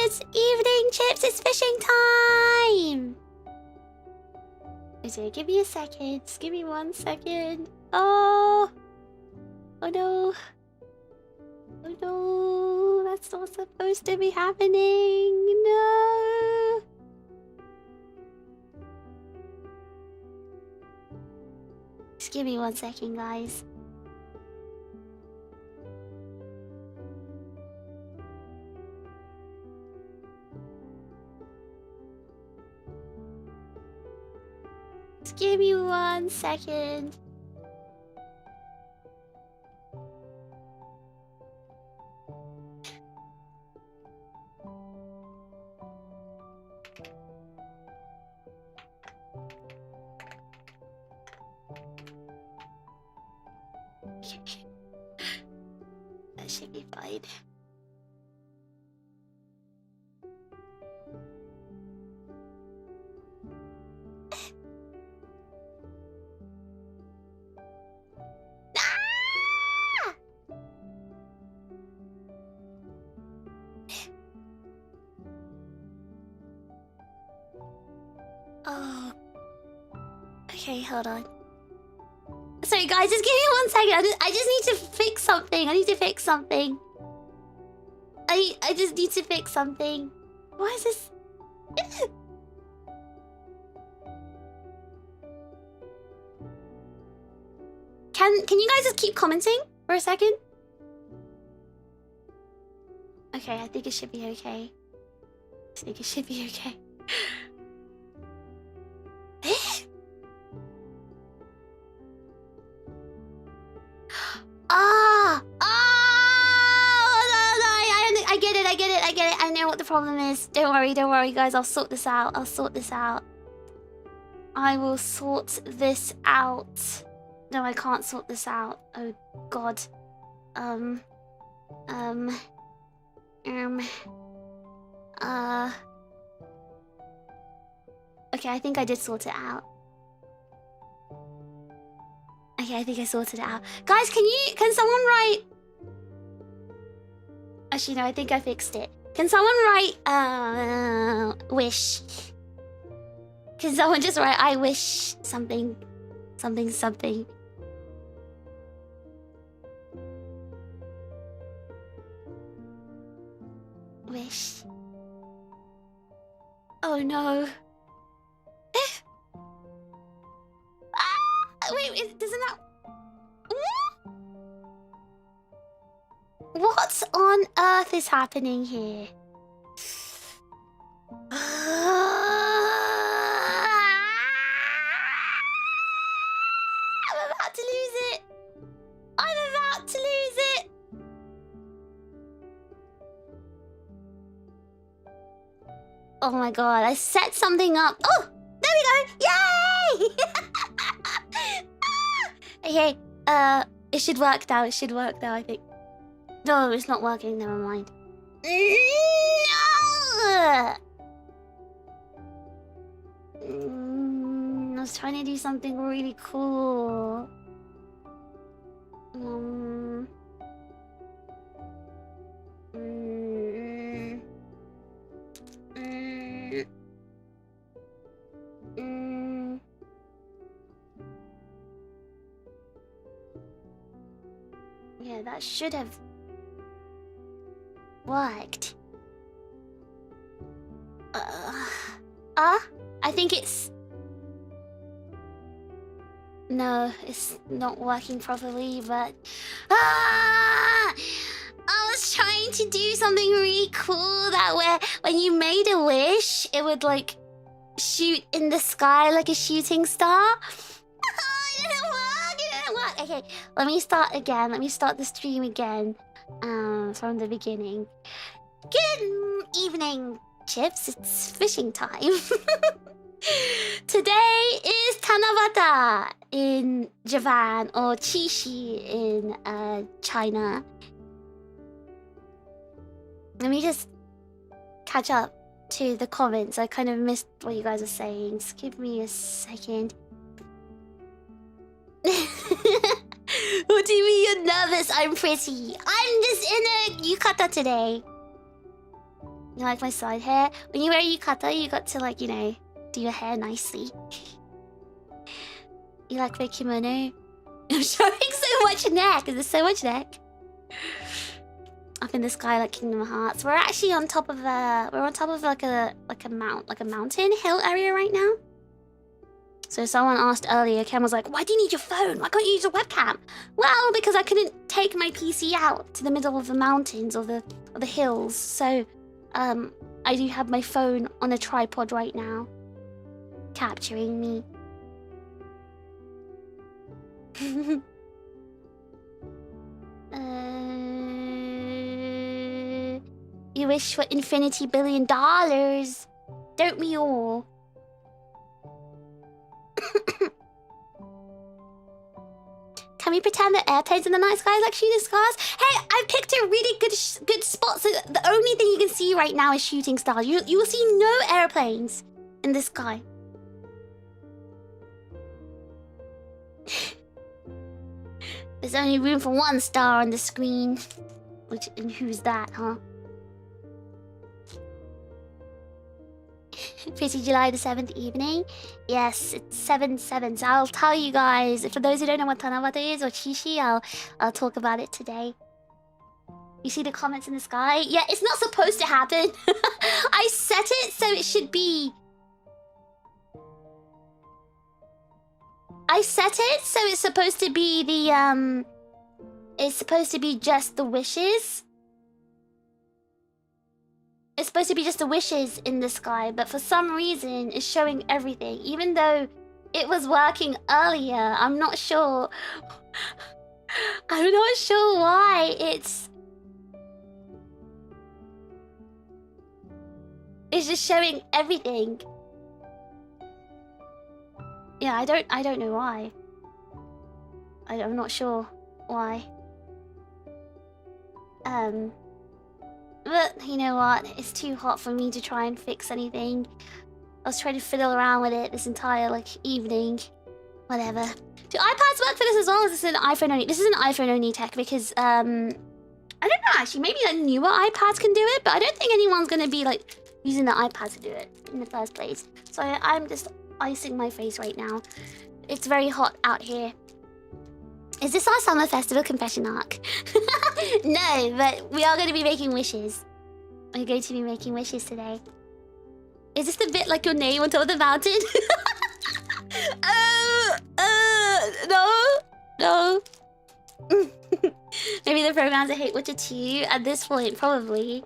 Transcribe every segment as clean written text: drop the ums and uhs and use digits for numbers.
Good evening, Chips. It's fishing time. Okay, give me a second. Just give me 1 second. Oh. Oh no. Oh no. That's not supposed to be happening. No. Just give me 1 second, guys. Just give me 1 second. That should be fine. Oh. Okay, hold on. Sorry, guys, just give me 1 second. I just need to fix something. I need to fix something. I just need to fix something. Why is this? Can you guys just keep commenting for a second? Okay, I think it should be okay. I think it should be okay. I get it. I know what the problem is. Don't worry, guys. I'll sort this out. I will sort this out. No, I can't sort this out. Oh, God. Okay, I think I did sort it out. Okay, I think I sorted it out. Guys, can someone write... Actually, no, I think I fixed it. Can someone write, wish? Can someone just write, I wish something, something, something? Wish. Oh, no. Wait, doesn't that... What on earth is happening here? I'm about to lose it. I'm about to lose it. Oh my god, I set something up. Oh, there we go. Yay! Okay, it should work now. I think. No, it's not working. Never mind. No! I was trying to do something really cool. Yeah, that should have worked. I think it's... No, it's not working properly, but... I was trying to do something really cool that where when you made a wish, it would like shoot in the sky like a shooting star. It didn't work. Okay, let me start again. Let me start the stream again. From the beginning. Good evening, Chips. It's fishing time. Today is Tanabata in Japan, or Chishi in China. Let me just catch up to the comments. I kind of missed what you guys are saying. Just give me a second. What do you mean you're nervous? I'm pretty. I'm just in a yukata today. You like my side hair? When you wear a yukata, you got to, like, you know, do your hair nicely. You like my kimono? I'm showing so much neck. There's so much neck. Up in the sky like Kingdom Hearts. We're actually on top of like a mountain hill area right now. So someone asked earlier, Cam was like, why do you need your phone? Why can't you use a webcam? Well, because I couldn't take my PC out to the middle of the mountains or the hills. So I do have my phone on a tripod right now, capturing me. You wish for $infinity billion, don't we all? Can we pretend that airplanes in the night sky is like shooting stars? Hey, I picked a really good spot. So the only thing you can see right now is shooting stars. You will see no airplanes in the sky. There's only room for one star on the screen. And who's that, huh? Pretty July the 7th evening. Yes, it's 7/7. So I'll tell you guys. For those who don't know what Tanabata is or Chishi, I'll talk about it today. You see the comments in the sky? Yeah, it's not supposed to happen. I set it so it should be. I set it so it's supposed to be the It's supposed to be just the wishes. It's supposed to be just the wishes in the sky, but for some reason it's showing everything, even though it was working earlier. I'm not sure. I'm not sure why it's just showing everything. Yeah, I don't know why. I'm not sure why. But you know what? It's too hot for me to try and fix anything. I was trying to fiddle around with it this entire like evening. Whatever. Do iPads work for this as well? Is this an iPhone only? This is an iPhone only tech because I don't know actually. Maybe the newer iPads can do it, but I don't think anyone's gonna be like using the iPad to do it in the first place. So I'm just icing my face right now. It's very hot out here. Is this our summer festival confession arc? No, but we are going to be making wishes. We're going to be making wishes today. Is this the bit like your name on top of the mountain? No. Maybe the programs I hate Witcher 2 at this point, probably.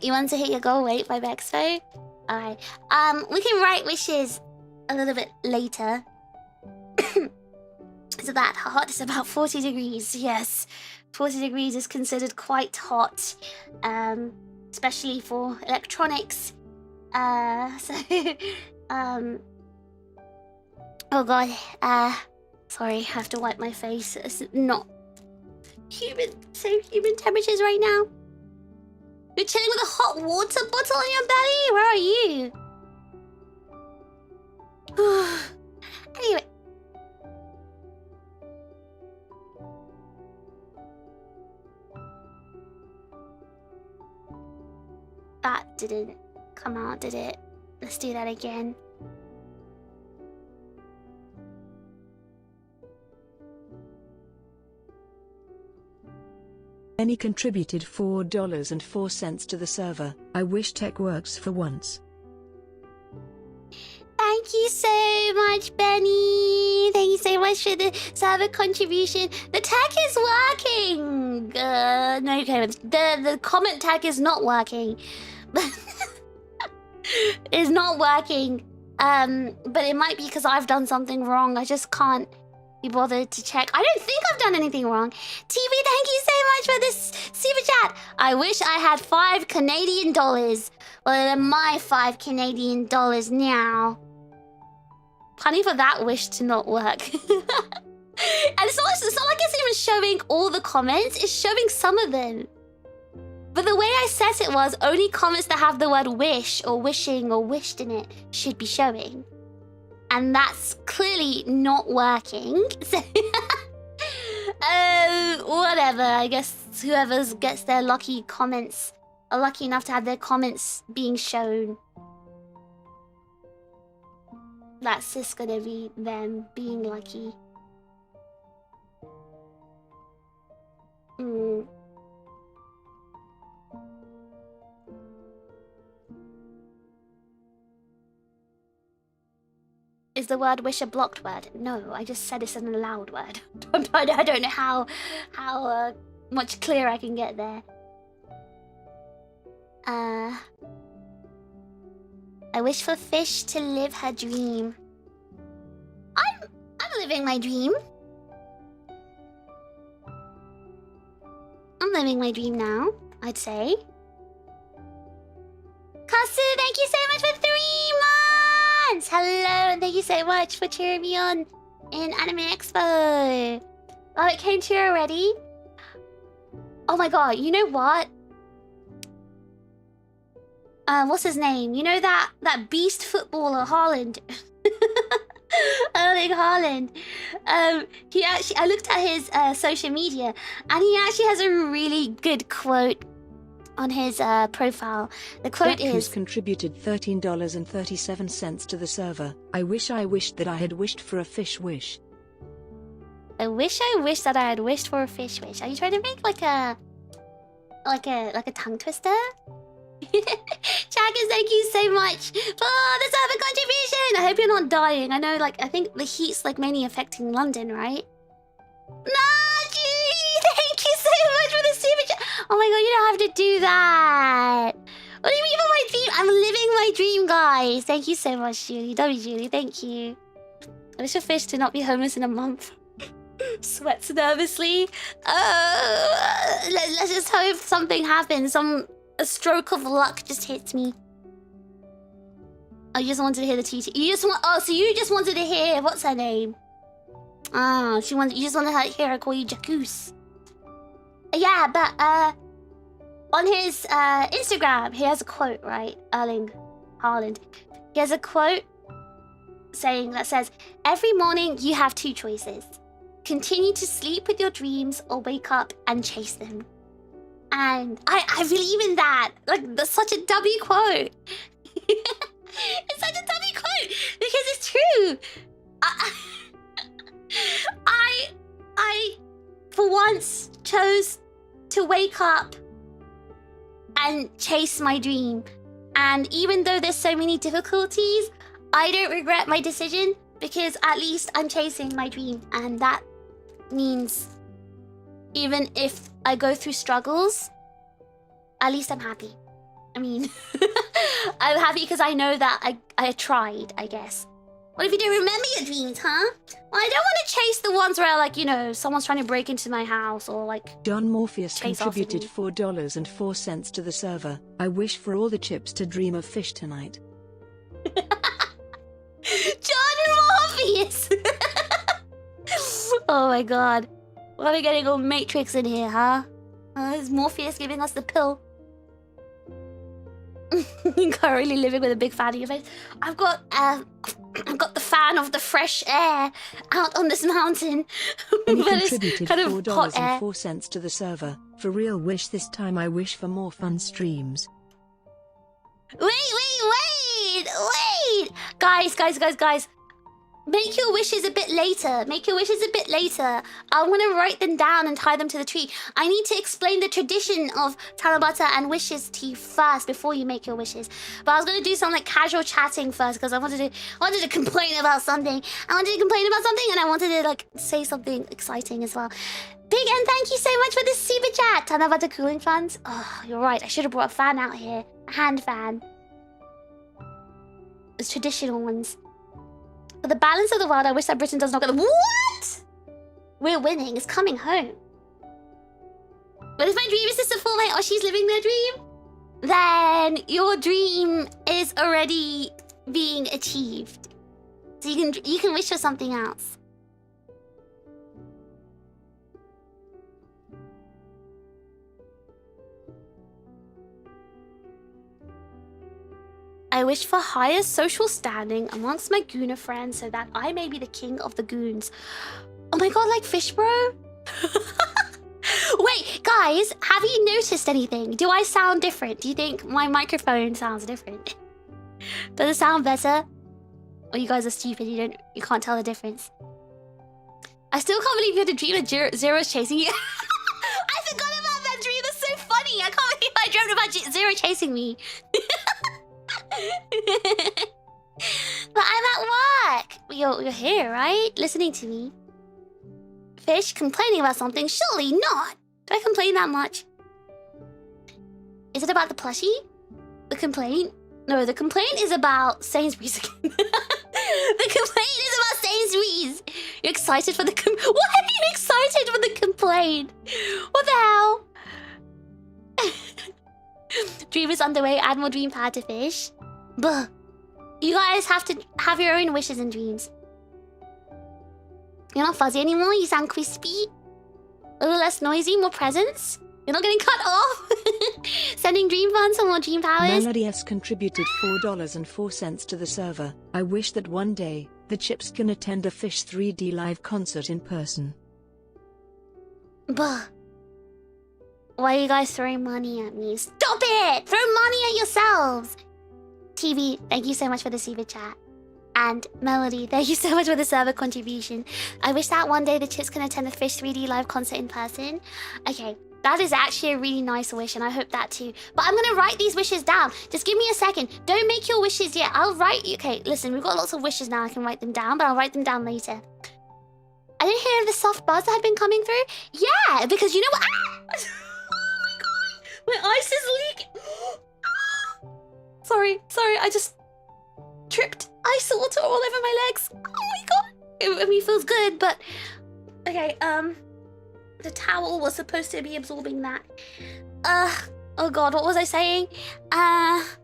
You want to hit your goal weight by Bexpo? Alright. We can write wishes a little bit later. So that hot is about 40 degrees. Yes, 40 degrees is considered quite hot, especially for electronics. Oh god. Sorry, I have to wipe my face. It's not humid, same human temperatures right now. You're chilling with a hot water bottle in your belly? Where are you? Anyway. That didn't come out, did it? Let's do that again. Benny contributed $4.04 to the server. I wish tech works for once. Thank you so much, Benny. Thank you so much for the server contribution. The tech is working. No comments. The comment tag is not working. It's not working. But it might be because I've done something wrong. I just can't be bothered to check. I don't think I've done anything wrong. TV, thank you so much for this super chat. I wish I had $5 Canadian. Well, they're my $5 Canadian now. Funny for that wish to not work. And it's not like it's even showing all the comments. It's showing some of them. But the way I set it was only comments that have the word wish or wishing or wished in it should be showing. And that's clearly not working. So Whatever. I guess whoever gets their lucky comments are lucky enough to have their comments being shown. That's just gonna be them being lucky. Is the word wish a blocked word? No, I just said it's an allowed word. I don't know how much clearer I can get there. I wish for Fish to live her dream. I'm living my dream. I'm living my dream now, I'd say. Kasu, thank you so much for 3 months! Hello, and thank you so much for cheering me on in Anime Expo. Oh, it came to you already? Oh my god, you know what? What's his name? You know that beast footballer, Haaland? Erling Haaland. He actually, I looked at his social media, and he actually has a really good quote on his profile. The quote is, contributed $13.37 to the server. I wished that I had wished for a fish wish. I wish that I had wished for a fish wish. Are you trying to make like a tongue twister? Chaggers, thank you so much for the server contribution. I hope you're not dying. I know, like, I think the heat's like mainly affecting London, right? Julie, thank you so much for the super chat. Oh my god, you don't have to do that. What do you mean for my dream? I'm living my dream, guys. Thank you so much, Julie. Julie, thank you. I wish for Fish to not be homeless in a month. Sweats nervously. Let's just hope something happens. A stroke of luck just hits me. Oh, you just wanted to hear the TT. So you just wanted to hear, what's her name? You just wanted to hear her call you Jacuz. Yeah, but on his Instagram, he has a quote, right? Erling Haaland. He has a quote that says, "Every morning you have 2 choices. Continue to sleep with your dreams or wake up and chase them." And I believe in that. Like, that's such a dummy quote. It's such a dummy quote because it's true. I for once chose to wake up and chase my dream. And even though there's so many difficulties, I don't regret my decision because at least I'm chasing my dream. And that means even if I go through struggles, at least I'm happy. I mean, I'm happy because I know that I tried, I guess. What if you don't remember your dreams, huh? Well, I don't want to chase the ones where, like, you know, someone's trying to break into my house or, like... John Morpheus contributed $4.04 to the server. I wish for all the chips to dream of fish tonight. John Morpheus! Oh my god. Why are we getting all Matrix in here, huh? Is Morpheus giving us the pill? Currently living with a big fan of your face. I've got the fan of the fresh air out on this mountain. And he contributed $4.04 to the server. For real wish this time I wish for more fun streams. Wait! Guys. Make your wishes a bit later. I want to write them down and tie them to the tree. I need to explain the tradition of Tanabata and wishes to you first before you make your wishes. But I was going to do some like casual chatting first because I wanted to complain about something. And I wanted to like say something exciting as well. Big N, thank you so much for the super chat. Tanabata cooling fans. Oh, you're right. I should have brought a fan out here. A hand fan. It's traditional ones. For the balance of the world, I wish that Britain does not get the... What? We're winning. It's coming home. But if my dream is just to fall like, oh, she's living their dream, then your dream is already being achieved. So you can wish for something else. I wish for higher social standing amongst my gooner friends so that I may be the king of the goons. Oh my god, like Fish Bro? Wait, guys, have you noticed anything? Do I sound different? Do you think my microphone sounds different? Does it sound better? Or you guys are stupid, you can't tell the difference. I still can't believe you had a dream of Zero's chasing you. I forgot about that dream, that's so funny. I can't believe I dreamt about Zero chasing me. But I'm at work. You're here, right? Listening to me. Fish complaining about something? Surely not. Do I complain that much? Is it about the plushie? The complaint? No, the complaint is about Sainsbury's again. The complaint is about Sainsbury's. You're excited for the Why are you excited for the complaint? What the hell? Dream is underway. Add more dream pad to fish. Buh. You guys have to have your own wishes and dreams. You're not fuzzy anymore. You sound crispy. A little less noisy. More presence. You're not getting cut off. Sending dream funds for more dream powers. Melody S contributed $4.04 to the server. I wish that one day, the chips can attend a Fish 3D live concert in person. Buh. Why are you guys throwing money at me? Stop it! Throw money at yourselves! TV, thank you so much for the super chat. And Melody, thank you so much for the server contribution. I wish that one day the chips can attend the Fish 3D live concert in person. Okay, that is actually a really nice wish, and I hope that too. But I'm gonna write these wishes down. Just give me a second. Don't make your wishes yet. I'll write... Okay, listen, we've got lots of wishes now. I can write them down, but I'll write them down later. I didn't hear of the soft buzz that had been coming through. Yeah, because you know what? Ah! Oh my god, my ice is leaking. Sorry, I just tripped ice water all over my legs. Oh my god. I mean, it feels good, but... Okay, the towel was supposed to be absorbing that. Oh god, what was I saying? Oh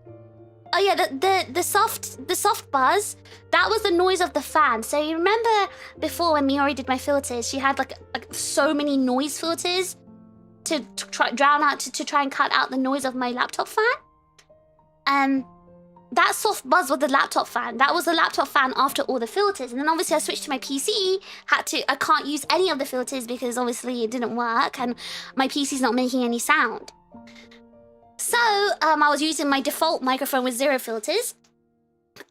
yeah, the soft buzz, that was the noise of the fan. So you remember before when Miori did my filters, she had like so many noise filters to try and cut out the noise of my laptop fan. That soft buzz was the laptop fan. That was the laptop fan after all the filters. And then obviously I switched to my PC. I can't use any of the filters because obviously it didn't work and my PC's not making any sound. So I was using my default microphone with 0 filters.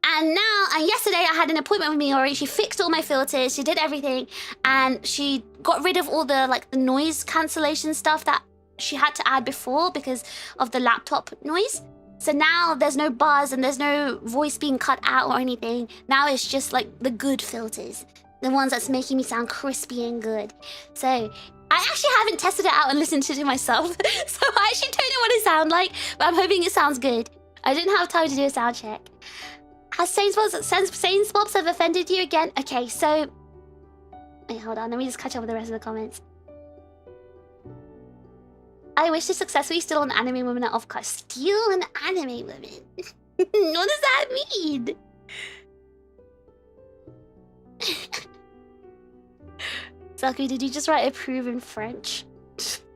And yesterday I had an appointment with Miori. She fixed all my filters, she did everything, and she got rid of all the the noise cancellation stuff that she had to add before because of the laptop noise. So now there's no buzz and there's no voice being cut out or anything. Now it's just the good filters. The ones that's making me sound crispy and good. So I actually haven't tested it out and listened to it myself. So I actually don't know what it sounds like, but I'm hoping it sounds good. I didn't have time to do a sound check. Has Sainsbobs have offended you again? Okay, so... Wait, hold on. Let me just catch up with the rest of the comments. I wish to successfully steal an anime woman at off-cut. Steal an anime woman? What does that mean? Saku, did you just write approve in French?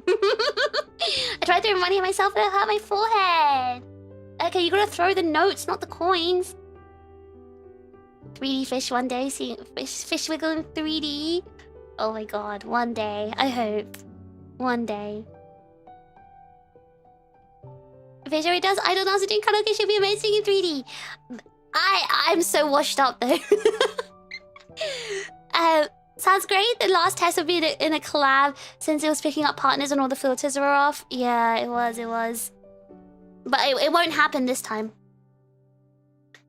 I tried throwing money at myself and it hurt my forehead. Okay, you gotta throw the notes, not the coins. 3D fish one day, seeing fish wiggle in 3D. Oh my god, one day. I hope. One day. Fish already does idol dance doing karaoke should be amazing in 3D. I'm so washed up though. Sounds great. The last test would be in a collab since it was picking up partners and all the filters were off. Yeah, it was. But it won't happen this time.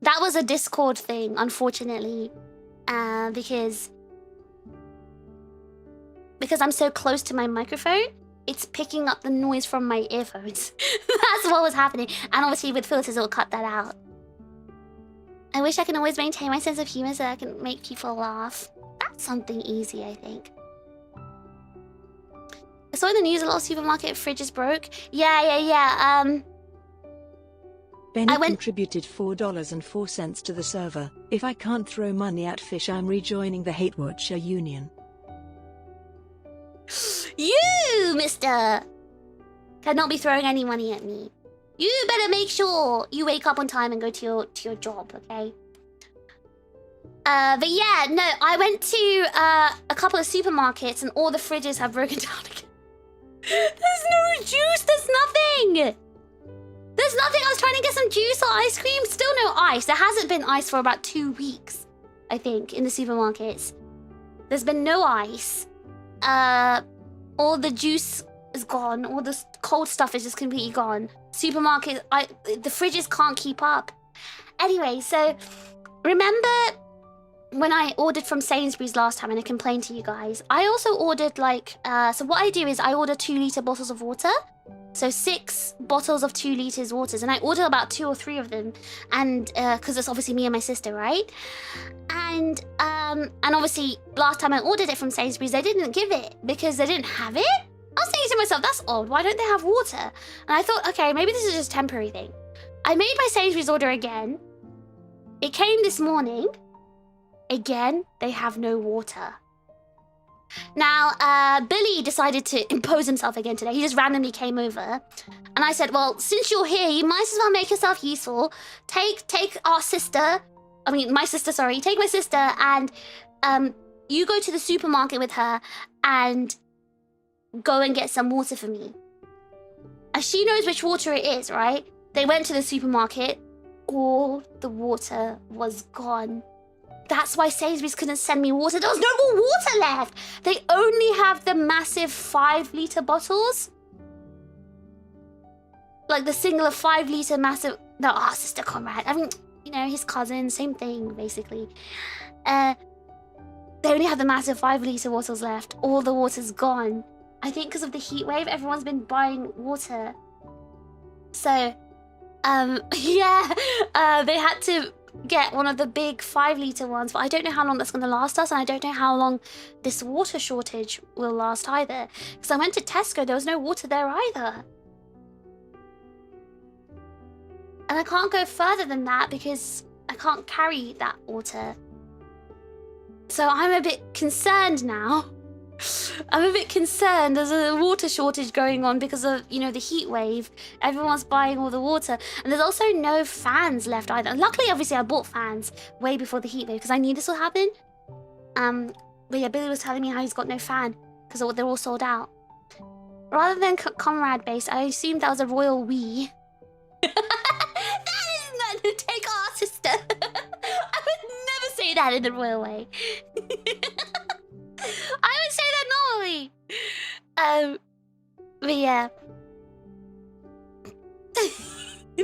That was a Discord thing, unfortunately. Because I'm so close to my microphone, it's picking up the noise from my earphones. That's what was happening. And obviously with filters, it'll cut that out. I wish I can always maintain my sense of humor so I can make people laugh. That's something easy, I think. I saw in the news a lot of supermarket fridges broke. Yeah. Benny contributed $4.04 to the server. If I can't throw money at fish, I'm rejoining the Hate Watcher Union. You, mister, cannot be throwing any money at me. You better make sure you wake up on time and go to your job, okay? But yeah, no, I went to a couple of supermarkets and all the fridges have broken down again. There's no juice, there's nothing! There's nothing. I was trying to get some juice or ice cream, still no ice. There hasn't been ice for about 2 weeks, I think, in the supermarkets. There's been no ice. All the juice is gone. All the cold stuff is just completely gone. Supermarkets, the fridges can't keep up. Anyway, so remember when I ordered from Sainsbury's last time and I complained to you guys? I also ordered like, so what I do is I order 2-litre bottles of water. So 6 bottles of 2 liters waters, and I ordered about 2 or 3 of them, and because it's obviously me and my sister, right? And obviously last time I ordered it from Sainsbury's, they didn't give it because they didn't have it. I was thinking to myself, that's odd. Why don't they have water? And I thought, okay, maybe this is just a temporary thing. I made my Sainsbury's order again. It came this morning. Again, they have no water. Now, Billy decided to impose himself again today. He just randomly came over. And I said, well, since you're here, you might as well make yourself useful. Take our sister. I mean, my sister, sorry. Take my sister and you go to the supermarket with her and go and get some water for me. And she knows which water it is, right? They went to the supermarket. All the water was gone. That's why Sainsbury's couldn't send me water. There was no more water left. They only have the massive 5-litre bottles. Like the singular 5-litre massive... No, Sister Conrad. I mean, you know, his cousin. Same thing, basically. They only have the massive 5-litre bottles left. All the water's gone. I think because of the heat wave, everyone's been buying water. So, yeah. They had to get one of the big 5-litre ones, but I don't know how long that's going to last us, and I don't know how long this water shortage will last either. Because I went to Tesco, there was no water there either. And I can't go further than that because I can't carry that water. So I'm a bit concerned now. I'm a bit concerned. There's a water shortage going on because of, you know, the heat wave. Everyone's buying all the water. And there's also no fans left either. Luckily, obviously, I bought fans way before the heat wave because I knew this would happen. But yeah, Billy was telling me how he's got no fan because they're all sold out. Rather than Conrad based, I assumed that was a royal we. That is not to take our sister. I would never say that in the royal way. I would say that normally. But yeah.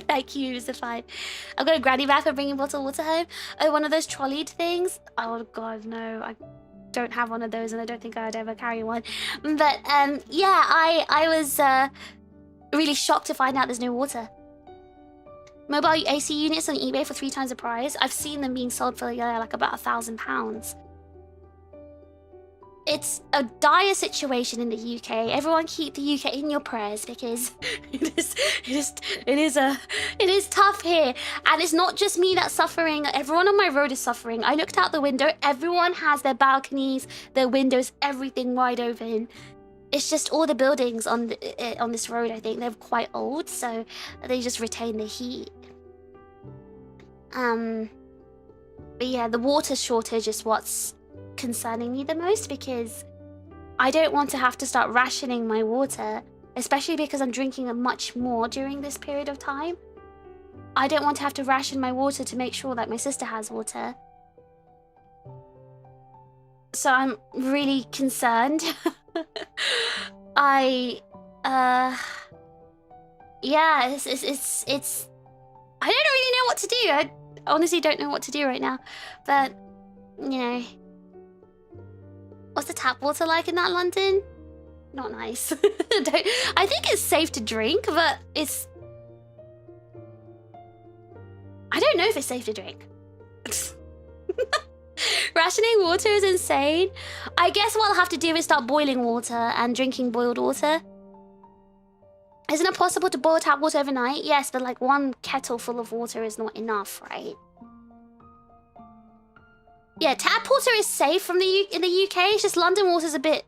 Thank you, Mr. Fine. I've got a granny bag for bringing bottled water home. Oh, one of those trolleyed things? Oh god, no. I don't have one of those and I don't think I'd ever carry one. But yeah, I was really shocked to find out there's no water. Mobile AC units on eBay for 3 times the price. I've seen them being sold for like about £1,000. It's a dire situation in the UK. Everyone keep the UK in your prayers because it is tough here. And it's not just me that's suffering. Everyone on my road is suffering. I looked out the window. Everyone has their balconies, their windows, everything wide open. It's just all the buildings on this road, I think, they're quite old, so they just retain the heat. But yeah, the water shortage is what's concerning me the most because I don't want to have to start rationing my water, especially because I'm drinking much more during this period of time. I don't want to have to ration my water to make sure that my sister has water. So I'm really concerned. Yeah, it's I don't really know what to do. I honestly don't know what to do right now. But, you know, what's the tap water like in that London? Not nice. I think it's safe to drink, but it's... I don't know if it's safe to drink. Rationing water is insane. I guess what I'll have to do is start boiling water and drinking boiled water. Isn't it possible to boil tap water overnight? Yes, but like 1 kettle full of water is not enough, right? Yeah, tap water is safe in the UK. It's just London water's a bit...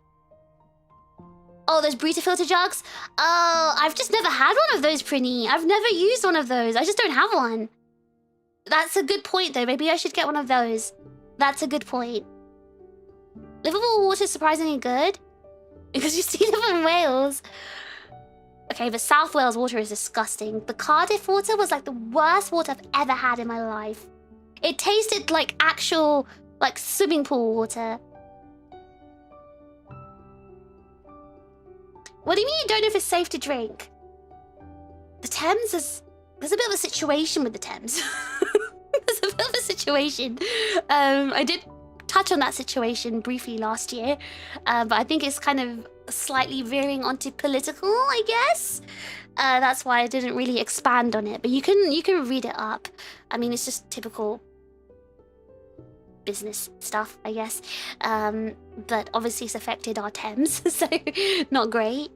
Oh, those Brita filter jugs? Oh, I've just never had one of those, Prinny. I've never used one of those. I just don't have one. That's a good point, though. Maybe I should get one of those. That's a good point. Livable water is surprisingly good because you see them in Wales. Okay, but South Wales water is disgusting. The Cardiff water was like the worst water I've ever had in my life. It tasted like actual, like swimming pool water. What do you mean you don't know if it's safe to drink? The Thames is... There's a bit of a situation with the Thames. There's a bit of a situation. I did touch on that situation briefly last year, but I think it's kind of slightly veering onto political, I guess. That's why I didn't really expand on it, but you can read it up. I mean, it's just typical business stuff, I guess. But obviously it's affected our Thames, so not great.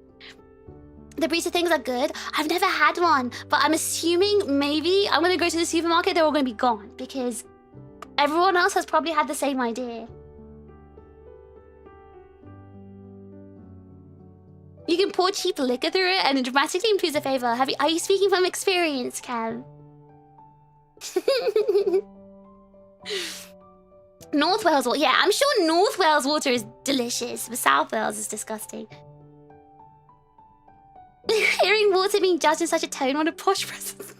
The burrito things are good. I've never had one, but I'm assuming maybe I'm gonna go to the supermarket, they're all gonna be gone because everyone else has probably had the same idea. You can pour cheap liquor through it and it dramatically improves the flavor. Are you speaking from experience, Cam? North Wales water. Yeah, I'm sure North Wales water is delicious, but South Wales is disgusting. Hearing water being judged in such a tone, what a posh presence.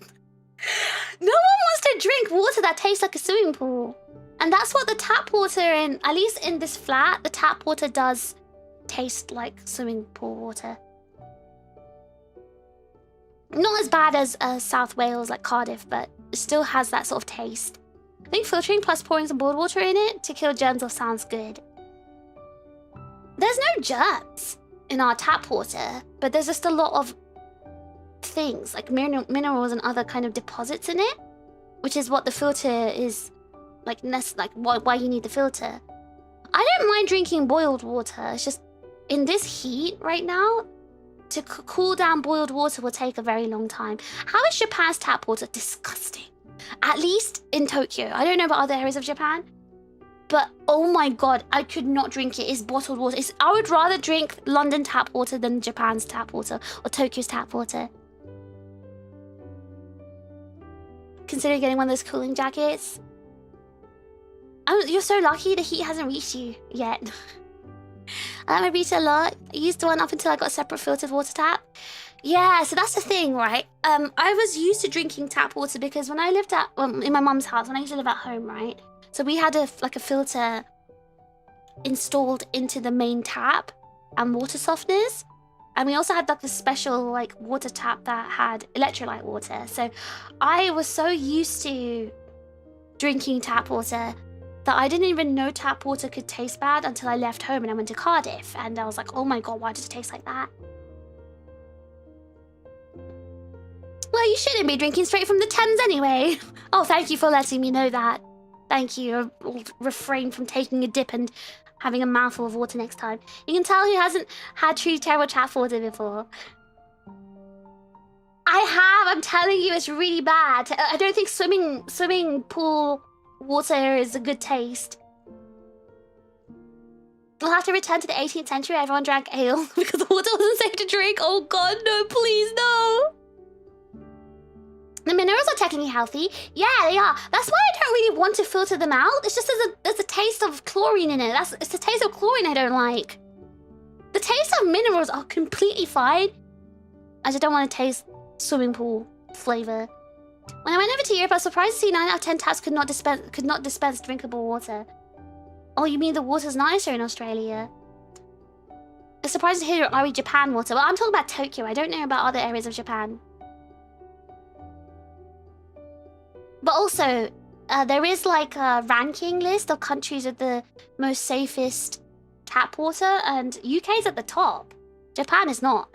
No one wants to drink water that tastes like a swimming pool. And that's what the tap water in, at least in this flat, the tap water does taste like swimming pool water. Not as bad as South Wales, like Cardiff, but it still has that sort of taste. I think filtering plus pouring some boiled water in it to kill germs off sounds good. There's no germs in our tap water, but there's just a lot of things like minerals and other kind of deposits in it, which is what the filter is like. Why you need the filter. I don't mind drinking boiled water. It's just in this heat right now, to cool down boiled water will take a very long time. How is Japan's tap water? Disgusting. At least in Tokyo. I don't know about other areas of Japan, but oh my god, I could not drink it. It's bottled water. I would rather drink London tap water than Japan's tap water or Tokyo's tap water. Consider getting one of those cooling jackets. You're so lucky the heat hasn't reached you yet. I like my burrito a lot. I used one up until I got a separate filtered water tap. Yeah, so that's the thing, right? I was used to drinking tap water because when I lived in my mum's house, when I used to live at home, right? So we had a filter installed into the main tap and water softeners. And we also had like the special like water tap that had electrolyte water. So I was so used to drinking tap water that I didn't even know tap water could taste bad until I left home and I went to Cardiff. And I was like, oh my god, why does it taste like that? Well, you shouldn't be drinking straight from the Thames anyway. Oh, thank you for letting me know that. Thank you. I'll refrain from taking a dip and having a mouthful of water next time. You can tell who hasn't had true terrible tap water before. I have. I'm telling you, it's really bad. I don't think swimming pool water is a good taste. We'll have to return to the 18th century. Everyone drank ale because the water wasn't safe to drink. Oh god, no, please, no. The minerals are technically healthy. Yeah, they are. That's why I don't really want to filter them out. It's just there's a taste of chlorine in it. It's the taste of chlorine I don't like. The taste of minerals are completely fine. I just don't want to taste swimming pool flavor. When I went over to Europe, I was surprised to see 9 out of 10 taps could not dispense drinkable water. Oh, you mean the water's nicer in Australia? It's surprising to hear RE Japan water. Well, I'm talking about Tokyo. I don't know about other areas of Japan. But also, there is like a ranking list of countries with the most safest tap water, and UK's at the top. Japan is not.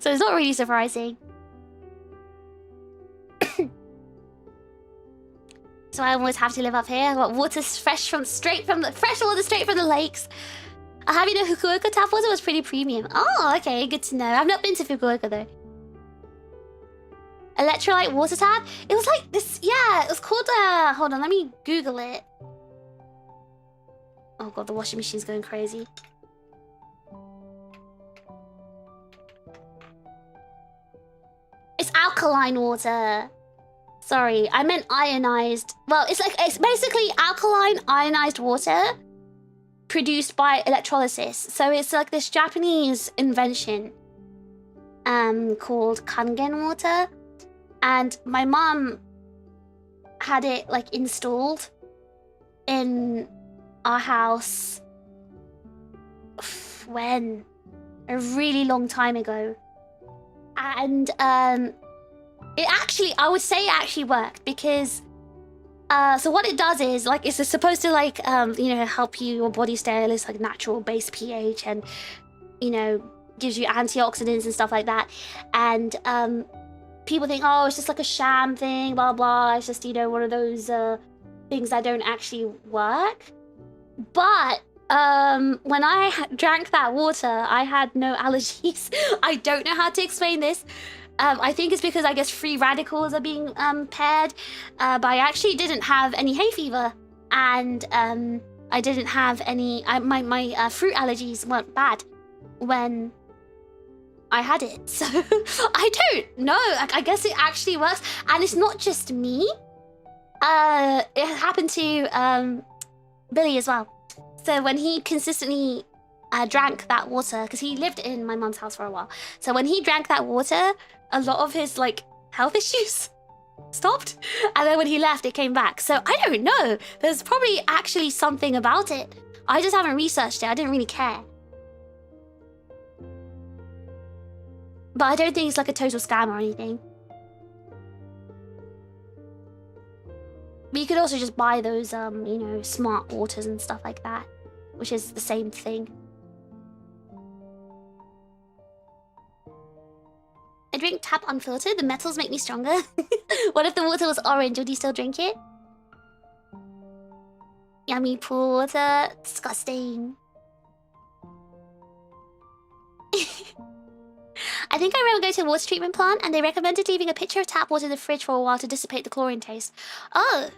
So it's not really surprising. So I always have to live up here. I got water fresh water straight from the lakes. I have, you know, Fukuoka tap water was pretty premium. Oh, okay, good to know. I've not been to Fukuoka though. Electrolyte water tap? It was like this, yeah, it was called, hold on, let me Google it. Oh god, the washing machine's going crazy. It's alkaline water. Sorry, I meant ionized. Well, it's basically alkaline ionized water produced by electrolysis. So it's like this Japanese invention called kangen water, and my mom had it like installed in our house when a really long time ago, and it actually, I would say it actually worked because so what it does is like it's supposed to like you know, help your body stay at this like natural base pH, and you know, gives you antioxidants and stuff like that. And people think, oh, it's just like a sham thing, blah blah, it's just, you know, one of those things that don't actually work. But when I drank that water, I had no allergies. I don't know how to explain this. I think it's because I guess free radicals are being paired, but I actually didn't have any hay fever, and I didn't have any. My fruit allergies weren't bad when I had it, so I don't know. I guess it actually works, and it's not just me. It happened to Billy as well. So when he consistently drank that water, because he lived in my mum's house for a while, so when he drank that water, a lot of his like health issues stopped, and then when he left, it came back. So I don't know. There's probably actually something about it. I just haven't researched it. I didn't really care. But I don't think it's like a total scam or anything. But you could also just buy those, you know, smart waters and stuff like that, which is the same thing. I drink tap unfiltered. The metals make me stronger. What if the water was orange? Would you still drink it? Yummy pool water. Disgusting. I think I remember going to a water treatment plant and they recommended leaving a pitcher of tap water in the fridge for a while to dissipate the chlorine taste. Oh,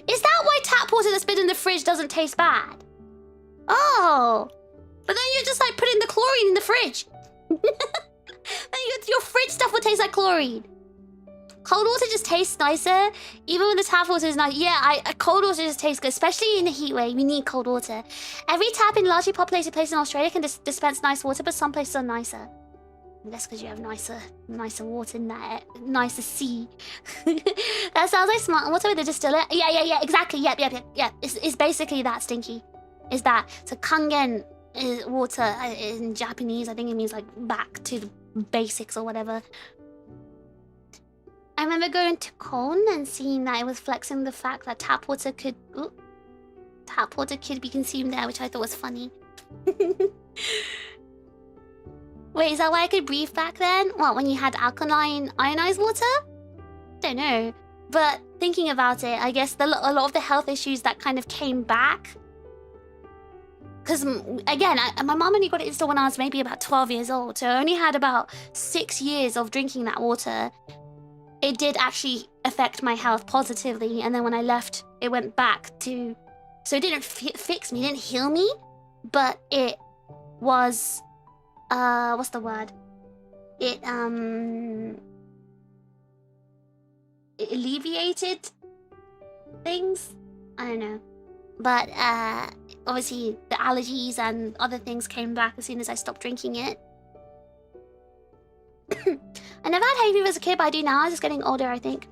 is that why tap water that's been in the fridge doesn't taste bad? Oh, but then you're just like putting the chlorine in the fridge. Then your fridge stuff will taste like chlorine. Cold water just tastes nicer, even when the tap water is nice. Yeah, cold water just tastes good, especially in the heat wave. You need cold water. Every tap in largely populated places in Australia can dispense nice water, but some places are nicer. That's because you have nicer water in that, nicer sea. That sounds like smart water with a distiller. Yeah, exactly. Yep. It's basically that, Stinky. Is that, so kangen is water in Japanese. I think it means like back to the basics or whatever. I remember going to Cone and seeing that it was flexing the fact that tap water could be consumed there, which I thought was funny. Wait, is that why I could breathe back then? What, when you had alkaline ionized water? Don't know. But thinking about it, I guess a lot of the health issues that kind of came back. Because, again, my mom only got it installed when I was maybe about 12 years old. So I only had about 6 years of drinking that water. It did actually affect my health positively. And then when I left, it went back to... So it didn't fix me, it didn't heal me. But it was... what's the word? It alleviated things? I don't know. But obviously the allergies and other things came back as soon as I stopped drinking it. I never had hay fever as a kid, but I do now. I'm just getting older, I think.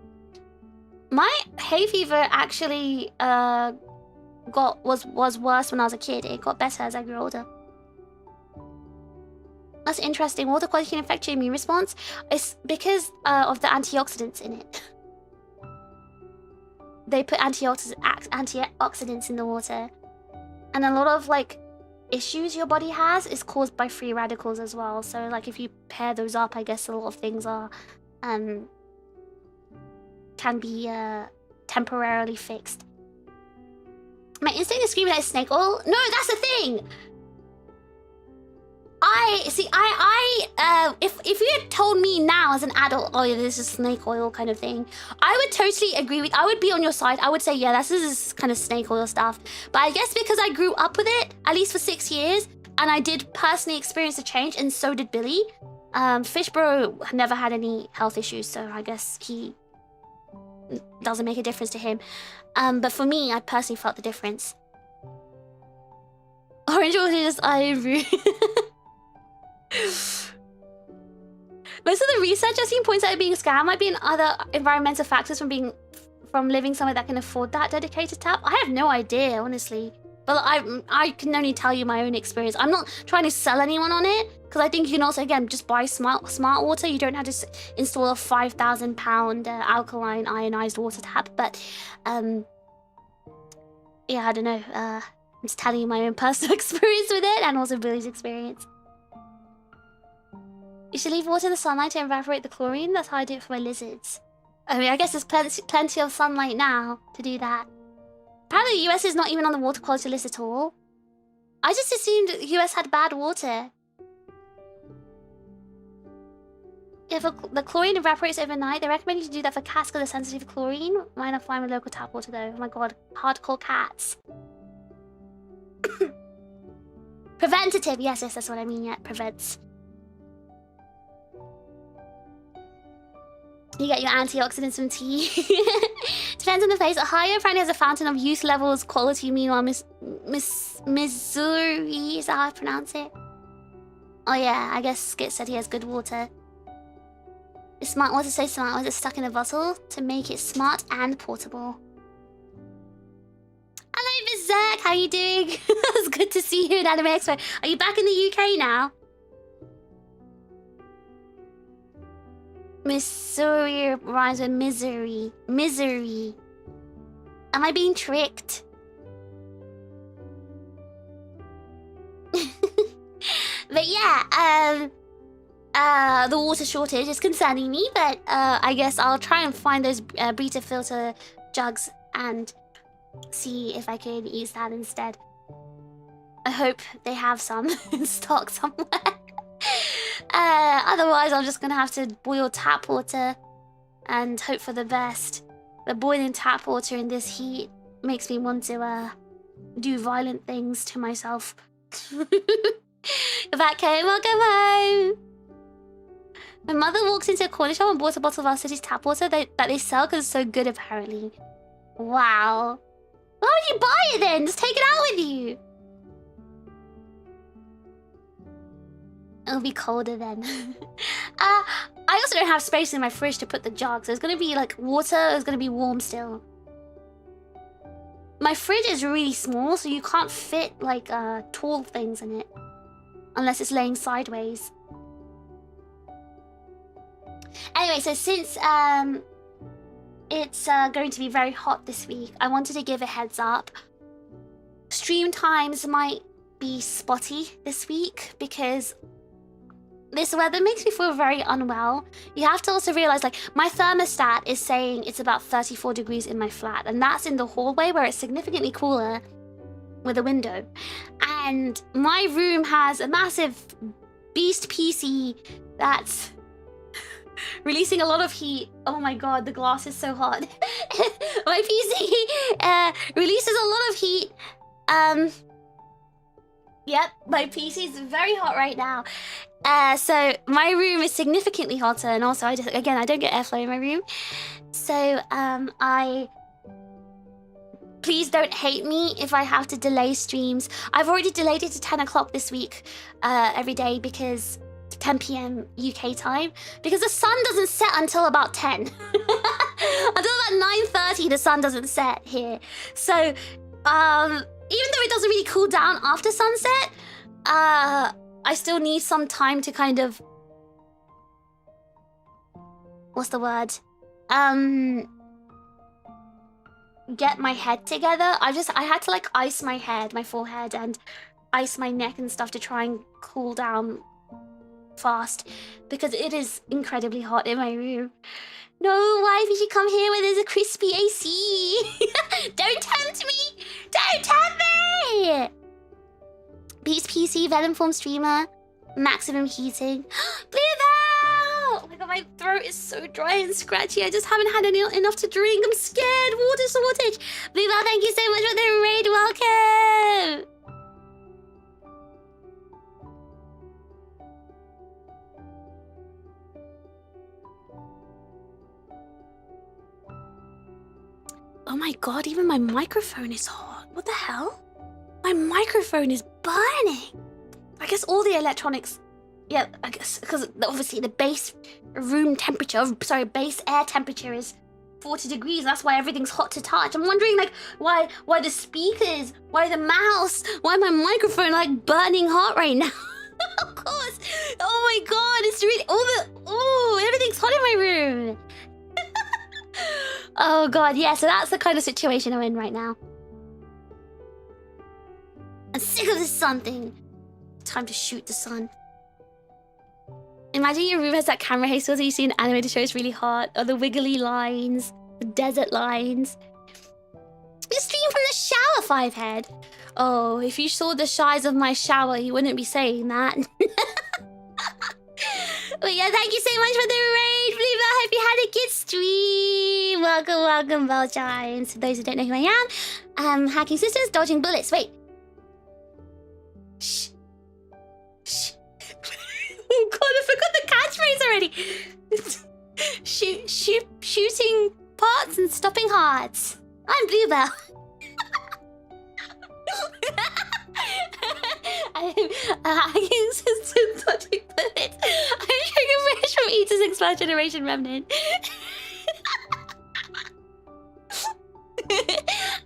My hay fever actually was worse when I was a kid. It got better as I grew older. That's interesting. Water quality can affect your immune response. It's because of the antioxidants in it. They put antioxidants in the water. And a lot of like issues your body has is caused by free radicals as well. So like if you pair those up, I guess a lot of things are can be temporarily fixed. My instinct is screaming at snake oil. No, that's the thing. If you had told me now as an adult, oh yeah, this is snake oil kind of thing, I would totally agree with, I would be on your side. I would say, yeah, this is kind of snake oil stuff. But I guess because I grew up with it, at least for 6 years, and I did personally experience a change, and so did Billy. Fish Bro never had any health issues, so I guess he doesn't make a difference to him. But for me, I personally felt the difference. Orange water is iron brew. Most of the research I've seen points out it being a scam might be in other environmental factors from living somewhere that can afford that dedicated tap. I have no idea, honestly. But I can only tell you my own experience. I'm not trying to sell anyone on it, because I think you can also, again, just buy smart water. You don't have to install a £5,000 alkaline ionized water tap. But yeah, I don't know. I'm just telling you my own personal experience with it, and also Billy's experience. You should leave water in the sunlight to evaporate the chlorine. That's how I do it for my lizards. I mean, I guess there's plenty of sunlight now to do that. Apparently the US is not even on the water quality list at all. I just assumed the US had bad water. If the chlorine evaporates overnight, they recommend you to do that for cats because they're sensitive to chlorine. Mine are fine with local tap water though. Oh my god, hardcore cats. Preventative, yes, that's what I mean, yeah, prevents. You get your antioxidants from tea. Depends on the place. Ohio apparently has a fountain of youth levels quality. Meanwhile, Missouri, is that how I pronounce it? Oh yeah, I guess Skit said he has good water. Is smart water so smart? Was it stuck in a bottle to make it smart and portable? Hello, Berserk. How you doing? It's good to see you in Anime Expo. Are you back in the UK now? Missouri rhymes with misery. Misery. Am I being tricked? But yeah, the water shortage is concerning me, but I guess I'll try and find those Brita filter jugs and see if I can use that instead. I hope they have some in stock somewhere. Otherwise, I'm just gonna have to boil tap water and hope for the best. The boiling tap water in this heat makes me want to do violent things to myself. Back home, welcome home. My mother walked into a corner shop and bought a bottle of our city's tap water that they sell because it's so good, apparently. Wow. Why would you buy it then? Just take it out with you. It'll be colder then. I also don't have space in my fridge to put the jug, so it's gonna be like water, it's gonna be warm still. My fridge is really small, so you can't fit like tall things in it. Unless it's laying sideways. Anyway, so since it's going to be very hot this week, I wanted to give a heads up. Stream times might be spotty this week because this weather makes me feel very unwell. You have to also realize, like, my thermostat is saying it's about 34 degrees in my flat, and that's in the hallway where it's significantly cooler with a window. And my room has a massive beast PC that's releasing a lot of heat. Oh my god, the glass is so hot. My PC releases a lot of heat. Yep, my PC is very hot right now. So my room is significantly hotter, and also I don't get airflow in my room. So please don't hate me if I have to delay streams. I've already delayed it to 10 o'clock this week, every day, because 10 PM UK time, because the sun doesn't set until about 10. Until about 9:30 the sun doesn't set here. So even though it doesn't really cool down after sunset, I still need some time to kind of, what's the word? Get my head together. I had to like ice my head, my forehead, and ice my neck and stuff to try and cool down fast, because it is incredibly hot in my room. No, why did you come here where there's a crispy AC? Don't tempt me! Don't tempt me! Beast PC, Venom Form streamer, maximum heating. Blue Bell! Oh my god, my throat is so dry and scratchy. I just haven't had enough to drink. I'm scared. Water shortage. Blue Bell, thank you so much for the raid. Welcome! Oh my god, even my microphone is hot. What the hell? My microphone is burning. I guess all the electronics... Yeah, I guess, because obviously the base room temperature, base air temperature is 40 degrees. That's why everything's hot to touch. I'm wondering, like, why the speakers, why the mouse, why my microphone, like, burning hot right now. Of course. Oh my god, it's really... everything's hot in my room. Oh god, yeah, so that's the kind of situation I'm in right now. I'm sick of this sun thing. Time to shoot the sun. Imagine your room has that camera hazel so you see an animated show, it's really hot. Or the wiggly lines, the desert lines. You stream from the shower, Fivehead. Oh, if you saw the size of my shower, you wouldn't be saying that. But yeah, thank you so much for the raid, Believer. I hope you had a good stream. Welcome, Bell Giants. For those who don't know who I am, Hacking Sisters, dodging bullets. Wait. Shh. Oh god, I forgot the catchphrase already. Shooting parts and stopping hearts. I'm Bluebell. I'm Hacking Sisters, dodging bullets. I'm TRiGGERPHiSH from Eater's Expert Generation Remnant.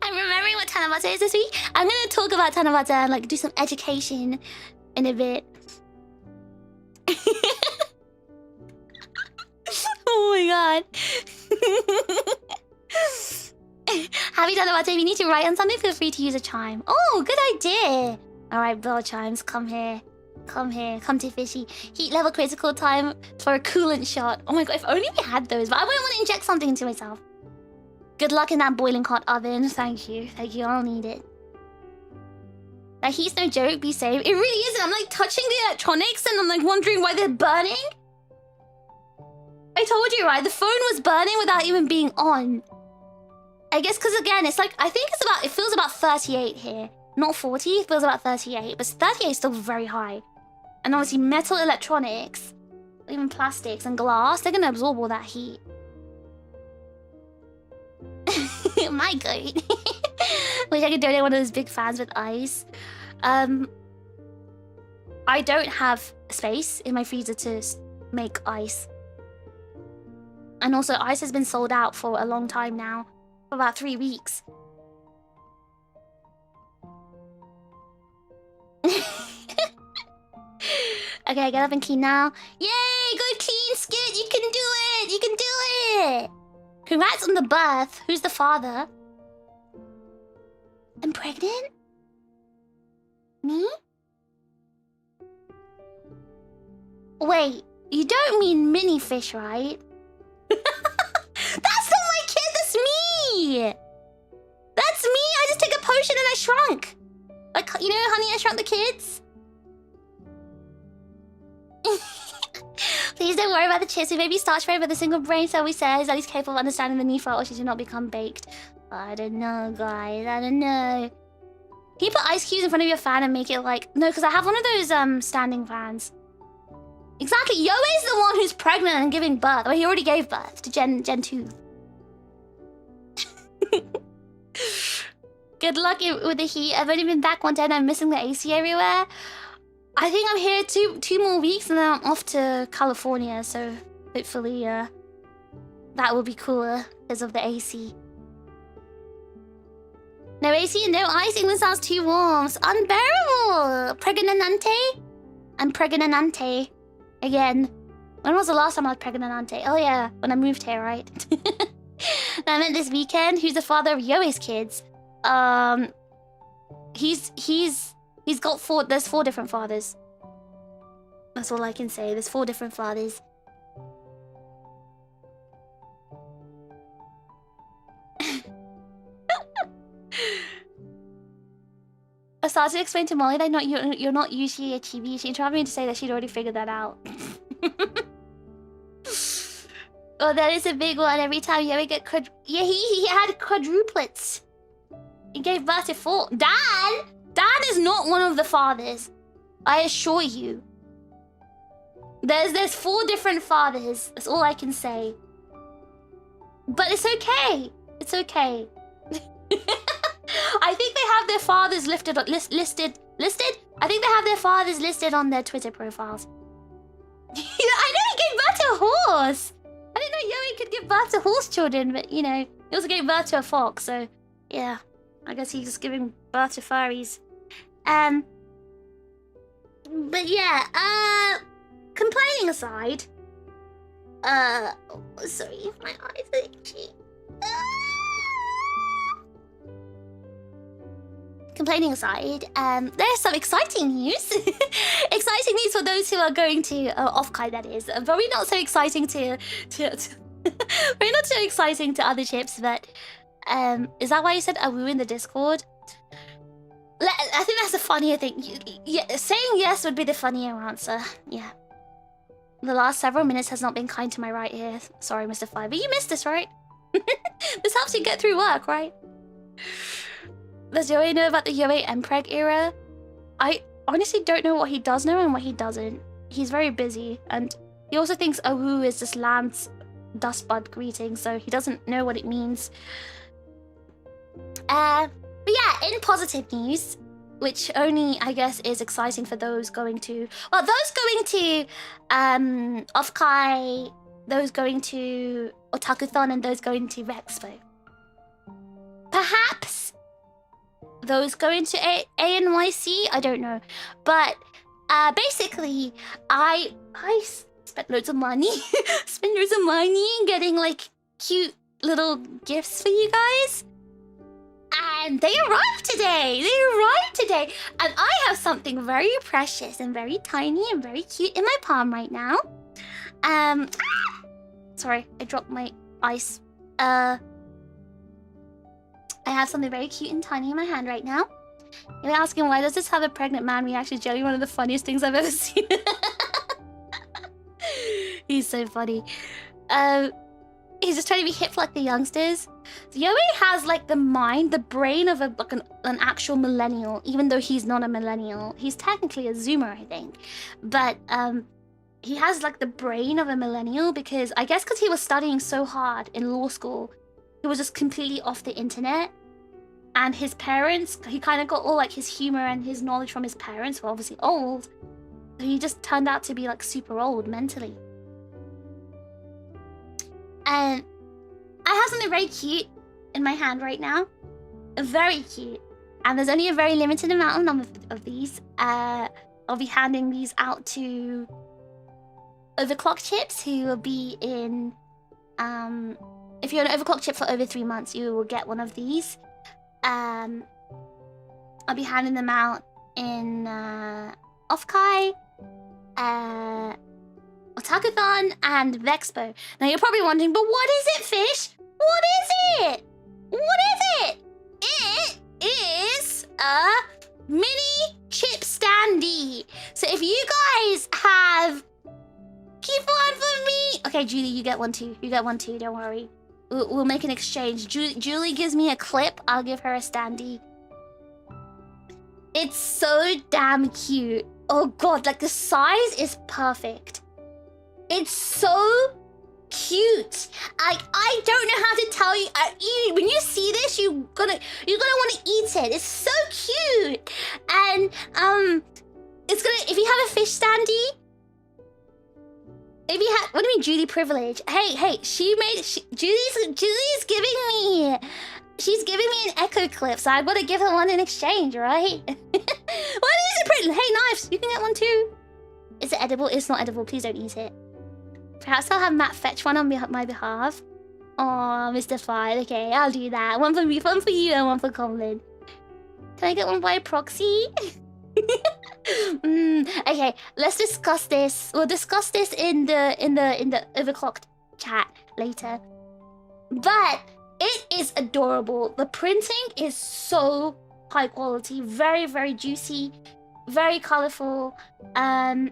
I'm remembering what Tanabata is this week. I'm gonna talk about Tanabata and like do some education in a bit. Oh my god. Happy Tanabata, if you need to write on something, feel free to use a chime. Oh, good idea. Alright, bell chimes, come here. Come to Fishy. Heat level critical time for a coolant shot. Oh my god, if only we had those, but I wouldn't want to inject something into myself. Good luck in that boiling hot oven. Thank you, I'll need it. That heat's no joke, be safe. It really isn't. I'm like touching the electronics and I'm like wondering why they're burning. I told you, right? The phone was burning without even being on. I guess because again, it's like, I think it feels about 38 here. Not 40, it feels about 38. But 38 is still very high. And obviously metal electronics, even plastics and glass, they're gonna absorb all that heat. My goat. Wish I could donate one of those big fans with ice. I don't have space in my freezer to make ice. And also, ice has been sold out for a long time now. For about 3 weeks. Okay, get up and clean now. Yay! Go clean, Skit! You can do it! You can do it! Congrats on the birth. Who's the father? I'm pregnant? Me? Wait, you don't mean mini fish, right? That's not my kid, that's me! That's me! I just took a potion and I shrunk! Like, you know, Honey, I Shrunk the Kids? Please don't worry about the chips. We may be starch fed, but the single brain cell we say is at least capable of understanding the need for or she do not become baked. I don't know, guys. I don't know. Can you put ice cubes in front of your fan and make it like... No, because I have one of those standing fans. Exactly. Yoei's the one who's pregnant and giving birth. Well, he already gave birth to Gen 2. Good luck with the heat. I've only been back one day and I'm missing the AC everywhere. I think I'm here two more weeks and then I'm off to California. So hopefully that will be cooler because of the AC. No AC and no ice. England sounds too warm. It's unbearable. Pregnanante? I'm pregnanante. Again. When was the last time I was pregnanante? Oh yeah, when I moved here, right? I meant this weekend. Who's the father of Yoei's kids? He's got four. There's 4 different fathers. That's all I can say. There's 4 different fathers. I started to explain to Molly that you're not usually a chibi. She interrupted me to say that she'd already figured that out. Oh, that is a big one. Every time Yoi get yeah, he had quadruplets. He gave birth to 4. Dan is not one of the fathers. I assure you. There's 4 different fathers. That's all I can say. But it's okay. It's okay. I think they have their fathers listed. I think they have their fathers listed on their Twitter profiles. I know he gave birth to a horse. I didn't know Yoey could give birth to horse children, but you know, he also gave birth to a fox. So yeah, I guess he's just giving birth to furries. But yeah, complaining aside, sorry, my eyes are itchy. Complaining aside, there's some exciting news. Exciting news for those who are going to off-kai, that is. Probably not so exciting to probably not so exciting to other chips, but is that why you said awoo in the Discord? I think that's a funnier thing. Yeah, saying yes would be the funnier answer. Yeah. The last several minutes has not been kind to my right ear. Sorry, Mr. Fly, but you missed this, right? This helps you get through work, right? Does Yoey know about the Yoey Mpreg era? I honestly don't know what he does know and what he doesn't. He's very busy, and he also thinks awoo is just Lance Dustbud greeting, so he doesn't know what it means. But yeah, in positive news, which only, I guess, is exciting for those going to... Well, those going to off-kai, those going to Otakuthon, and those going to Rexpo. Perhaps those going to ANYC, I don't know. But basically, I spent loads of money. Spent loads of money getting, like, cute little gifts for you guys. And they arrived today! And I have something very precious and very tiny and very cute in my palm right now. Sorry, I dropped my ice. I have something very cute and tiny in my hand right now. You're asking, why does this have a pregnant man reaction jelly? One of the funniest things I've ever seen. He's so funny. He's just trying to be hip like the youngsters. So Yoey has like the mind, the brain of an actual millennial, even though he's not a millennial. He's technically a Zoomer, I think. But he has like the brain of a millennial because I guess because he was studying so hard in law school, he was just completely off the internet. And his parents, he kind of got all like his humor and his knowledge from his parents, who are obviously old. So he just turned out to be like super old mentally. And I have something very cute in my hand right now. Very cute. And there's only a very limited amount of these. I'll be handing these out to Overclock chips who will be in... if you're an Overclock chip for over 3 months, you will get one of these. I'll be handing them out in Off-kai, Otakuthon, and Vexpo. Now you're probably wondering, but what is it, Fish? What is it? What is it? It is a mini chip standee. So if you guys have... Keep one for me. Okay, Julie, you get one too. You get one too, don't worry. We'll make an exchange. Julie gives me a clip, I'll give her a standee. It's so damn cute. Oh god, like the size is perfect. It's so cute. I don't know how to tell you. When you see this, you're gonna want to eat it. It's so cute. And it's gonna, if you have a fish standee, if you have, what do you mean Julie privilege? Hey, Julie's giving me, she's giving me an echo clip, so I've got to give her one in exchange, right? What is it, pretty? Hey, Knives, you can get one too. Is it edible? It's not edible, please don't eat it. Perhaps I'll have Matt fetch one on my behalf. Oh, Mr. Fly, okay, I'll do that. One for me, one for you, and one for Colin. Can I get one by proxy? Okay, let's discuss this. We'll discuss this in the Overclocked chat later. But it is adorable. The printing is so high quality, very, very juicy, very colorful, and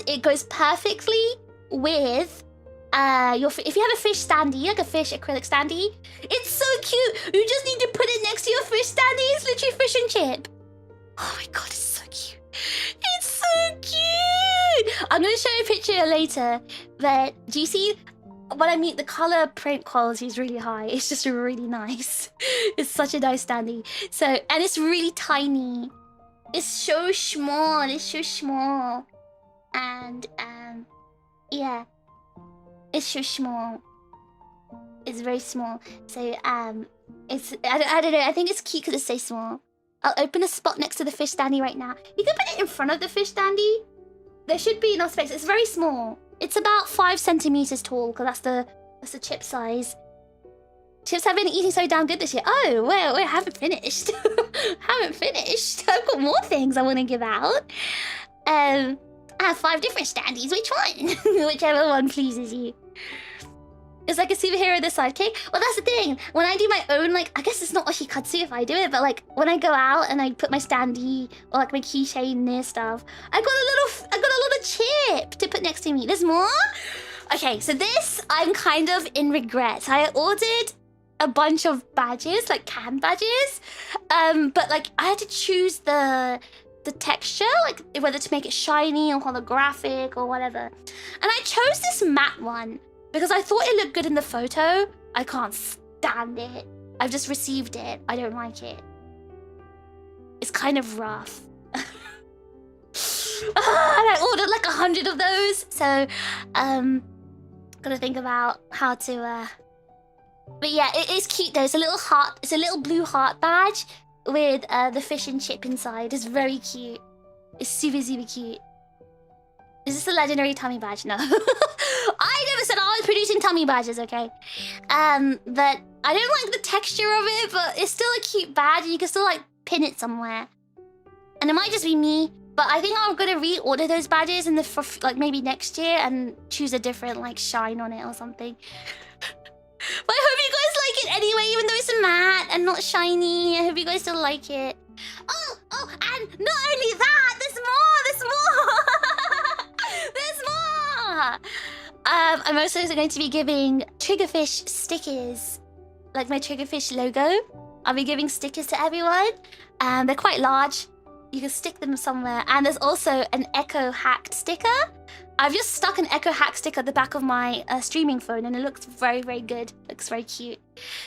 it goes perfectly with if you have a fish standee, like a fish acrylic standee. It's so cute. You just need to put it next to your fish standee. It's literally fish and chip. Oh my god, it's so cute. It's so cute. I'm gonna show you a picture later, but do you see? But I mean, the color print quality is really high. It's just really nice. It's such a nice standee. So, and it's really tiny. It's so small. It's so small. And, yeah. It's so small. It's very small. So, it's, I don't know. I think it's cute because it's so small. I'll open a spot next to the fish standee right now. You can put it in front of the fish standee. There should be enough space. It's very small. It's about 5 centimeters tall because that's the chip size. Chips have been eating so damn good this year. Oh, wait, I haven't finished. Haven't finished. I've got more things I want to give out. I have 5 different standees. Which one? Whichever one pleases you. It's like a superhero, the sidekick. Well, that's the thing. When I do my own, like, I guess it's not oshikatsu if I do it, but like when I go out and I put my standee or like my keychain near stuff, I got a little chip to put next to me. There's more? Okay, so this I'm kind of in regret. I ordered a bunch of badges, like can badges, but like I had to choose the texture, like whether to make it shiny or holographic or whatever. And I chose this matte one. Because I thought it looked good in the photo. I can't stand it. I've just received it. I don't like it. It's kind of rough. And I ordered like 100 of those. So, gotta think about how to, But yeah, it is cute though. It's a little heart. It's a little blue heart badge with the fish and chip inside. It's very cute. It's super, super cute. Is this a legendary tummy badge? No. I never said I was producing tummy badges, okay? But I don't like the texture of it, but it's still a cute badge. You can still like pin it somewhere. And it might just be me, but I think I'm gonna reorder those badges in like maybe next year and choose a different like shine on it or something. But I hope you guys like it anyway, even though it's matte and not shiny. I hope you guys still like it. Oh, and not only that, there's more. There's more! I'm also going to be giving TRiGGERPHiSH stickers. Like my TRiGGERPHiSH logo. I'll be giving stickers to everyone. They're quite large. You can stick them somewhere. And there's also an Echo Hacked sticker. I've just stuck an Echo Hack sticker at the back of my streaming phone and it looks very, very good. Looks very cute.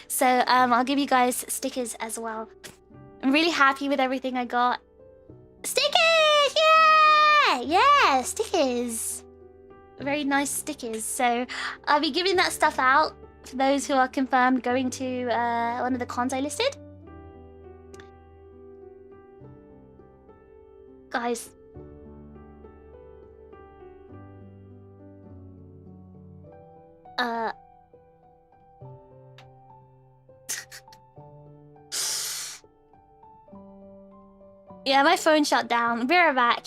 So I'll give you guys stickers as well. I'm really happy with everything I got. Stickers! Yeah! Yeah, stickers. Very nice stickers. So I'll be giving that stuff out for those who are confirmed going to one of the cons I listed. Guys. Yeah, my phone shut down. Be right back.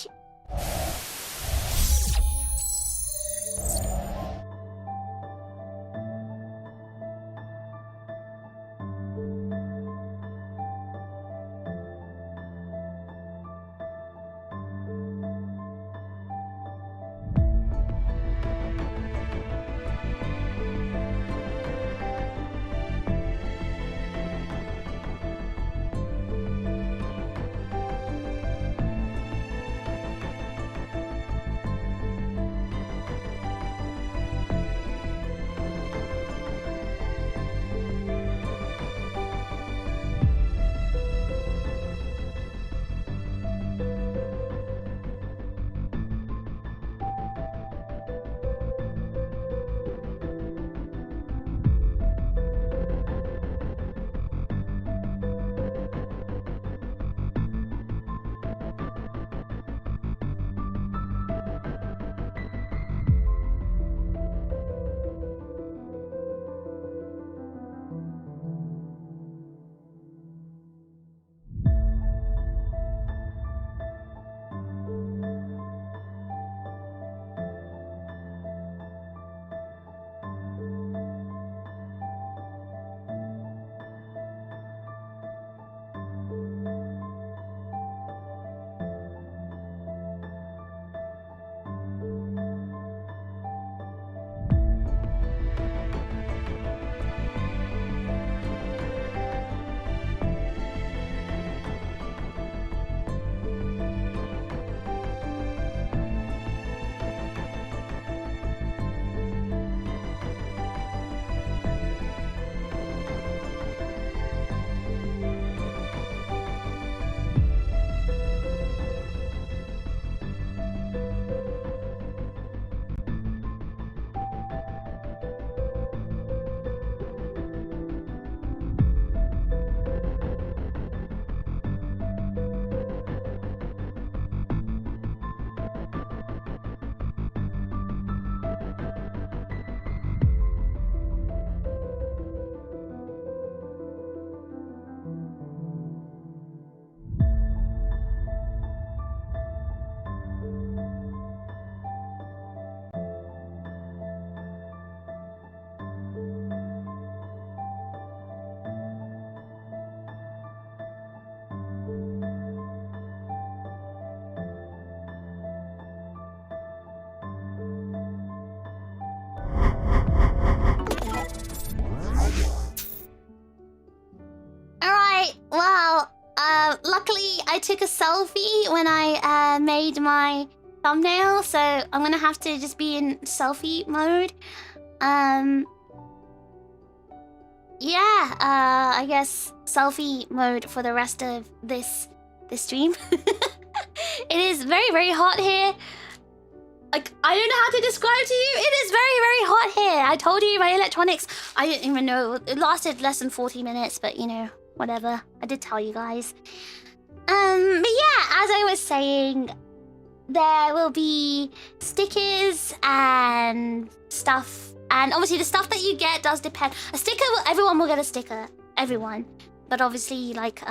Alright, well, luckily I took a selfie when I made my thumbnail, so I'm gonna have to just be in selfie mode. Yeah, I guess selfie mode for the rest of this stream. It is very, very hot here. Like, I don't know how to describe to you. It is very, very hot here. I told you my electronics, I didn't even know. It lasted less than 40 minutes, but you know, whatever. I did tell you guys. But yeah, as I was saying, there will be stickers and stuff. And obviously the stuff that you get does depend. A sticker, everyone will get a sticker. Everyone. But obviously, like,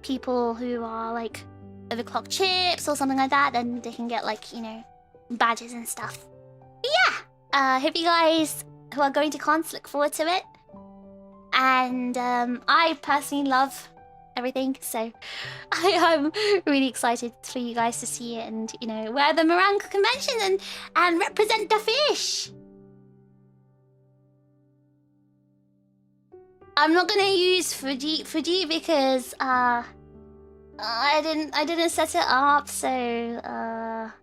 people who are like overclock chips or something like that, then they can get like, you know, badges and stuff. But yeah, hope you guys who are going to cons look forward to it. And I personally love everything, so I am really excited for you guys to see it and, you know, wear the meringue convention and represent the fish. I'm not gonna use Fuji because I didn't set it up, so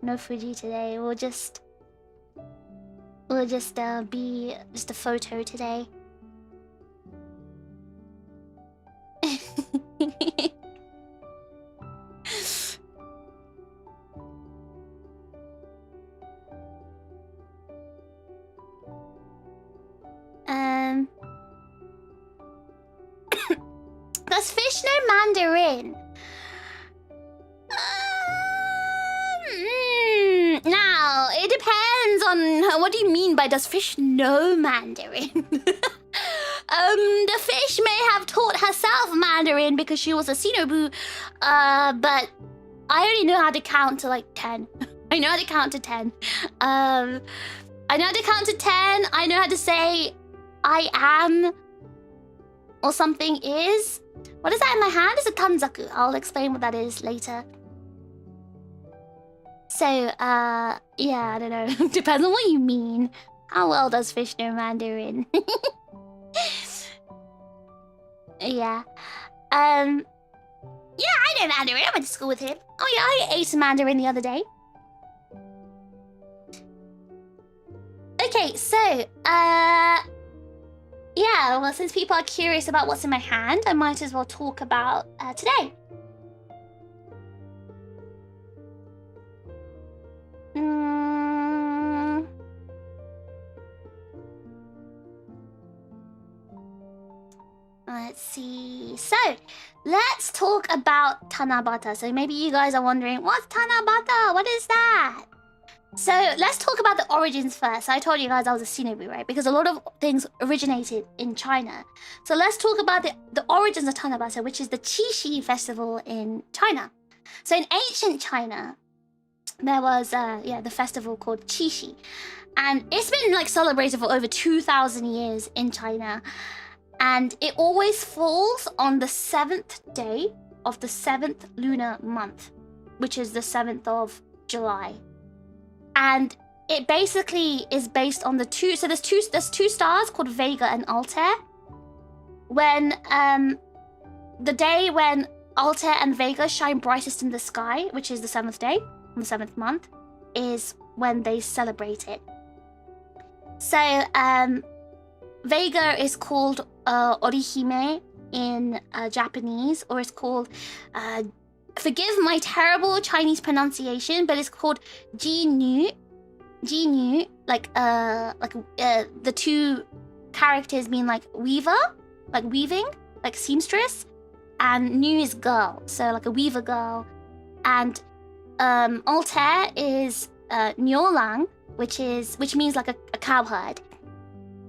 no Fuji today. We'll just be just a photo today. Does fish know Mandarin? Now, it depends on what do you mean by does fish know Mandarin? The fish may have taught herself Mandarin because she was a Shinobu, but I only know how to count to like 10. I know how to count to 10. I know how to count to 10. I know how to say I am or something is. What is that in my hand? It's a tanzaku. I'll explain what that is later. So, yeah, I don't know. Depends on what you mean. How well does fish know Mandarin? Yeah. Yeah, I know Mandarin. I went to school with him. Oh yeah, I ate some Mandarin the other day. Okay, so, yeah, well, since people are curious about what's in my hand, I might as well talk about today. Let's see. So, let's talk about Tanabata. So maybe you guys are wondering, what's Tanabata? What is that? So let's talk about the origins first. I told you guys I was a Shinobu, right? Because a lot of things originated in China. So let's talk about the origins of Tanabata, which is the Qixi festival in China. So in ancient China, there was the festival called Qixi. And it's been like celebrated for over 2,000 years in China. And it always falls on the 7th day of the 7th lunar month, which is the 7th of July. And it basically is based on the two. So there's two stars called Vega and Altair. When the day when Altair and Vega shine brightest in the sky, which is the 7th day on the 7th month, is when they celebrate it. So Vega is called Orihime in Japanese, or it's called forgive my terrible Chinese pronunciation, but it's called Ji-nu. Ji-nu, like the two characters mean like weaver, like weaving, like seamstress, and Nu is girl, so like a weaver girl. And Altair is Nyolang, which means like a cowherd.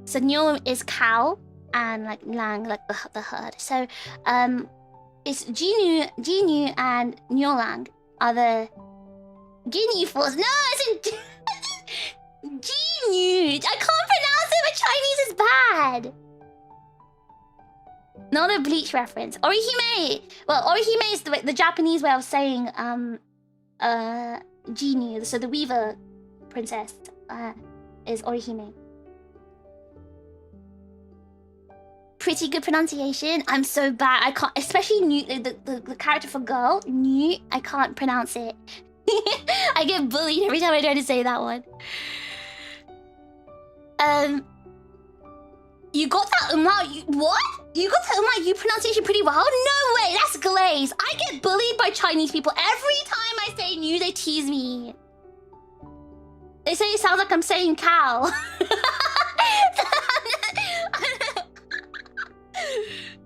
So Nyo is cow and like Lang, like the herd. So it's Ji-nu and Nyolang are the Guinea fools. No, it's in Ji-nu. I can't pronounce it, my Chinese is bad. Not a Bleach reference. Orihime. Well, Orihime is the Japanese way of saying Ji-nu. So the weaver princess is Orihime. pretty good pronunciation. I'm so bad. I can't, especially new, the character for girl, new. I can't pronounce it. I get bullied every time I try to say that one. You got that what? You got that you pronunciation pretty well? No way, that's glaze. I get bullied by Chinese people every time I say new. They tease me. They say it sounds like I'm saying cow.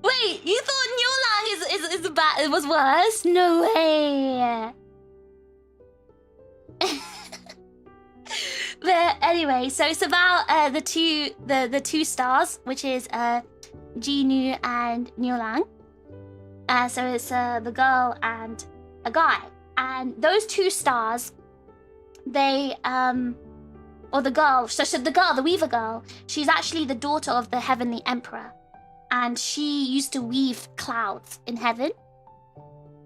Wait, you thought Niulang is bad? It was worse? No way. But anyway, so it's about the two stars, which is Ji-Nu and Niulang. So it's the girl and a guy, and those two stars, they or the girl. So the girl, the Weaver girl, she's actually the daughter of the Heavenly Emperor, and she used to weave clouds in heaven.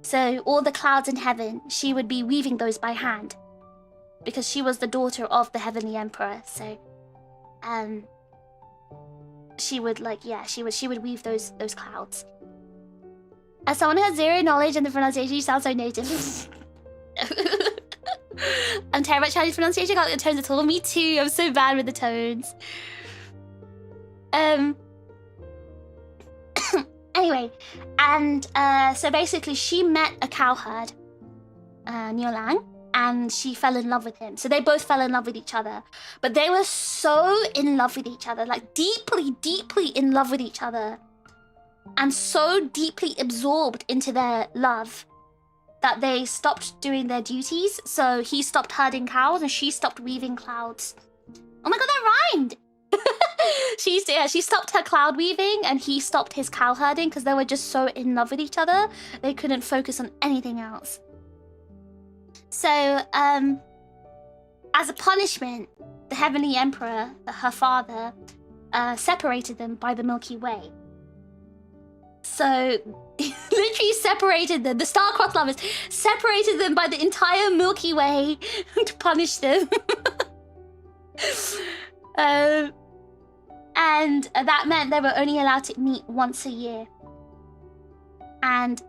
So all the clouds in heaven, she would be weaving those by hand, because she was the daughter of the Heavenly Emperor. So she would she would weave those clouds. As someone who has zero knowledge in the pronunciation, you sound so native. I'm terrible at Chinese pronunciation. I can't get the tones at all. Me too. I'm so bad with the tones. Anyway, and so basically she met a cowherd, Niulang, and she fell in love with him. So they both fell in love with each other. But they were so in love with each other, like deeply, deeply in love with each other, and so deeply absorbed into their love that they stopped doing their duties. So he stopped herding cows and she stopped weaving clouds. Oh my god, that rhymed! She stopped her cloud weaving and he stopped his cow herding, because they were just so in love with each other they couldn't focus on anything else. So as a punishment, the Heavenly Emperor, her father, separated them by the Milky Way. So literally separated them, the star-crossed lovers separated them by the entire Milky Way to punish them. And that meant they were only allowed to meet once a year. And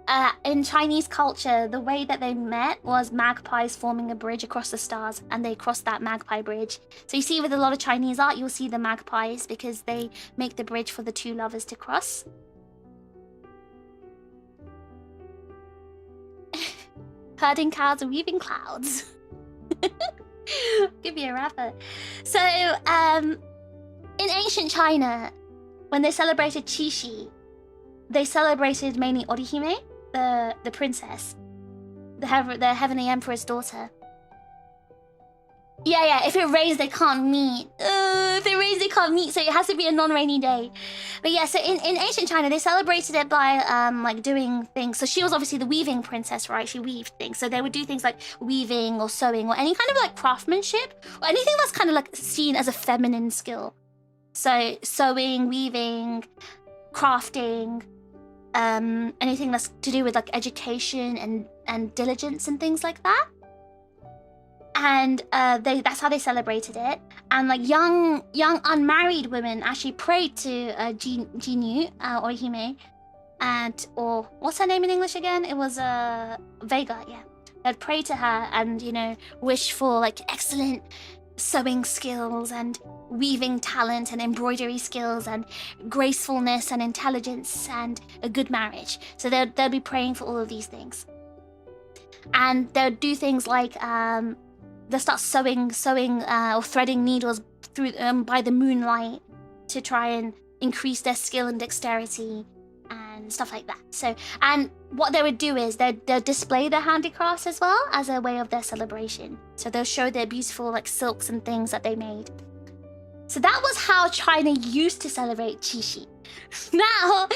in Chinese culture, the way that they met was magpies forming a bridge across the stars, and they crossed that magpie bridge. So you see with a lot of Chinese art, you'll see the magpies because they make the bridge for the two lovers to cross. Herding cows and weaving clouds. Give me a rapper. So, in ancient China, when they celebrated Qixi, they celebrated mainly Orihime, the princess, the Heavenly Emperor's daughter. Yeah, if it rains, they can't meet. If it rains, they can't meet, so it has to be a non-rainy day. But yeah, so in ancient China, they celebrated it by like doing things. So she was obviously the weaving princess, right? She weaved things. So they would do things like weaving or sewing or any kind of like craftsmanship or anything that's kind of like seen as a feminine skill. So sewing, weaving, crafting, anything that's to do with like education and diligence and things like that. And that's how they celebrated it. And like young unmarried women actually prayed to Ji-Nu or Hime, or what's her name in English again? It was Vega, yeah. They'd pray to her and, you know, wish for like excellent sewing skills and weaving talent and embroidery skills and gracefulness and intelligence and a good marriage. So they'll be praying for all of these things. And they'll do things like they'll start sewing or threading needles through by the moonlight to try and increase their skill and dexterity and stuff like that. So, and what they would do is they'll display their handicrafts as well as a way of their celebration. So they'll show their beautiful like silks and things that they made. So that was how China used to celebrate Qixi. Now,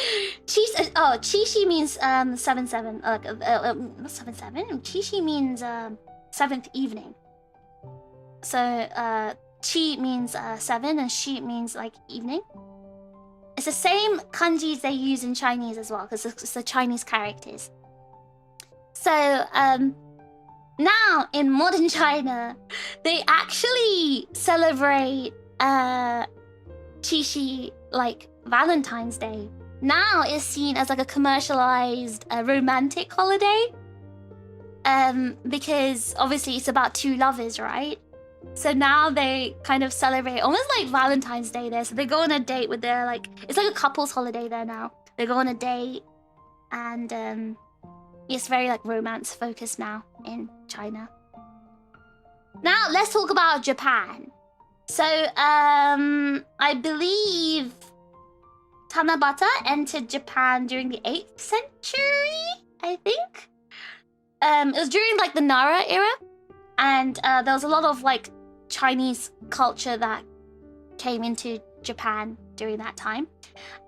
Qixi means 7/7. Not 7/7. Qixi means 7th evening. So Qi means 7 and Shi means like evening. It's the same kanjis they use in Chinese as well, because it's the Chinese characters. So now in modern China, they actually celebrate Qixi like Valentine's Day now is seen as like a commercialized romantic holiday. Because obviously it's about two lovers, right? So now they kind of celebrate almost like Valentine's Day there. So they go on a date with their like, it's like a couple's holiday there now. They go on a date and it's very like romance focused now in China. Now let's talk about Japan. So I believe Tanabata entered Japan during the 8th century, I think. It was during like the Nara era, and there was a lot of like Chinese culture that came into Japan during that time,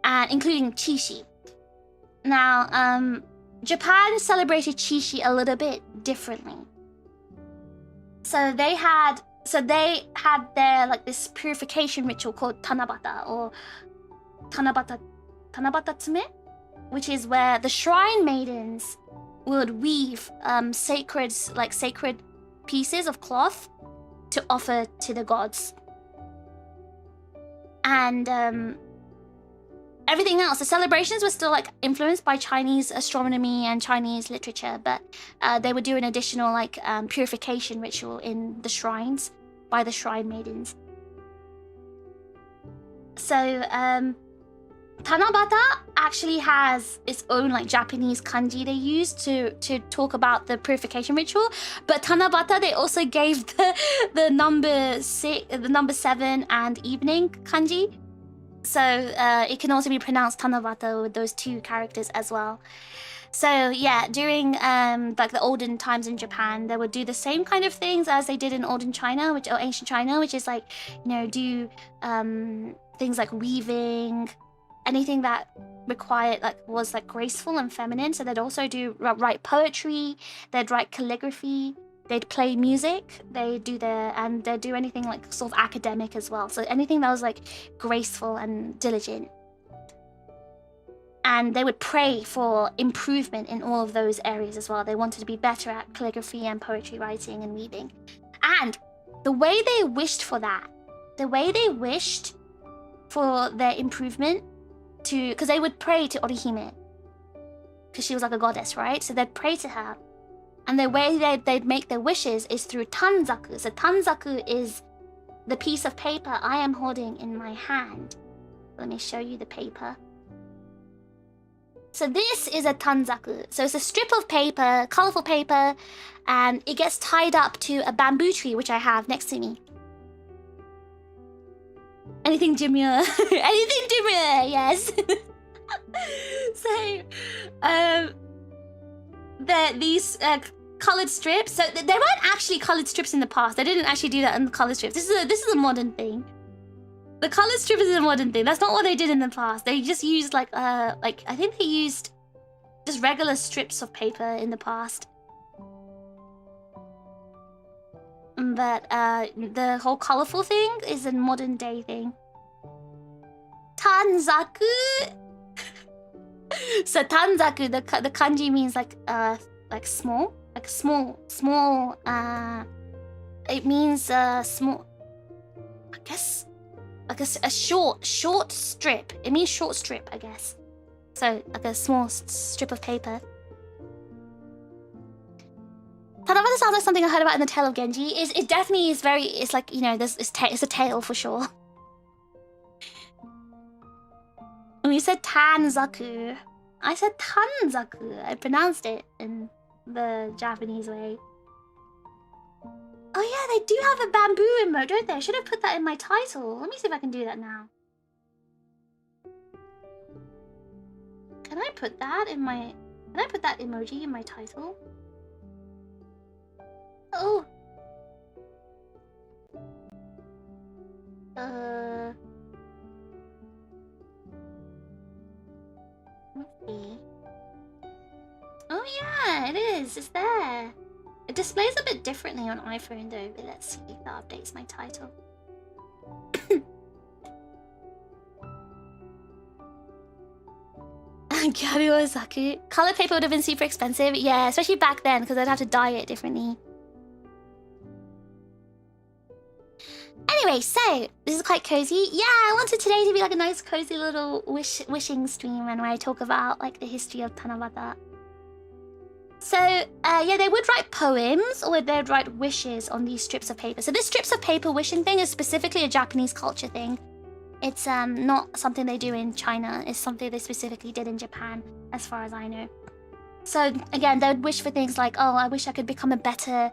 and including Qixi. Now, Japan celebrated Qixi a little bit differently. So they had their like this purification ritual called Tanabata or Tanabata Tsume, which is where the shrine maidens would weave sacred pieces of cloth to offer to the gods. And everything else, the celebrations were still like influenced by Chinese astronomy and Chinese literature, but they would do an additional like purification ritual in the shrines by the shrine maidens. So Tanabata actually has its own like Japanese kanji they use to talk about the purification ritual, but Tanabata they also gave the number 7 and evening kanji, so it can also be pronounced Tanabata with those two characters as well. So yeah, during like the olden times in Japan, they would do the same kind of things as they did in olden China, or ancient China, which is like, you know, do things like weaving, anything that required was graceful and feminine. So they'd also write poetry, they'd write calligraphy, they'd play music, they'd do anything like sort of academic as well. So anything that was like graceful and diligent. And they would pray for improvement in all of those areas as well. They wanted to be better at calligraphy and poetry writing and weaving. And the way they wished for that, the way they wished for their improvement, because they would pray to Orihime, because she was like a goddess, right? So they'd pray to her, and the way they'd make their wishes is through tanzaku. So tanzaku is the piece of paper I am holding in my hand. Let me show you the paper. So this is a tanzaku. So it's a strip of paper, colorful paper, and it gets tied up to a bamboo tree, which I have next to me. Anything demure. Anything demure, yes. So, these colored strips. So there weren't actually colored strips in the past. They didn't actually do that in the colored strips. This is a modern thing. The colored strip is a modern thing. That's not what they did in the past. They just used I think they used just regular strips of paper in the past. But the whole colorful thing is a modern day thing. Tanzaku. So tanzaku, the kanji means small, small. It means small. I guess like a short strip. It means short strip, I guess. So like a small strip of paper. Tanabata sounds like something I heard about in the Tale of Genji. It definitely is very. It's like, you know, it's a tale for sure. When you said tanzaku, I said tanzaku. I pronounced it in the Japanese way. Oh yeah, they do have a bamboo emote, don't they? I should have put that in my title. Let me see if I can do that now. Can I put that emoji in my title? Oh. Let's see. Oh yeah, it is. It's there. It displays a bit differently on iPhone though, but let's see if that updates my title. Gyaru. Color paper would have been super expensive. Yeah, especially back then, because I'd have to dye it differently. Anyway, Okay, so this is quite cozy. Yeah, I wanted today to be like a nice cozy little wishing stream and where I talk about like the history of Tanabata. So yeah, they would write poems or they'd write wishes on these strips of paper. So this strips of paper wishing thing is specifically a Japanese culture thing. It's not something they do in China. It's something they specifically did in Japan, as far as I know. So again, they would wish for things like, oh, I wish I could become a better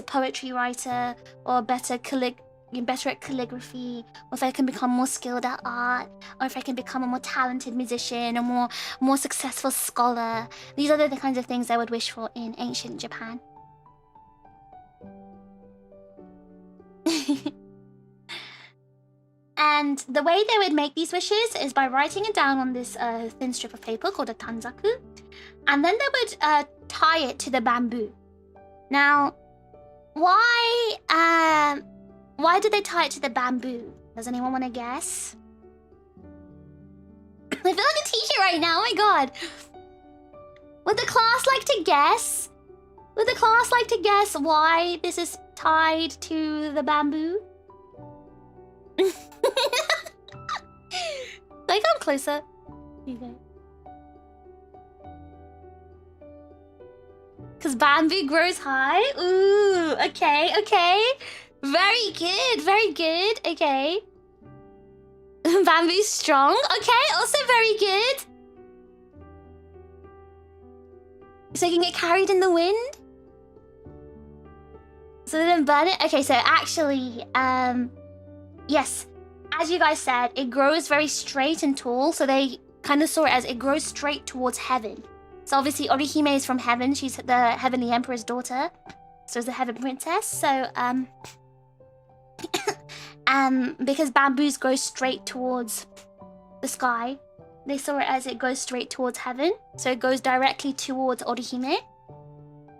poetry writer, or better at calligraphy, or if I can become more skilled at art, or if I can become a more talented musician, or more successful scholar. These are the kinds of things I would wish for in ancient Japan. And the way they would make these wishes is by writing it down on this thin strip of paper called a tanzaku, and then they would tie it to the bamboo. Now, why did they tie it to the bamboo? Does anyone want to guess? I feel like a teacher right now, oh my god. Would the class like to guess? Would the class like to guess why this is tied to the bamboo? Like, come closer. Okay. Because bamboo grows high? Ooh, okay, okay. Very good, very good. Okay. Bamboo's strong. Okay, also very good. So you can get carried in the wind? So they didn't burn it? Okay, so actually, yes. As you guys said, it grows very straight and tall, so they kind of saw it as it grows straight towards heaven. So obviously Orihime is from heaven. She's the heavenly emperor's daughter. So is the heaven princess. So because bamboos grow straight towards the sky, they saw it as it goes straight towards heaven. So it goes directly towards Orihime.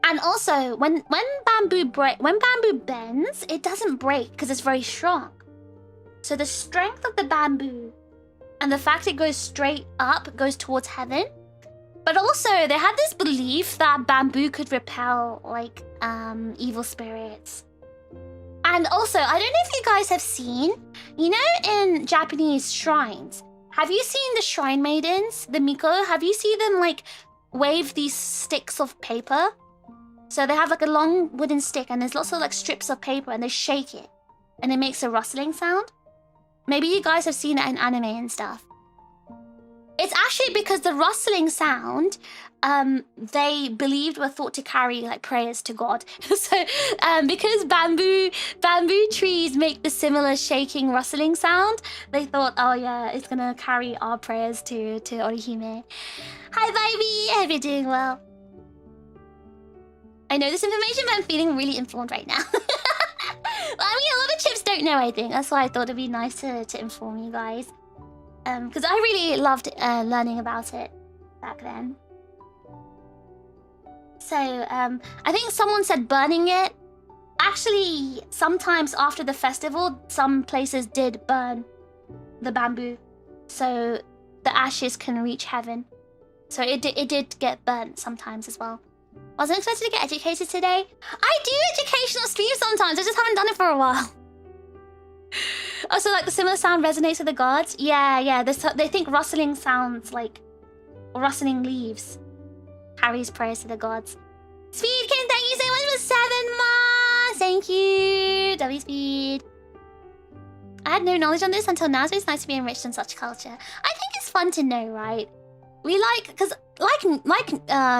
And also when bamboo bends, it doesn't break because it's very strong. So the strength of the bamboo and the fact it goes straight up goes towards heaven. But also, they had this belief that bamboo could repel, like, evil spirits. And also, I don't know if you guys have seen, you know, in Japanese shrines, have you seen the shrine maidens, the Miko? Have you seen them, like, wave these sticks of paper? So they have, like, a long wooden stick, and there's lots of, like, strips of paper, and they shake it. And it makes a rustling sound. Maybe you guys have seen it in anime and stuff. It's actually because the rustling sound, they believed were thought to carry like prayers to God. So because bamboo trees make the similar shaking rustling sound, they thought, oh yeah, it's gonna carry our prayers to Orihime. Hi baby, I hope you're doing well. I know this information, but I'm feeling really informed right now. Well, I mean, a lot of chips don't know, I think. That's why I thought it'd be nice to inform you guys. Because I really loved learning about it back then. So, I think someone said burning it. Actually, sometimes after the festival, some places did burn the bamboo. So the ashes can reach heaven. So it did get burnt sometimes as well. Wasn't expected to get educated today. I do educational streams sometimes, I just haven't done it for a while. Oh, so like the similar sound resonates with the gods? Yeah, they think rustling sounds like rustling leaves carries prayers to the gods. Speedkin, thank you so much for 7 months! Thank you, W Speed. I had no knowledge on this until now, so it's nice to be enriched in such culture. I think it's fun to know, right? We like, because like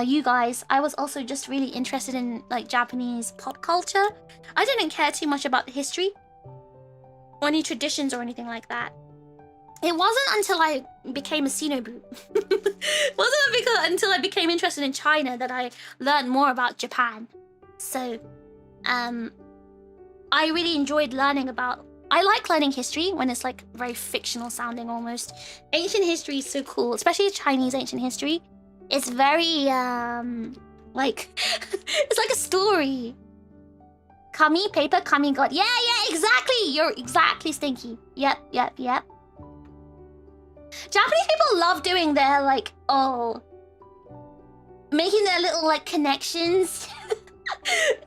you guys, I was also just really interested in like Japanese pop culture. I didn't care too much about the history or any traditions or anything like that. It wasn't until I became a Shinobu. It wasn't until I became interested in China that I learned more about Japan. So, I really enjoyed learning about... I like learning history when it's like very fictional sounding almost. Ancient history is so cool, especially Chinese ancient history. It's very, like... it's like a story. Kami, paper, kami, god. Yeah, exactly! You're exactly Stinky. Yep. Japanese people love doing their, like, making their little, like, connections.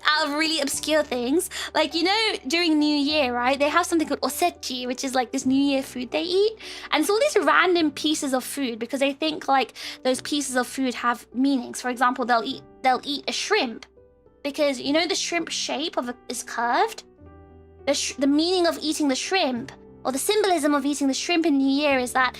Out of really obscure things. Like, you know, during New Year, right? They have something called osechi, which is like this New Year food they eat. And it's all these random pieces of food because they think like those pieces of food have meanings. For example, they'll eat a shrimp because, you know, the shrimp shape is curved. The meaning of eating the shrimp, or the symbolism of eating the shrimp in New Year, is that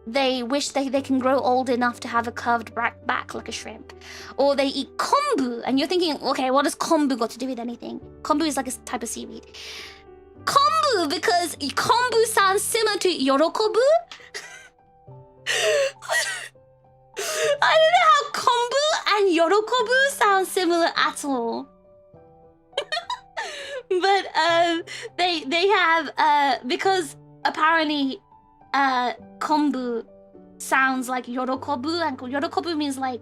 they wish they can grow old enough to have a curved back like a shrimp. Or they eat kombu, and you're thinking, okay, what does kombu got to do with anything? Kombu is like a type of seaweed. Kombu, because kombu sounds similar to yorokobu. I don't know how kombu and yorokobu sound similar at all. But they have because apparently kombu sounds like yorokobu, and yorokobu means like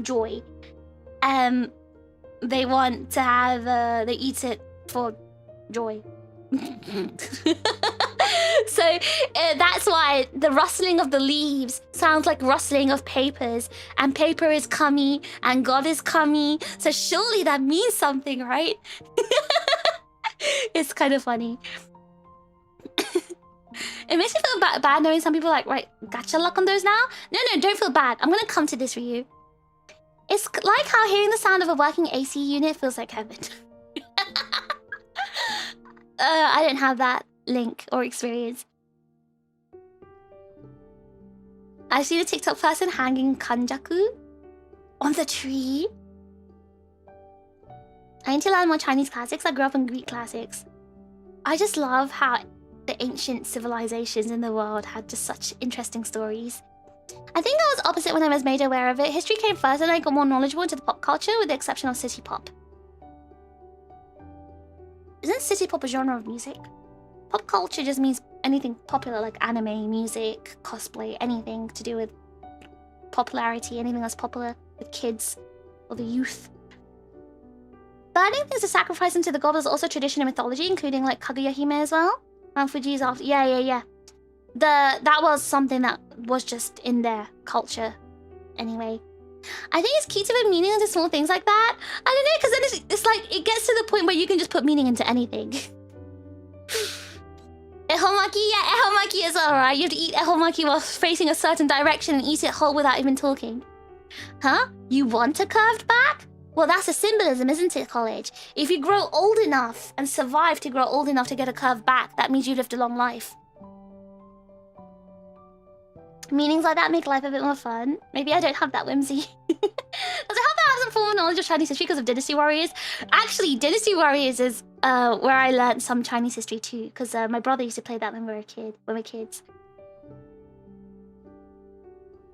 joy. They want to have they eat it for joy. So that's why the rustling of the leaves sounds like rustling of papers, and paper is kami and God is kami, so surely that means something, right? It's kind of funny. It makes me feel bad knowing some people are like, right, gotcha luck on those now? No, don't feel bad. I'm gonna come to this for you. It's like how hearing the sound of a working AC unit feels like heaven. I don't have that link or experience. I've seen a TikTok person hanging kanjaku on the tree. I need to learn more Chinese classics. I grew up in Greek classics. I just love how the ancient civilizations in the world had just such interesting stories. I think I was opposite when I was made aware of it. History came first and I got more knowledgeable into the pop culture, with the exception of city pop. Isn't city pop a genre of music? Pop culture just means anything popular, like anime, music, cosplay, anything to do with popularity, anything that's popular with kids or the youth. Burning things to sacrifice into the gods is also tradition in mythology, including like Kaguya-hime as well. Mount Fuji's after. Yeah. That was something that was just in their culture anyway. I think it's key to put meaning into small things like that. I don't know, because then it's like, it gets to the point where you can just put meaning into anything. Ehomaki, yeah, ehomaki as well, right? You have to eat ehomaki while facing a certain direction and eat it whole without even talking. Huh? You want a curved back? Well, that's a symbolism, isn't it, college? If you grow old enough and survive to grow old enough to get a curved back, that means you lived a long life. Meanings like that make life a bit more fun. Maybe I don't have that whimsy. Does it help that I have some formal knowledge of Chinese history because of Dynasty Warriors? Actually, Dynasty Warriors is where I learned some Chinese history too, because my brother used to play that when we were kids.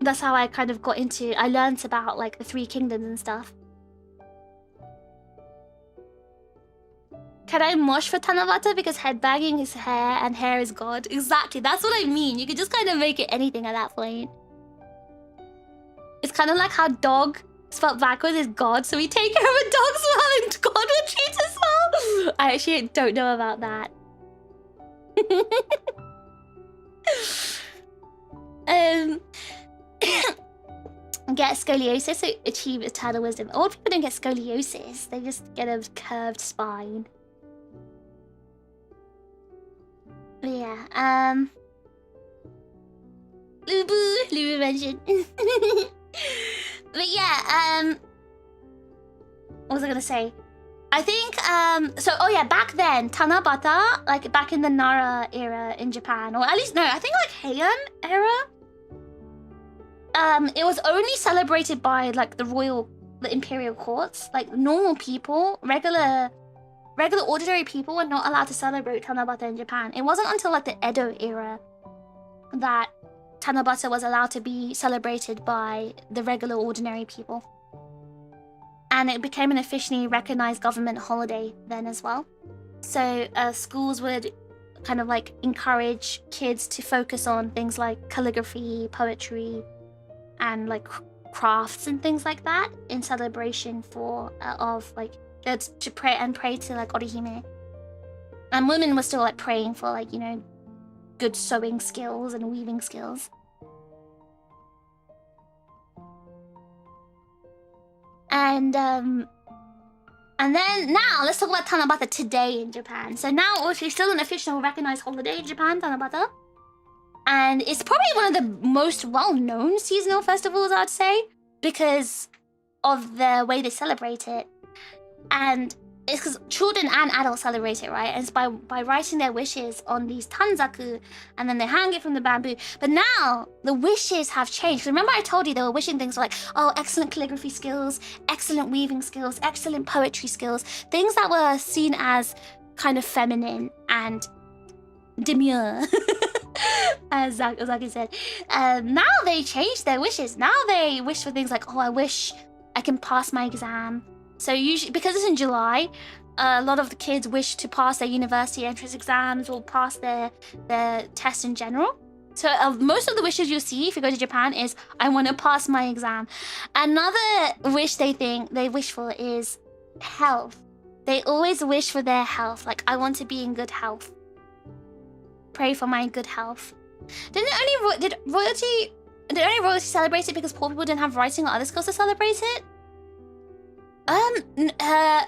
That's how I kind of got into. I learned about like the Three Kingdoms and stuff. Can I mosh for Tanabata because headbanging is hair and hair is God? Exactly, that's what I mean. You can just kind of make it anything at that point. It's kind of like how dog spelled backwards is God, so we take care of a dog's well and God will treat us well. I actually don't know about that. Get scoliosis to achieve eternal wisdom. Old people don't get scoliosis, they just get a curved spine. Yeah, Lubu mentioned. But yeah, what was I gonna say? I think, so, oh yeah, back then, Tanabata, like back in the Nara era in Japan, or at least, no, I think like Heian era, it was only celebrated by like the imperial courts. Like normal people, regular ordinary people were not allowed to celebrate Tanabata in Japan. It wasn't until like the Edo era that Tanabata was allowed to be celebrated by the regular ordinary people. And it became an officially recognized government holiday then as well. So schools would kind of like encourage kids to focus on things like calligraphy, poetry, and like crafts and things like that in celebration for of like to pray to like Orihime. And women were still like praying for like, you know, good sewing skills and weaving skills. And And then now let's talk about Tanabata today in Japan. So now it's still an official recognized holiday in Japan, Tanabata. And it's probably one of the most well-known seasonal festivals, I'd say, because of the way they celebrate it. And it's because children and adults celebrate it, right? And it's by writing their wishes on these tanzaku, and then they hang it from the bamboo. But now the wishes have changed. Remember I told you they were wishing things like, oh, excellent calligraphy skills, excellent weaving skills, excellent poetry skills, things that were seen as kind of feminine and demure, as Ozaki said. Now they changed their wishes. Now they wish for things like, oh, I wish I can pass my exam. So usually, because it's in July, a lot of the kids wish to pass their university entrance exams or pass their tests in general. So most of the wishes you'll see if you go to Japan is, I want to pass my exam. Another wish they wish for is health. They always wish for their health. Like, I want to be in good health. Pray for my good health. Did only royalty celebrate it because poor people didn't have writing or other skills to celebrate it?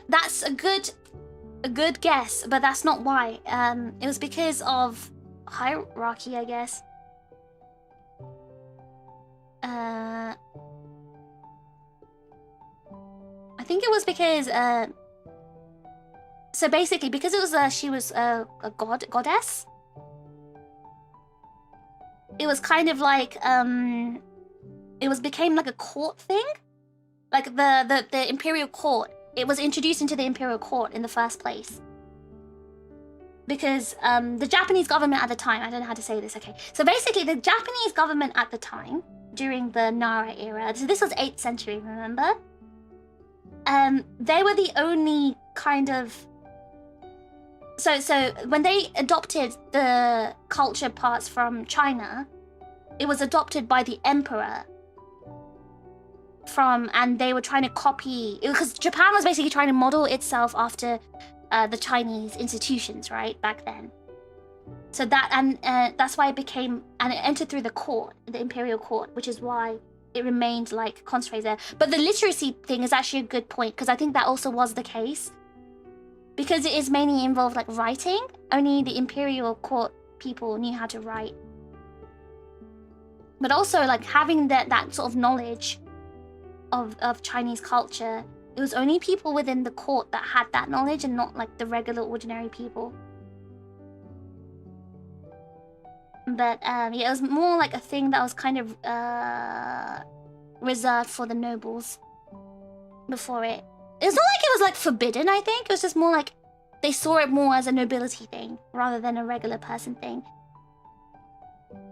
That's a good guess, but that's not why. It was because of hierarchy, I guess. I think it was because so basically because it was she was a goddess. It was kind of like it became like a court thing. Like the imperial court, it was introduced into the imperial court in the first place. Because the Japanese government at the time, I don't know how to say this, okay. So basically the Japanese government at the time, during the Nara era, so this was 8th century, remember? They were the only kind of... So when they adopted the culture parts from China, it was adopted by the emperor. And they were trying to copy, because Japan was basically trying to model itself after the Chinese institutions, right, back then. So that, and that's why it became, and it entered through the court, the imperial court, which is why it remained like concentrated there. But the literacy thing is actually a good point, because I think that also was the case. Because it is mainly involved like writing, only the imperial court people knew how to write. But also like having that sort of knowledge of Chinese culture, it was only people within the court that had that knowledge and not like the regular ordinary people. But yeah, it was more like a thing that was kind of reserved for the nobles before it. It's not like it was like forbidden, I think. It was just more like they saw it more as a nobility thing rather than a regular person thing.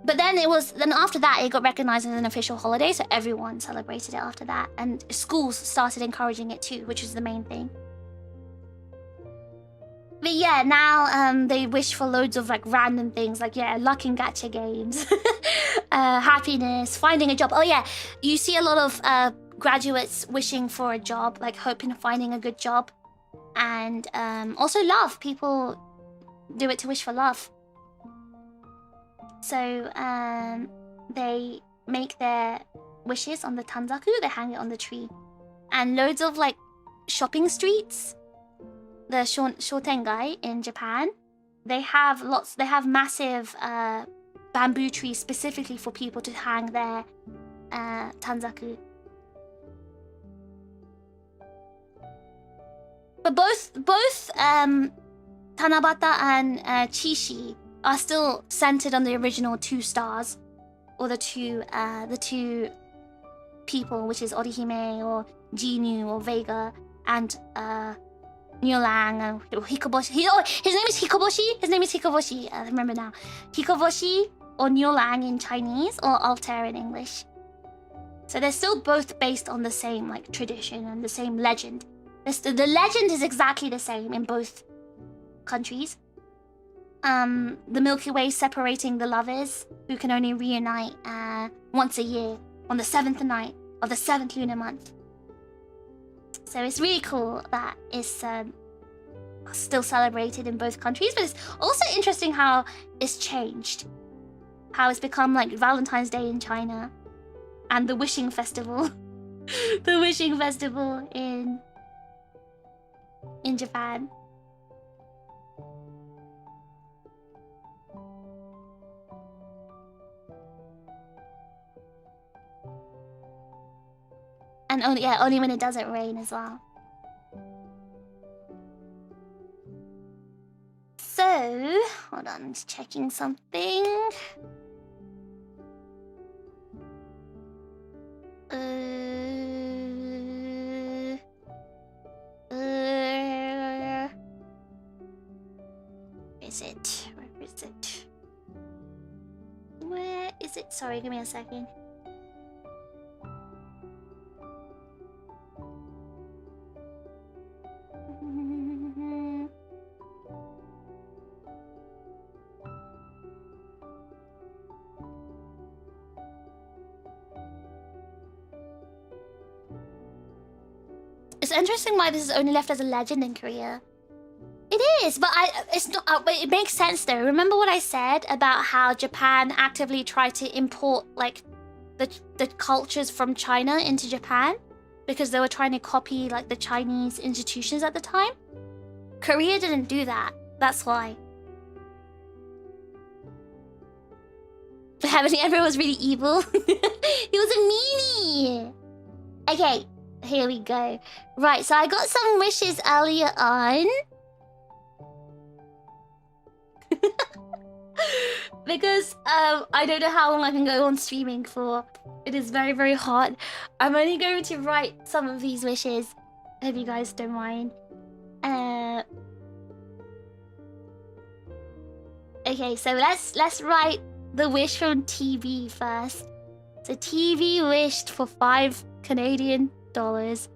But then after that it got recognized as an official holiday, so everyone celebrated it after that, and schools started encouraging it too, which is the main thing. But yeah, now they wish for loads of like random things, like yeah, luck and gacha games, happiness, finding a job. Oh yeah, you see a lot of graduates wishing for a job, like hoping of finding a good job, and also love. People do it to wish for love. So they make their wishes on the tanzaku, they hang it on the tree. And loads of like shopping streets, the shotengai in Japan, they have massive bamboo trees specifically for people to hang their tanzaku. But both Tanabata and Chishi are still centered on the original 2 stars, or the two people, which is Orihime or Jinu or Vega and Nyolang or Hikoboshi. His name is Hikoboshi. His name is Hikoboshi. I remember now. Hikoboshi or Nyolang in Chinese, or Altair in English. So they're still both based on the same like tradition and the same legend. The legend is exactly the same in both countries. The Milky Way separating the lovers who can only reunite once a year on the 7th night of the 7th lunar month. So it's really cool that it's still celebrated in both countries, but it's also interesting how it's changed. How it's become like Valentine's Day in China and the Wishing Festival. The Wishing Festival in in Japan. And only when it doesn't rain as well. So, hold on, I'm just checking something. Where is it? Where is it? Sorry, give me a second. It's interesting why this is only left as a legend in Korea. It is, but it's not. But it makes sense though. Remember what I said about how Japan actively tried to import like the cultures from China into Japan because they were trying to copy like the Chinese institutions at the time. Korea didn't do that. That's why. But Heavenly Emperor was really evil. He was a meanie. Okay, here we go. Right, so I got some wishes earlier on. Because I don't know how long I can go on streaming for. It is very, very hot. I'm only going to write some of these wishes. I hope you guys don't mind. Okay, so let's write the wish from TV first. So TV wished for 5 Canadian dollars.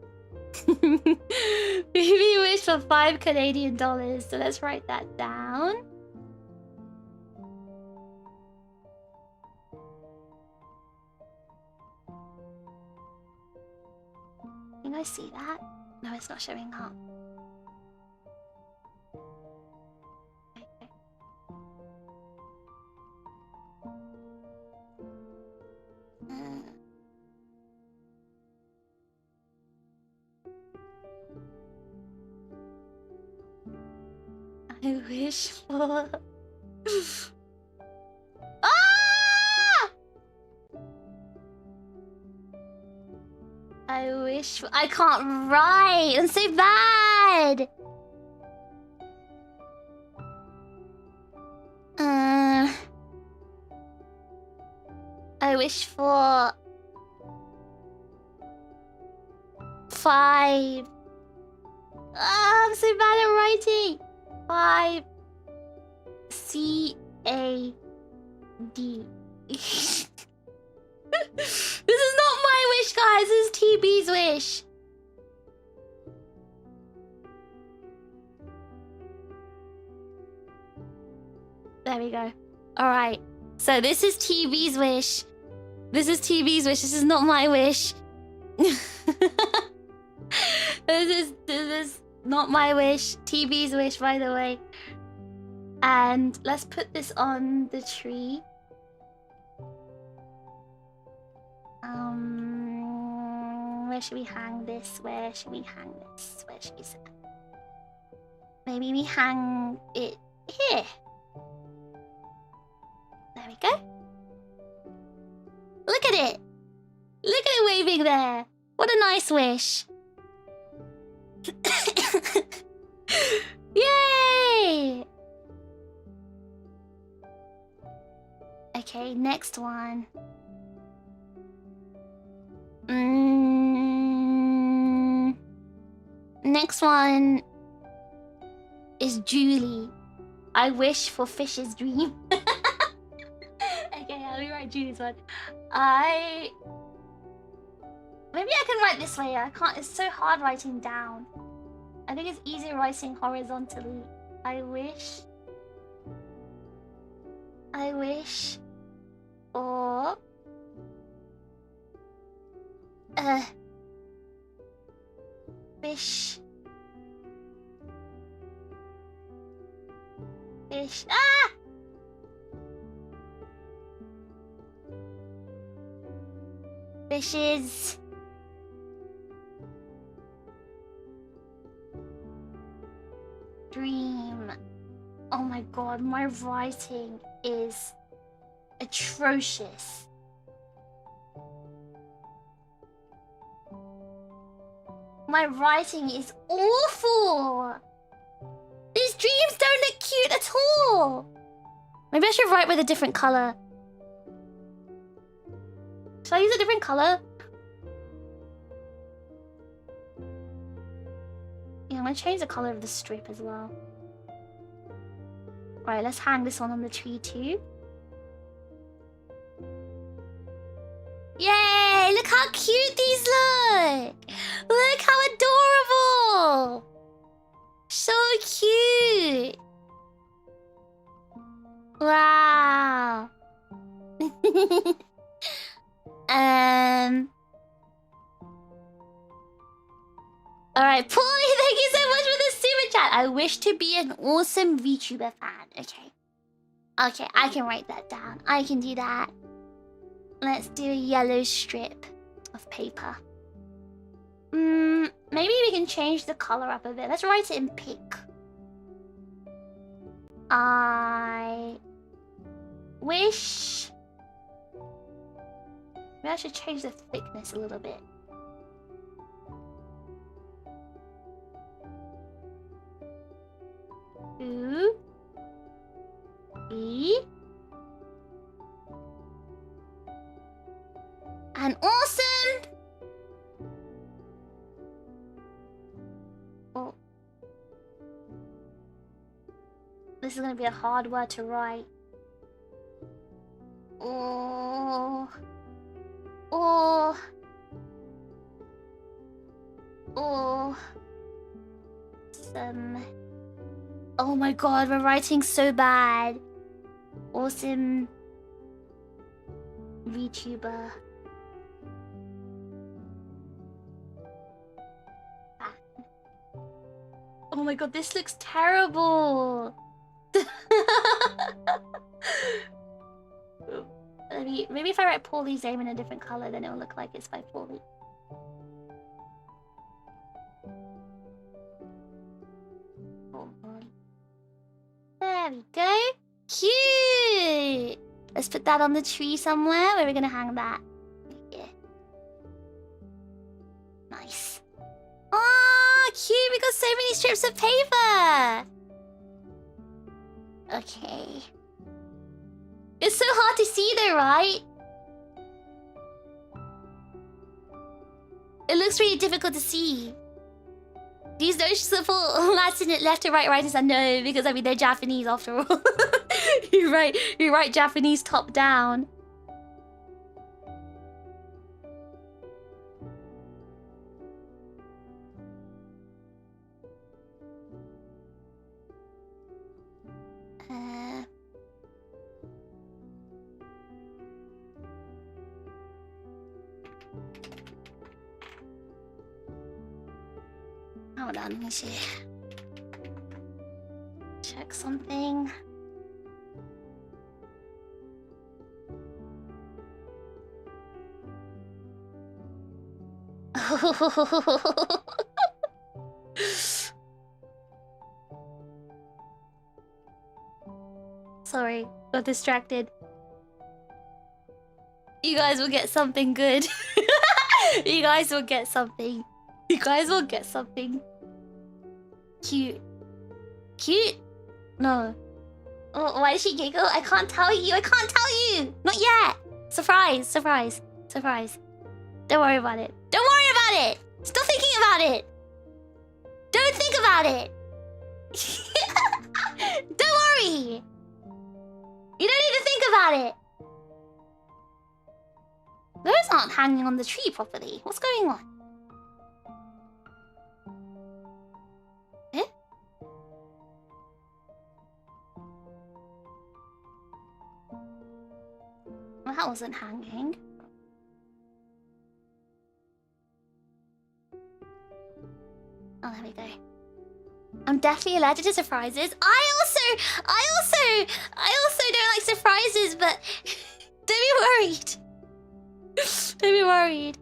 TV wished for 5 Canadian dollars. So let's write that down. Can you guys see that? No, it's not showing up. I wish for... Ah! I wish for... I can't write! I'm so bad! I wish for... 5... I'm so bad at writing! 5... C-A-D. This is not my wish, guys. This is TB's wish. There we go. Alright. So this is TB's wish. This is TB's wish. This is not my wish. This is not my wish. TB's wish, by the way. And let's put this on the tree. Where should we hang this? Where should we hang this? Where should we set it? Maybe we hang it here. There we go. Look at it. Look at it waving there. What a nice wish. Yay! Okay, next one. Next one is Julie. I wish for Fish's dream. Okay, I'll rewrite Julie's one. Maybe I can write this way. I can't. It's so hard writing down. I think it's easier writing horizontally. I wish for fish. Ah! Fishes. Oh my god, my writing is atrocious. My writing is awful. These dreams don't look cute at all. Maybe I should write with a different color. Should I use a different color? Yeah, I'm gonna change the color of the strip as well. Right, let's hang this one on the tree too. Yay! Look how cute these look! Look how adorable! So cute! Wow! Alright, Paulie, thank you so much for the super chat. I wish to be an awesome VTuber fan. Okay. Okay, I can write that down. I can do that. Let's do a yellow strip of paper. Maybe we can change the color up a bit. Let's write it in pink. I wish... Maybe I should change the thickness a little bit. Ooh. E. And awesome! Oh. This is gonna be a hard word to write. Oh. Oh. Oh. Some. Oh my god, we're writing so bad. Awesome. VTuber. Oh my god, this looks terrible. Maybe if I write Paulie's name in a different color, then it'll look like it's by Paulie. There we go. Cute! Let's put that on the tree somewhere. Where are we gonna hang that? Yeah. Nice. Oh, cute! We got so many strips of paper! Okay. It's so hard to see though, right? It looks really difficult to see. These don't support Latin left to right writers. I know, because I mean they're Japanese after all. you write Japanese top down. Hold on, let me see. Check something. Sorry, got distracted. You guys will get something good. You guys will get something. You guys will get something. Cute. Cute? No. Oh, why did she giggle? I can't tell you. I can't tell you. Not yet. Surprise. Surprise. Surprise. Don't worry about it. Don't worry about it. Stop thinking about it. Don't think about it. Don't worry. You don't need to think about it. Those aren't hanging on the tree properly. What's going on? Eh? Well, that wasn't hanging. Oh, there we go. I'm definitely allergic to surprises. I also don't like surprises, but don't be worried. Don't be worried.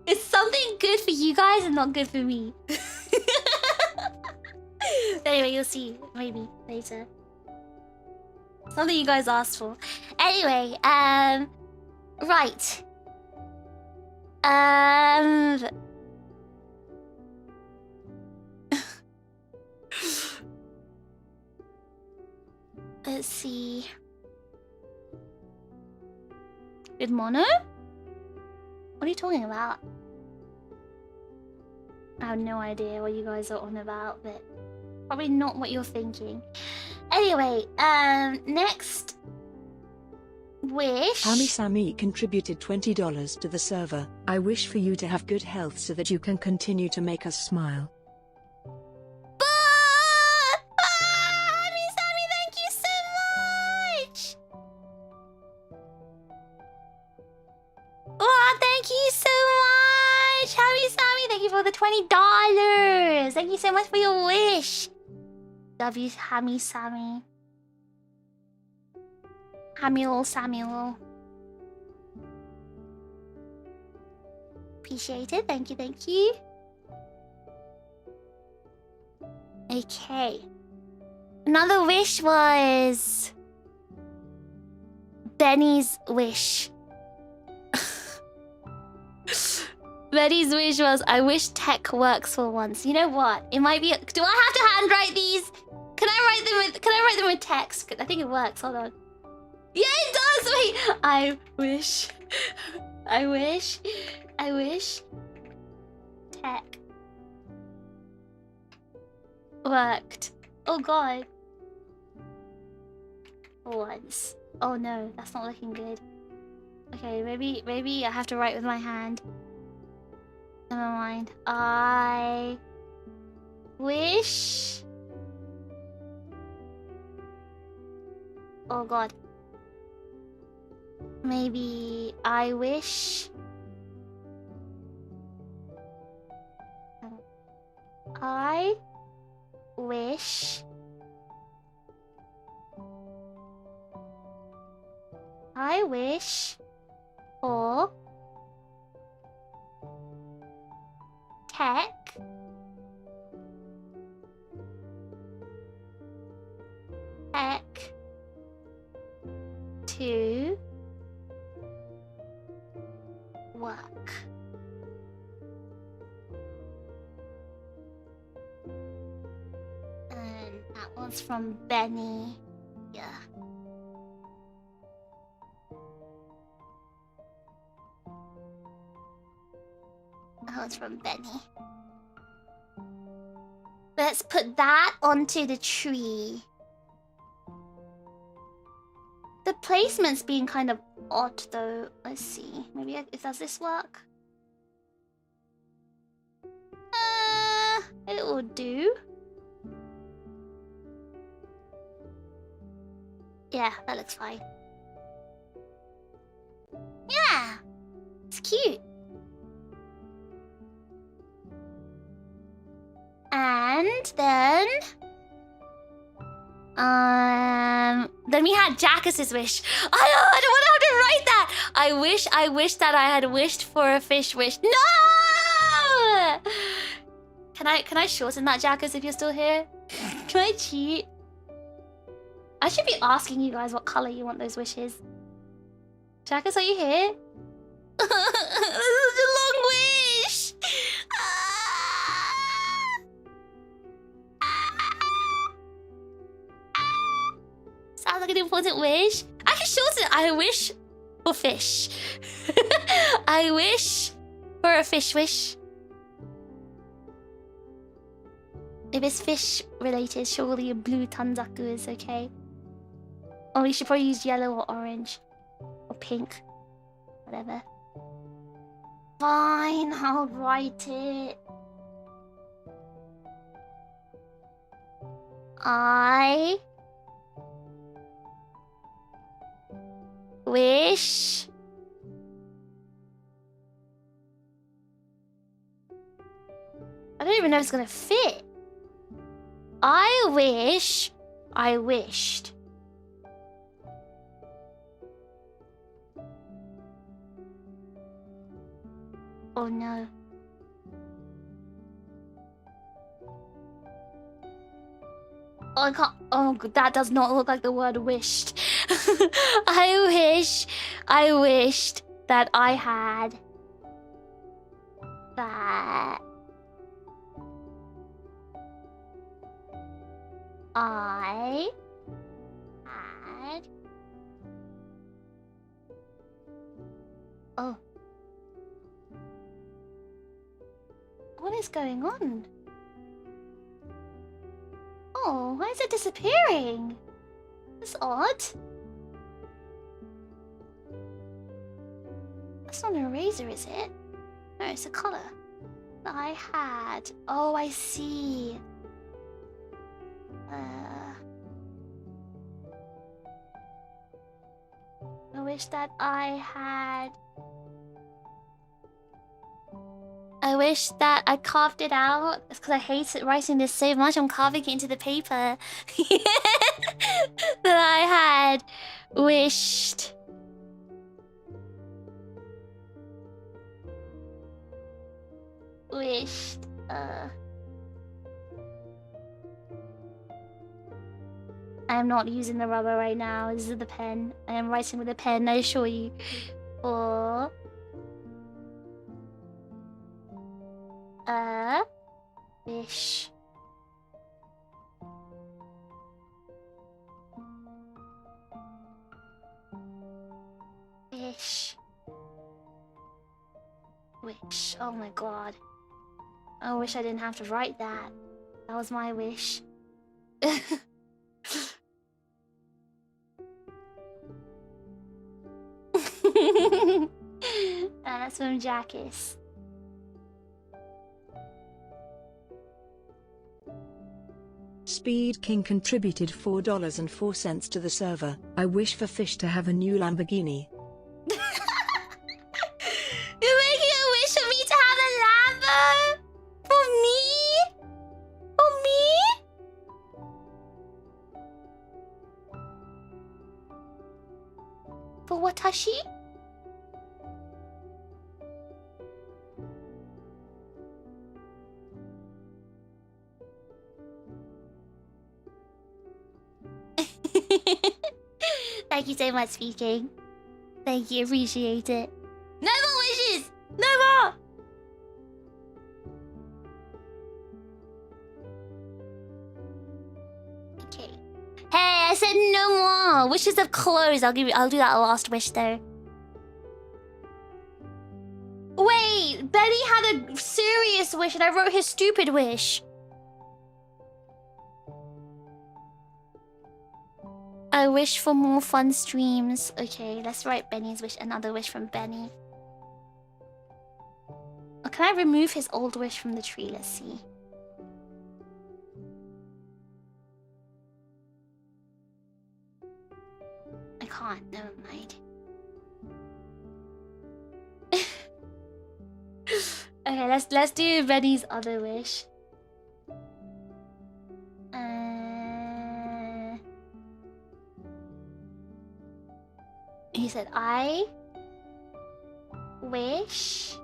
It's something you guys and not good for me. Anyway, you'll see. Maybe later. Something you guys asked for. Anyway, right. Let's see. Good mono? What are you talking about? I have no idea what you guys are on about, but probably not what you're thinking. Anyway, next wish. Hami Sami contributed $20 to the server. I wish for you to have good health so that you can continue to make us smile. Hami Sami, thank you so much! Oh, thank you so much! Hami Sami, thank you for the $20! Thank you so much for your wish! Love you, Hami Sami. Samuel. Appreciate it. Thank you, thank you. Okay. Another wish was Benny's wish. Benny's wish was, I wish tech works for once. You know what? It might be. Do I have to handwrite these? Can I write them with text? I think it works. Hold on. Yeah, it does. Wait. I wish tech worked. Oh god. Once. Oh no, that's not looking good. Okay, maybe I have to write with my hand. Never mind. I wish. Oh god. Maybe I wish. I wish. I wish for tech to work. And that one's from Benny. Yeah. That one's from Benny. Let's put that onto the tree. The placement's being kind of odd though. Let's see. Maybe does this work? It will do. Yeah, that looks fine. Yeah, it's cute. And then we had Jackass's wish. I don't want to have to write that. I wish that I had wished for a fish wish. No! Can I shorten that, Jackass, if you're still here? Can I cheat? I should be asking you guys what color you want those wishes. Jackass, are you here? This is a long wish. Sounds like an important wish. I can shorten it. I wish for fish. I wish for a fish wish. If it's fish related, surely a blue tanzaku is okay. Or you should probably use yellow or orange. Or pink. Whatever. Fine, I'll write it. I wish I don't even know if it's gonna fit. I wish I wished. Oh no. Oh, I can't. Oh, that does not look like the word wished. I wished that I had that. I had. Oh. What is going on? Oh, why is it disappearing? That's odd. That's not an eraser, is it? No, it's a color. That I had. Oh, I see. I wish that I had. I wish that I carved it out. It's because I hate writing this so much. I'm carving it into the paper. That I had wished. I am not using the rubber right now. This is the pen. I am writing with a pen, I assure you. For a wish. Wish. Oh my god. I wish I didn't have to write that. That was my wish. That's from Jackis. Speed King contributed $4.04 to the server. I wish for Fish to have a new Lamborghini. You're making a wish for me to have a Lambo? For me? For me? For Watashi? Thank you so much, speaking. Thank you, appreciate it. No more wishes! No more! Okay. Hey, I said no more! Wishes of clothes. I'll do that last wish though. Wait, Benny had a serious wish and I wrote his stupid wish. I wish for more fun streams. Okay, let's write Benny's wish. Another wish from Benny. Oh, can I remove his old wish from the tree? Let's see. I can't. Never mind. Okay, let's do Benny's other wish. He said, I wish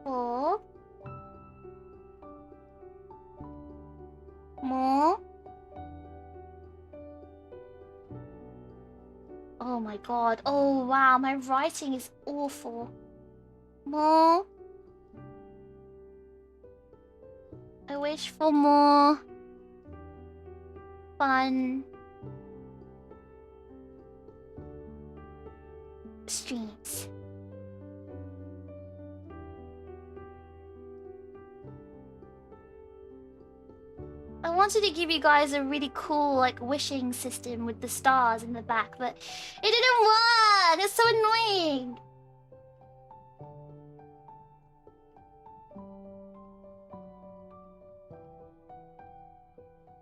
for more. Oh my god. Oh wow, my writing is awful. More. I wish for more fun streams. I wanted to give you guys a really cool like wishing system with the stars in the back, but it didn't work. It's so annoying.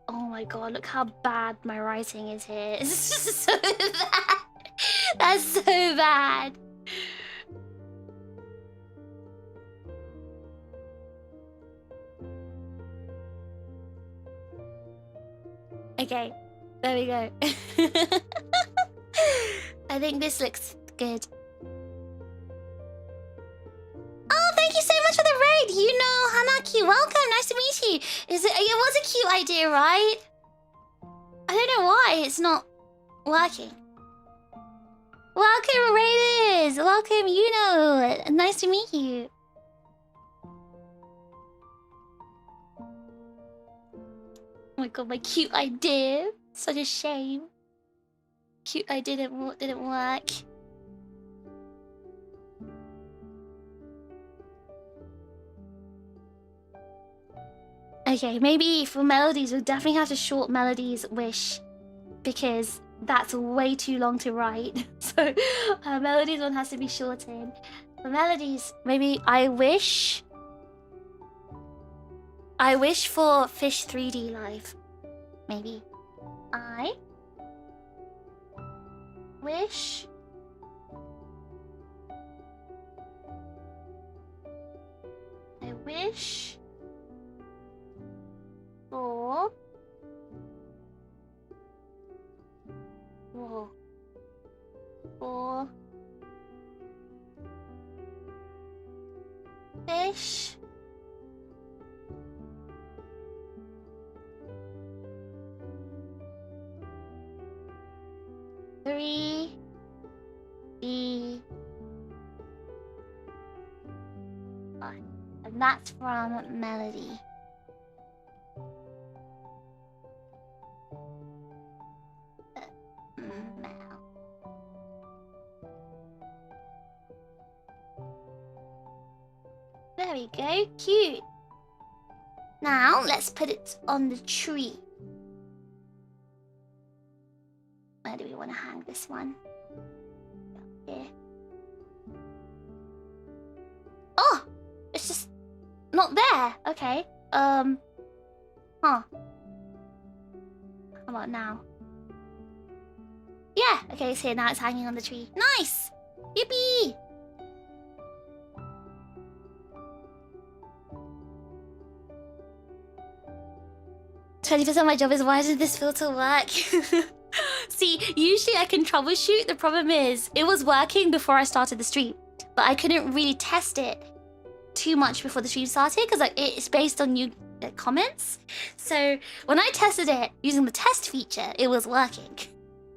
Oh my god, look how bad my writing is here. It's just so bad. That's so bad. Okay, there we go. I think this looks good. Oh, thank you much for the raid. You know, Hanaki, welcome. Nice to meet you. It was a cute idea, right? I don't know why it's not working. Welcome, raiders. Welcome, you know. Nice to meet you. Oh my god, my cute idea. Such a shame. Cute idea didn't work. Okay, maybe for melodies, we'll definitely have to short melodies wish, because that's way too long to write. So melodies one has to be shortened. For melodies, maybe I wish for Fish 3D Live. Maybe. I wish for Fish 3D Live. And that's from Melody. There we go, cute. Now let's put it on the tree. Where do we want to hang this one? Here. Oh, it's just not there. Okay. Huh. How about now? Yeah. Okay, it's here now. It's hanging on the tree. Nice. Yippee. 20% of my job is why did this filter work? See, usually I can troubleshoot. The problem is it was working before I started the stream, but I couldn't really test it too much before the stream started because like it's based on new comments. So when I tested it using the test feature, it was working.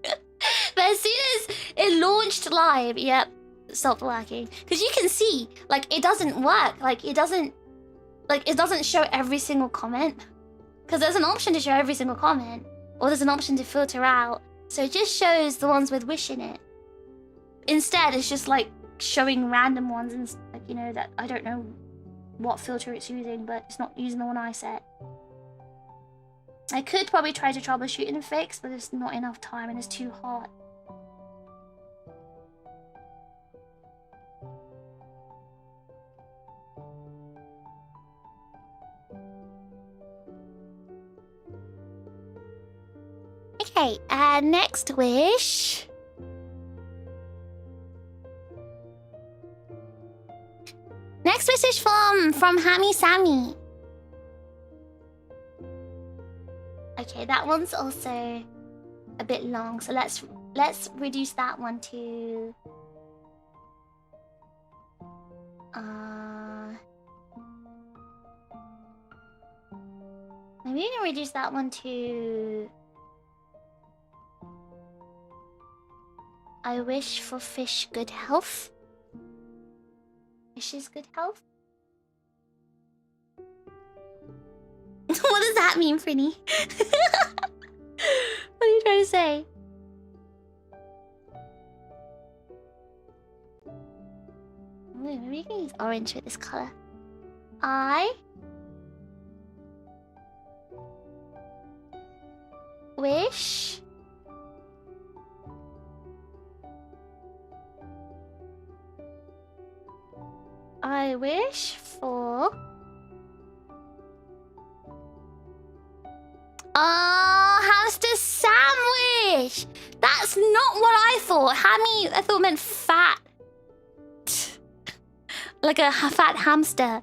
But as soon as it launched live, yep, stopped working. Because you can see, like, it doesn't work. Like, it doesn't show every single comment. Because there's an option to show every single comment, or there's an option to filter out. So it just shows the ones with wish in it. Instead, it's just like showing random ones and like, you know, that I don't know what filter it's using, but it's not using the one I set. I could probably try to troubleshoot and fix, but there's not enough time and it's too hard. Okay, next wish. Next wish is from Hammy Sammy. Okay, that one's also a bit long, so let's reduce that one to maybe we can reduce that one to I wish for fish good health. Fish's good health? What does that mean, Frinny? What are you trying to say? Wait, maybe you can use orange with this color. I wish for hamster sandwich. That's not what I thought. Hammy, I thought meant fat. Like a fat hamster.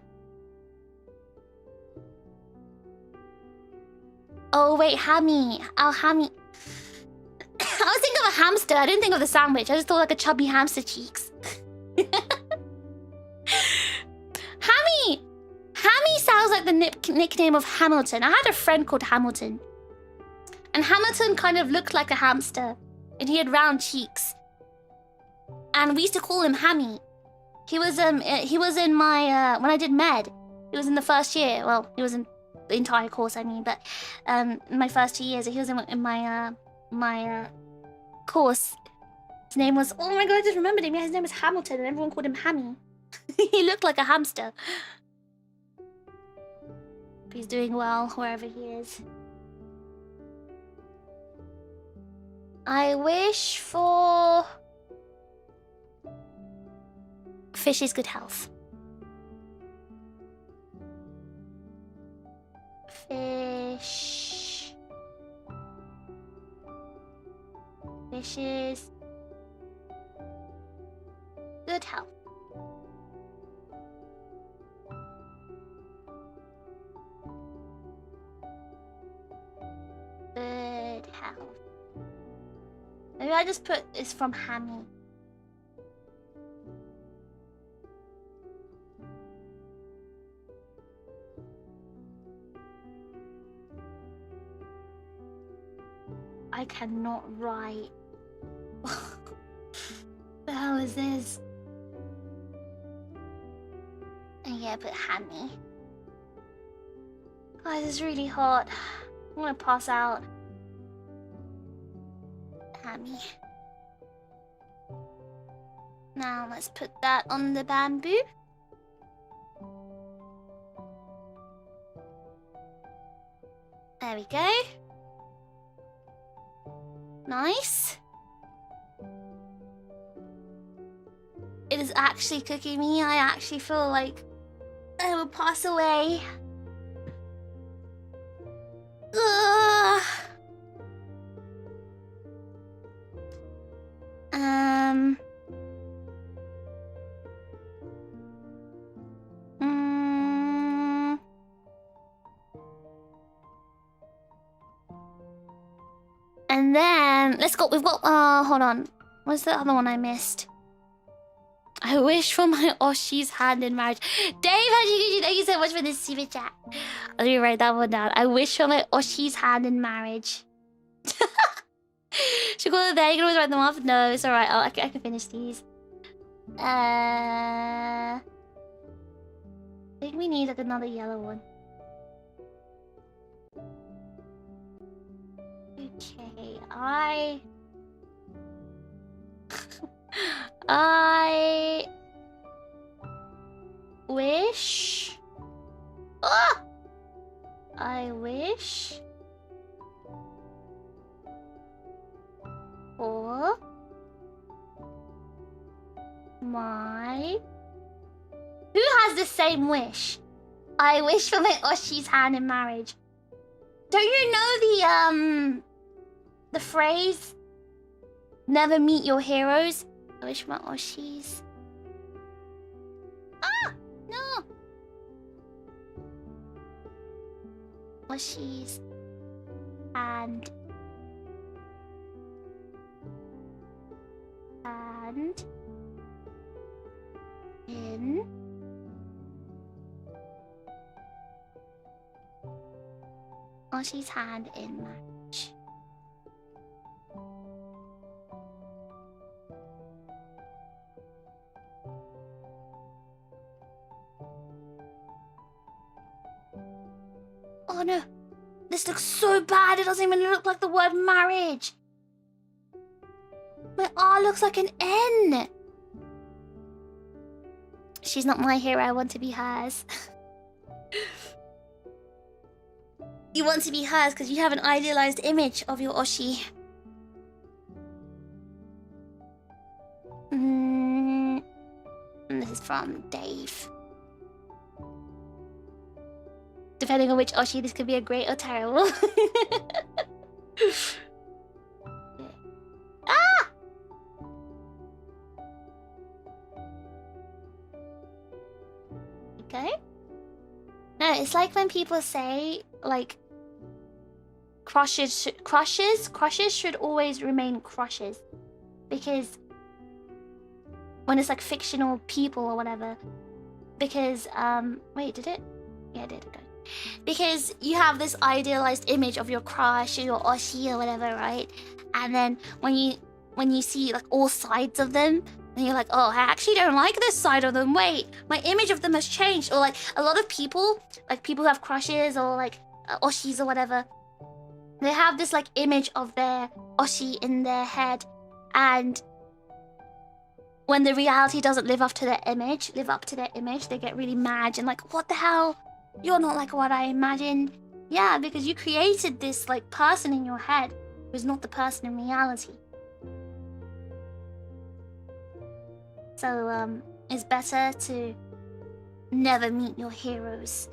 Oh wait, hammy. Oh, hammy. I was thinking of a hamster. I didn't think of the sandwich. I just thought like a chubby hamster cheeks. like the nickname of Hamilton. I had a friend called Hamilton. And Hamilton kind of looked like a hamster. And he had round cheeks. And we used to call him Hammy. He was in my, when I did med, he was in the first year. Well, he was in the entire course, I mean, but in my first 2 years, he was in my course. His name was, oh my god, I just remembered him. Yeah, his name was Hamilton, and everyone called him Hammy. He looked like a hamster. He's doing well wherever he is. I wish for Fish's good health. Fish's good health. Good health. Maybe I just put this from Hammy. I cannot write. The hell is this? And yeah, put Hammy. Guys, it's really hot. I'm gonna pass out. Hammy. Now let's put that on the bamboo. There we go. Nice. It is actually cooking me. I actually feel like I will pass away. Ugh. And then let's go. We've got hold on. What's the other one I missed? I wish for my Oshi's hand in marriage. Dave, thank you so much for this super chat. Let me write that one down. I wish for my Oshi's hand in marriage. Should go there. You can always write them off. No, it's alright. I can finish these. I think we need like another yellow one. Okay, I wish. I wish for my. Who has the same wish? I wish for my Oshi's hand in marriage. Don't you know the phrase? Never meet your heroes. I wish my Oshi's. No. Oshi's hand in Oshi's hand in marriage. Oh no, this looks so bad. It doesn't even look like the word marriage. My R looks like an N. She's not my hero. I want to be hers. You want to be hers because you have an idealized image of your Oshi. And this is from Dave. Depending on which Oshi, this could be a great or terrible. Ah! Okay. No, it's like when people say, like, crushes should always remain crushes. Because when it's like fictional people or whatever. Because, wait, did it? Yeah, it did, okay. Because you have this idealized image of your crush or your oshi or whatever, right? And then when you see like all sides of them, and you're like, oh, I actually don't like this side of them. Wait, my image of them has changed. Or like a lot of people, like people who have crushes or like oshis or whatever, they have this like image of their oshi in their head, and when the reality doesn't live up to their image, they get really mad and like, what the hell? You're not like what I imagined. Yeah, because you created this like person in your head who's not the person in reality. So it's better to never meet your heroes.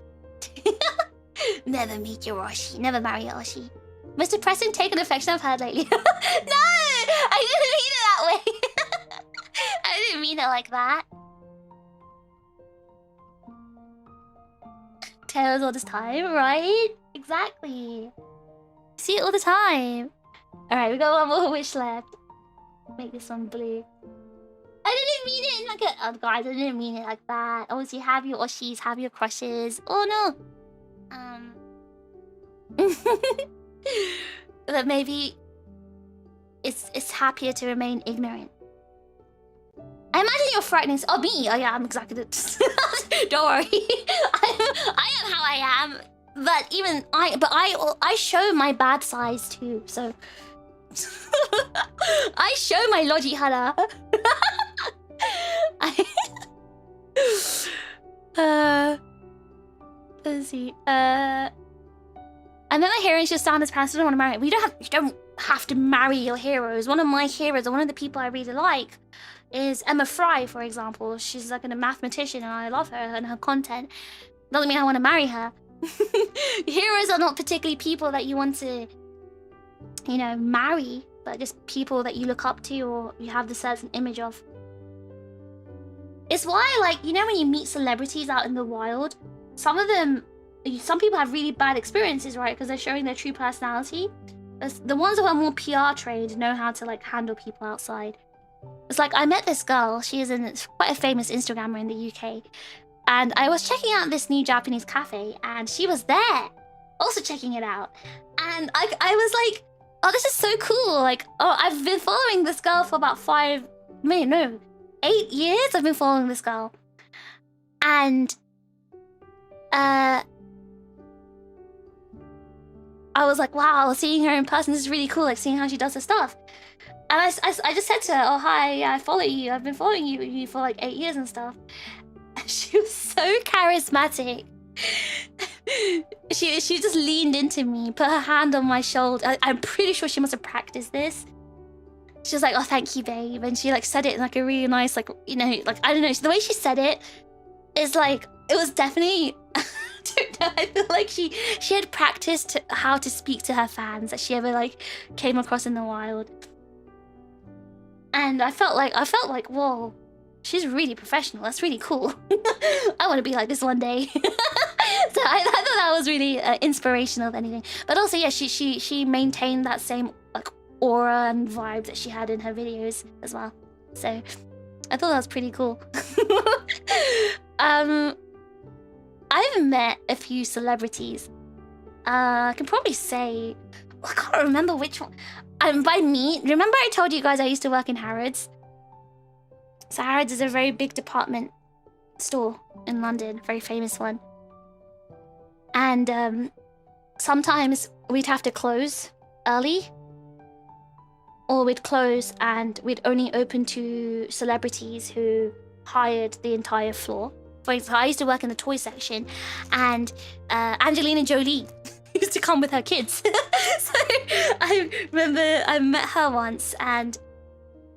Never meet your oshi. Never marry your oshi. Mr. Preston, take an affection I've heard lately. No! I didn't mean it that way. I didn't mean it like that. Tails all this time, right? Exactly. See it all the time. Alright, we got one more wish left. Make this one blue. I didn't mean it in like a... Oh, guys, I didn't mean it like that. Obviously, have your oshis, have your crushes. Oh, no. But maybe... It's happier to remain ignorant. I imagine you're frightening... Oh, me? Oh, yeah, I'm exactly the... Don't worry. I am how I am. But even I show my bad sides too, so... I show my logi hara. Let's see. I remember hearing she'll stand as parents. I don't want to marry. You don't have to marry your heroes. One of my heroes, or one of the people I really like, is Emma Fry, for example. She's like a mathematician, and I love her and her content. Doesn't mean I want to marry her. Heroes are not particularly people that you want to, you know, marry, but just people that you look up to or you have the certain image of. It's why, like, you know, when you meet celebrities out in the wild, some people have really bad experiences, right? Because they're showing their true personality. The ones who are more PR trained know how to like handle people outside. It's like, I met this girl. She is quite a famous Instagrammer in the UK. And I was checking out this new Japanese cafe, and she was there, also checking it out. And I was like, oh, this is so cool. Like, oh, I've been following this girl for about 8 years I've been following this girl. And I was like, wow, seeing her in person is really cool, like seeing how she does her stuff. And I just said to her, oh, hi, yeah, I follow you. I've been following you for like 8 years and stuff. And she was so charismatic. She just leaned into me, put her hand on my shoulder. I'm pretty sure she must have practiced this. She was like, oh, thank you, babe. And she like said it in like a really nice, like, you know, like, I don't know. The way she said it is like, it was definitely... I don't know, I feel like she had practiced how to speak to her fans that she ever like came across in the wild. And I felt like, whoa, she's really professional. That's really cool. I want to be like this one day. So I thought that was really inspirational, if anything. But also, yeah, she maintained that same like aura and vibe that she had in her videos as well. So I thought that was pretty cool. I've met a few celebrities. I can probably say, I can't remember which one. By me, remember I told you guys I used to work in Harrods? So Harrods is a very big department store in London, very famous one. And sometimes we'd have to close early, or we'd close and we'd only open to celebrities who hired the entire floor. For example, I used to work in the toy section, and Angelina Jolie used to come with her kids. So I remember I met her once, and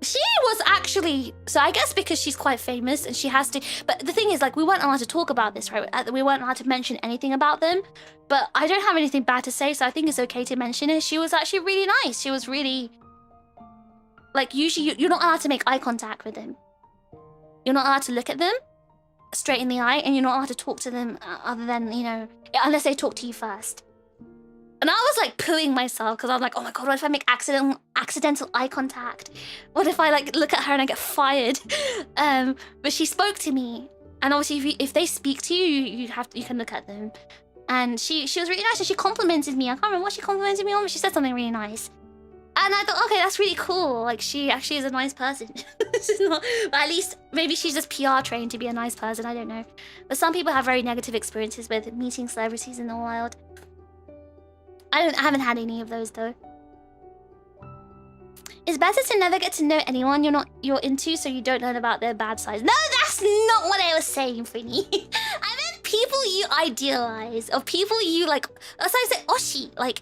she was actually... So I guess because she's quite famous and she has to... But the thing is, like, we weren't allowed to talk about this, right? We weren't allowed to mention anything about them. But I don't have anything bad to say, so I think it's okay to mention it. She was actually really nice. She was really... Like, usually you're not allowed to make eye contact with them. You're not allowed to look at them straight in the eye, and you're not allowed to talk to them other than, you know, unless they talk to you first. And I was like pooing myself because I was like, oh my god, what if I make accidental eye contact? What if I like look at her and I get fired? But she spoke to me, and obviously if they speak to you, you can look at them. And she was really nice, and she complimented me. I can't remember what she complimented me on, but she said something really nice. And I thought, okay, that's really cool. Like, she actually is a nice person. This is not, but at least maybe she's just PR trained to be a nice person. I don't know. But some people have very negative experiences with meeting celebrities in the wild. I haven't had any of those though. It's better to never get to know anyone you're into, so you don't learn about their bad sides. No, that's not what I was saying, Finny. I meant people you idealize, or people you like. That's why I say oshi, like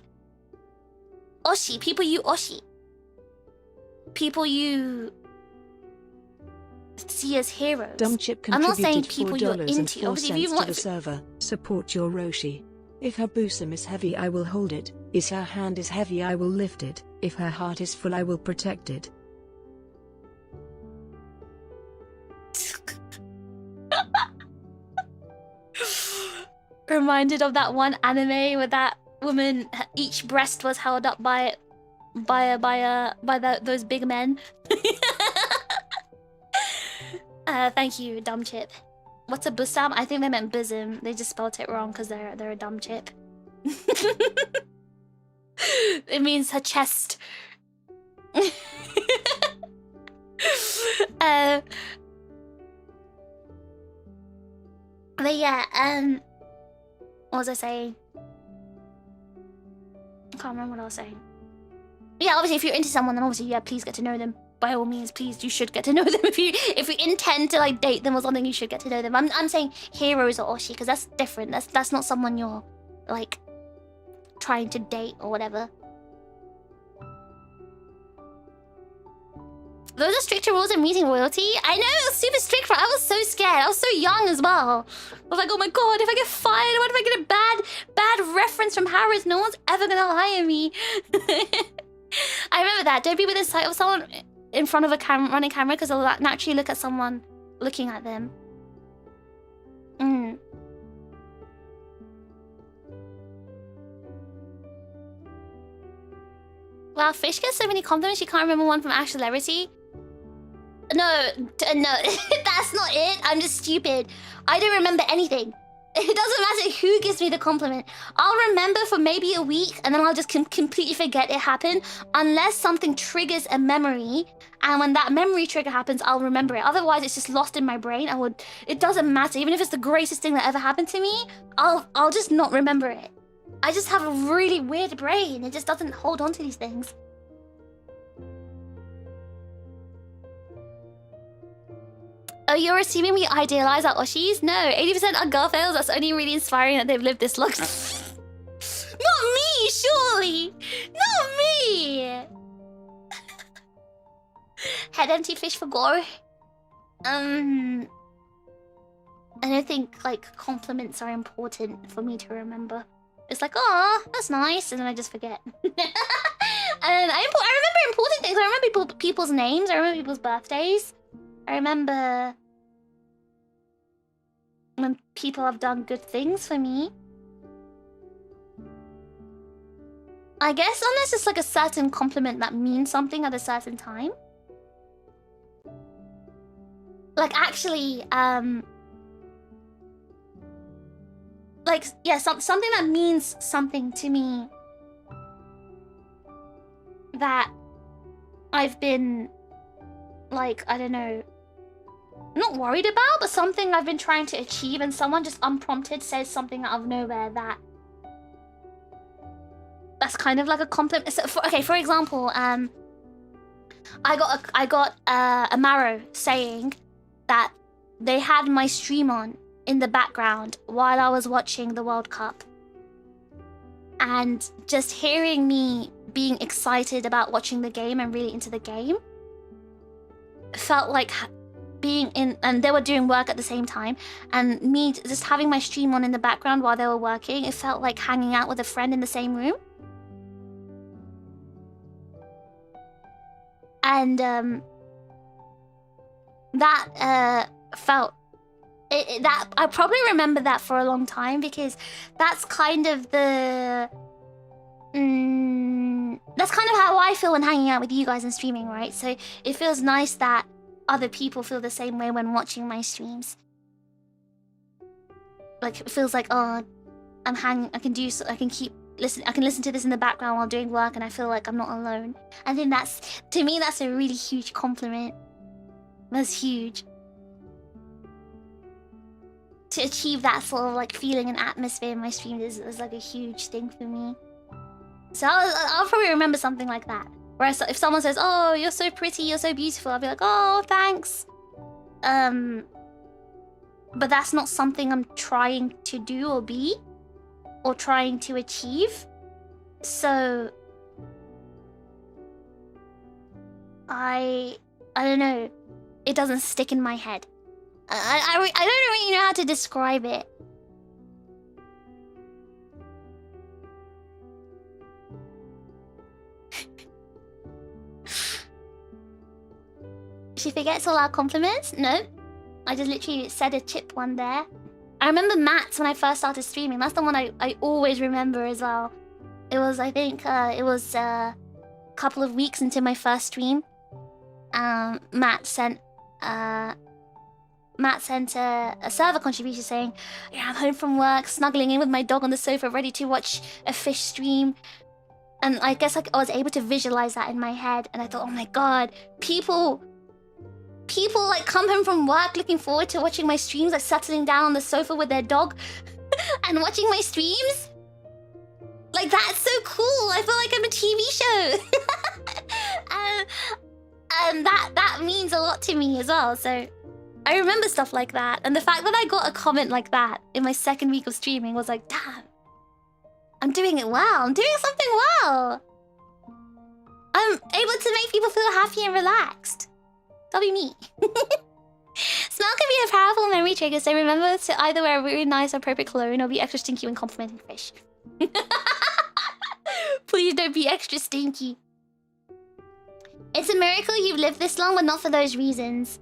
oshi. People you oshi. People you see as heroes. Dumb Chip I'm not saying contributed people you're into. $4.04 Obviously, if you to want the server. Support your Roshi. If her bosom is heavy, I will hold it. If her hand is heavy, I will lift it. If her heart is full, I will protect it. Reminded of that one anime where that woman, each breast was held up by those big men. Thank you, Dumb Chip. What's a busam? I think they meant bosom. They just spelled it wrong because they're a dumb chip. It means her chest. But yeah, what was I saying? I can't remember what I was saying. Yeah, obviously if you're into someone, then obviously, yeah, please get to know them. By all means, please, you should get to know them. If you intend to like date them or something, you should get to know them. I'm saying heroes or oshi because that's different. That's not someone you're like trying to date or whatever. Those are stricter rules in meeting royalty. I know, it was super strict, but I was so scared. I was so young as well. I was like, oh my god, if I get fired, what if I get a bad reference from Harris? No one's ever gonna hire me. I remember that. Don't be within sight of someone in front of a running camera because they'll naturally look at someone looking at them. Wow, Fish gets so many compliments she can't remember one from Ash Celebrity. No, that's not it. I'm just stupid. I don't remember anything. It doesn't matter who gives me the compliment. I'll remember for maybe a week and then I'll just completely forget it happened unless something triggers a memory, and when that memory trigger happens, I'll remember it. Otherwise, it's just lost in my brain. It doesn't matter. Even if it's the greatest thing that ever happened to me, I'll just not remember it. I just have a really weird brain. It just doesn't hold on to these things. Oh, you're assuming we idealize our oshis? No, 80% are girl fails. That's only really inspiring that they've lived this long. Not me, surely. Not me. Head empty, fish for gore. I don't think like compliments are important for me to remember. It's like, oh, that's nice, and then I just forget. And I remember important things. I remember people's names. I remember people's birthdays. I remember when people have done good things for me. I guess unless it's like a certain compliment that means something at a certain time. Like actually, like, yeah, something that means something to me that I've been, like, I don't know, not worried about, but something I've been trying to achieve, and someone just unprompted says something out of nowhere that's kind of like a compliment. So for example, I got a Marrow saying that they had my stream on in the background while I was watching the World Cup, and just hearing me being excited about watching the game and really into the game felt like being in, and they were doing work at the same time, and me just having my stream on in the background while they were working, it felt like hanging out with a friend in the same room. And that felt that I probably remember that for a long time, because that's kind of the that's kind of how I feel when hanging out with you guys and streaming, right? So it feels nice that other people feel the same way when watching my streams. Like, it feels like, oh, I can keep listen. I can listen to this in the background while doing work, and I feel like I'm not alone. I think to me that's a really huge compliment. That's huge. To achieve that sort of like feeling and atmosphere in my stream is like a huge thing for me. So I'll probably remember something like that. Whereas if someone says, "Oh, you're so pretty, you're so beautiful," I'll be like, "Oh, thanks." But that's not something I'm trying to do or be, or trying to achieve. So I don't know. It doesn't stick in my head. I don't really know how to describe it. She forgets all our compliments? No. I just literally said a chip one there. I remember Matt's when I first started streaming. That's the one I always remember as well. It was, I think, it was a couple of weeks into my first stream. Matt sent a server contribution saying, "Yeah, I'm home from work, snuggling in with my dog on the sofa, ready to watch a fish stream." And I guess I was able to visualize that in my head, and I thought, oh my god, people like come home from work looking forward to watching my streams, like settling down on the sofa with their dog and watching my streams. Like, that's so cool. I feel like I'm a TV show. And that means a lot to me as well. So I remember stuff like that. And the fact that I got a comment like that in my second week of streaming was like, damn, I'm doing it well. I'm doing something well. I'm able to make people feel happy and relaxed. That'll be me. Smell can be a powerful memory trigger, so remember to either wear a really nice or appropriate cologne or be extra stinky when complimenting fish. Please don't be extra stinky. It's a miracle you've lived this long, but not for those reasons.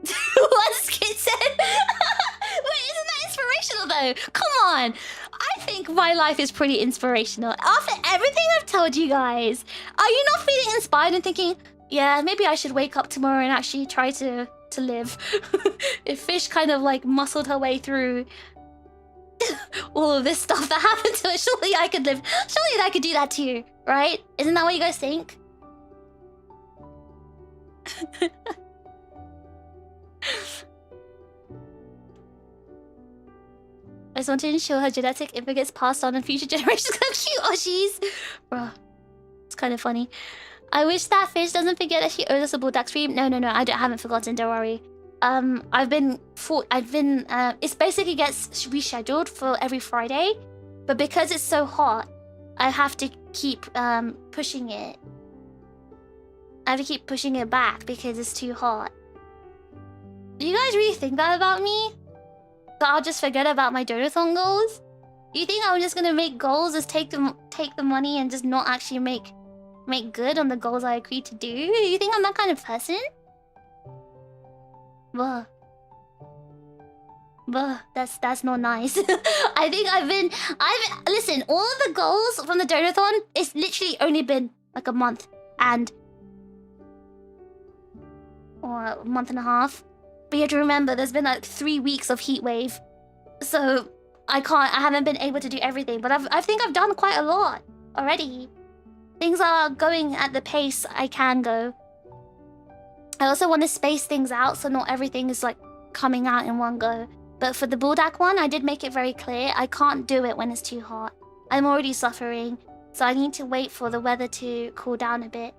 What Skid said? Wait, isn't that inspirational though? Come on. I think my life is pretty inspirational. After everything I've told you guys, are you not feeling inspired and thinking, yeah, maybe I should wake up tomorrow and actually try to live? If Fish kind of like muscled her way through all of this stuff that happened to her, surely I could live. Surely I could do that too, right? Isn't that what you guys think? I just want to ensure her genetic info gets passed on and future generations. How cute Oshies! Bruh, it's kind of funny. I wish that Fish doesn't forget that she owes us a Bullduck stream. No, I haven't forgotten, don't worry. It basically gets rescheduled for every Friday, but because it's so hot, I have to keep pushing it. I have to keep pushing it back because it's too hot. Do you guys really think that about me? That I'll just forget about my donathon goals? Do you think I'm just gonna make goals, just take the money and just not actually make good on the goals I agreed to do? You think I'm that kind of person? Buh. That's not nice. I think listen, all of the goals from the donathon, it's literally only been like a month or a month and a half. But you have to remember, there's been like 3 weeks of heat wave, so I haven't been able to do everything. But I think I've done quite a lot already. Things are going at the pace I can go. I also want to space things out so not everything is like coming out in one go. But for the Bullduck one, I did make it very clear I can't do it when it's too hot. I'm already suffering, so I need to wait for the weather to cool down a bit.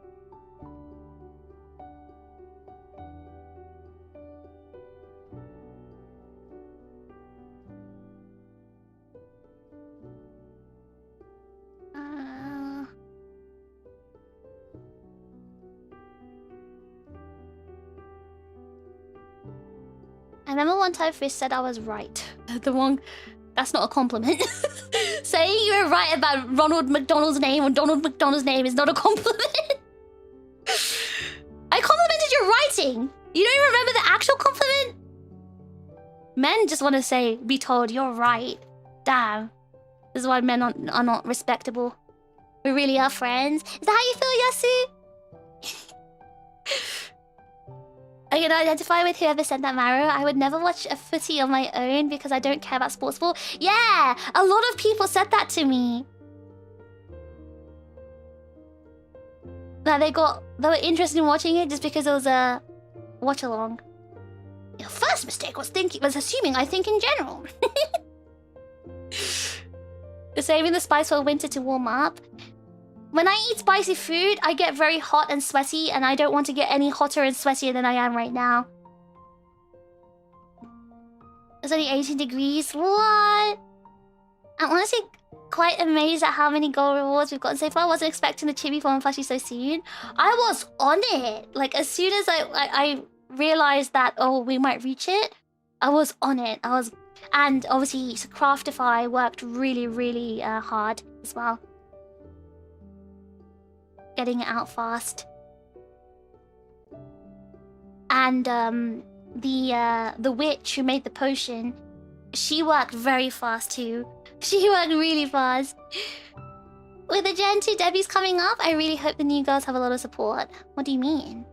I remember one time Fish said I was right. That's not a compliment. Saying you were right about Ronald McDonald's name or Donald McDonald's name is not a compliment. I complimented your writing. You don't even remember the actual compliment? Men just want to be told you're right. Damn. This is why men are not respectable. We really are friends. Is that how you feel, Yasu? I can identify with whoever sent that Maro. I would never watch a footy on my own because I don't care about sports ball. Yeah, a lot of people said that to me. That they were interested in watching it just because it was a watch along. Your first mistake was assuming I think in general. Saving the spice for winter to warm up. When I eat spicy food, I get very hot and sweaty, and I don't want to get any hotter and sweatier than I am right now. It's only 18 degrees. What? I'm honestly quite amazed at how many gold rewards we've gotten so far. I wasn't expecting the chibi form plushie so soon. I was on it. Like, as soon as I realized that, oh, we might reach it, I was on it. And obviously, Craftify worked really, really hard as well. Getting it out fast. And the witch who made the potion, she worked very fast too. She worked really fast. With the Gen 2 debuts coming up, I really hope the new girls have a lot of support. What do you mean?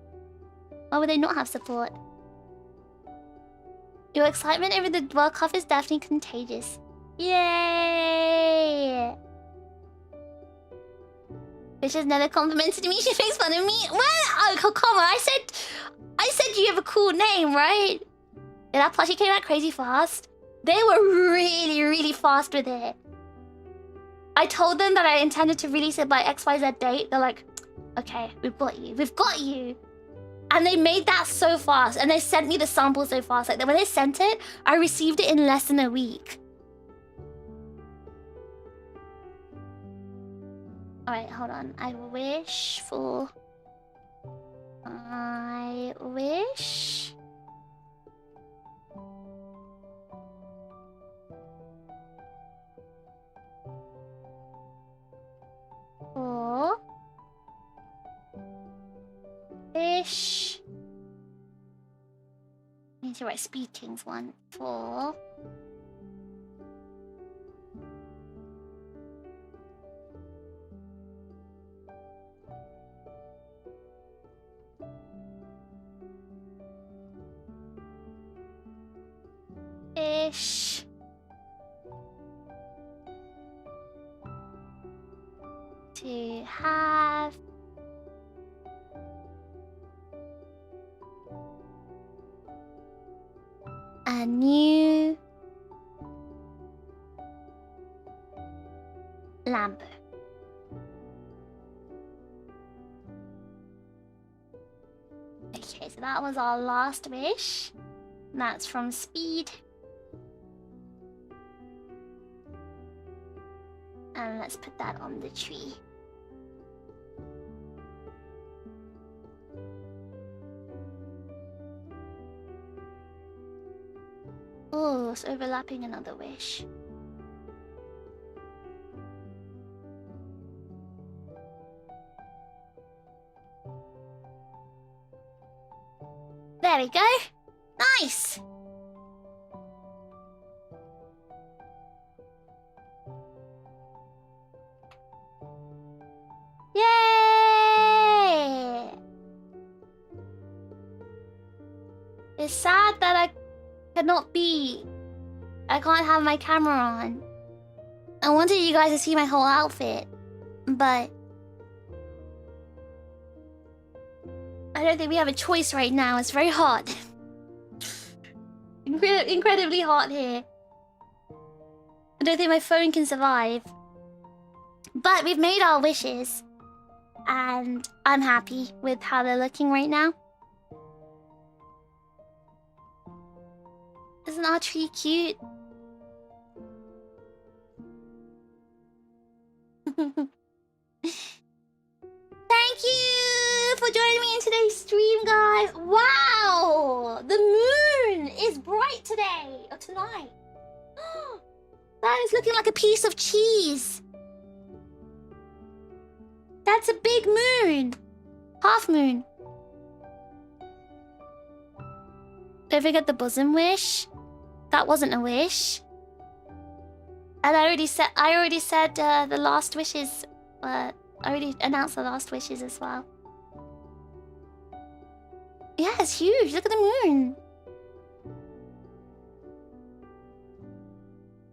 Why would they not have support? Your excitement over the World Cup is definitely contagious. Yay! Bitch has never complimented me. She makes fun of me. What? Oh, come on. I said you have a cool name, right? Yeah, that plushie came out crazy fast. They were really, really fast with it. I told them that I intended to release it by XYZ date. They're like, okay, we've got you. We've got you. And they made that so fast. And they sent me the sample so fast. Like, when they sent it, I received it in less than a week. Alright, hold on. I wish for... I wish... for... Fish... I need to write Speed Kings one. For... Fish... to have... a new... Lambo. Okay, so that was our last wish. And that's from Speed. And let's put that on the tree. Oh, it's overlapping another wish. There we go. Nice! Yay! It's sad that I cannot be. I can't have my camera on. I wanted you guys to see my whole outfit, but I don't think we have a choice right now. It's very hot. Incredibly hot here. I don't think my phone can survive. But we've made our wishes, and I'm happy with how they're looking right now. Isn't our tree cute? Thank you for joining me in today's stream, guys. Wow! The moon is bright today, or tonight. That is looking like a piece of cheese. That's a big moon. Half moon. Don't forget the bosom wish. That wasn't a wish. And I already said the last wishes. I already announced the last wishes as well. Yeah, it's huge. Look at the moon.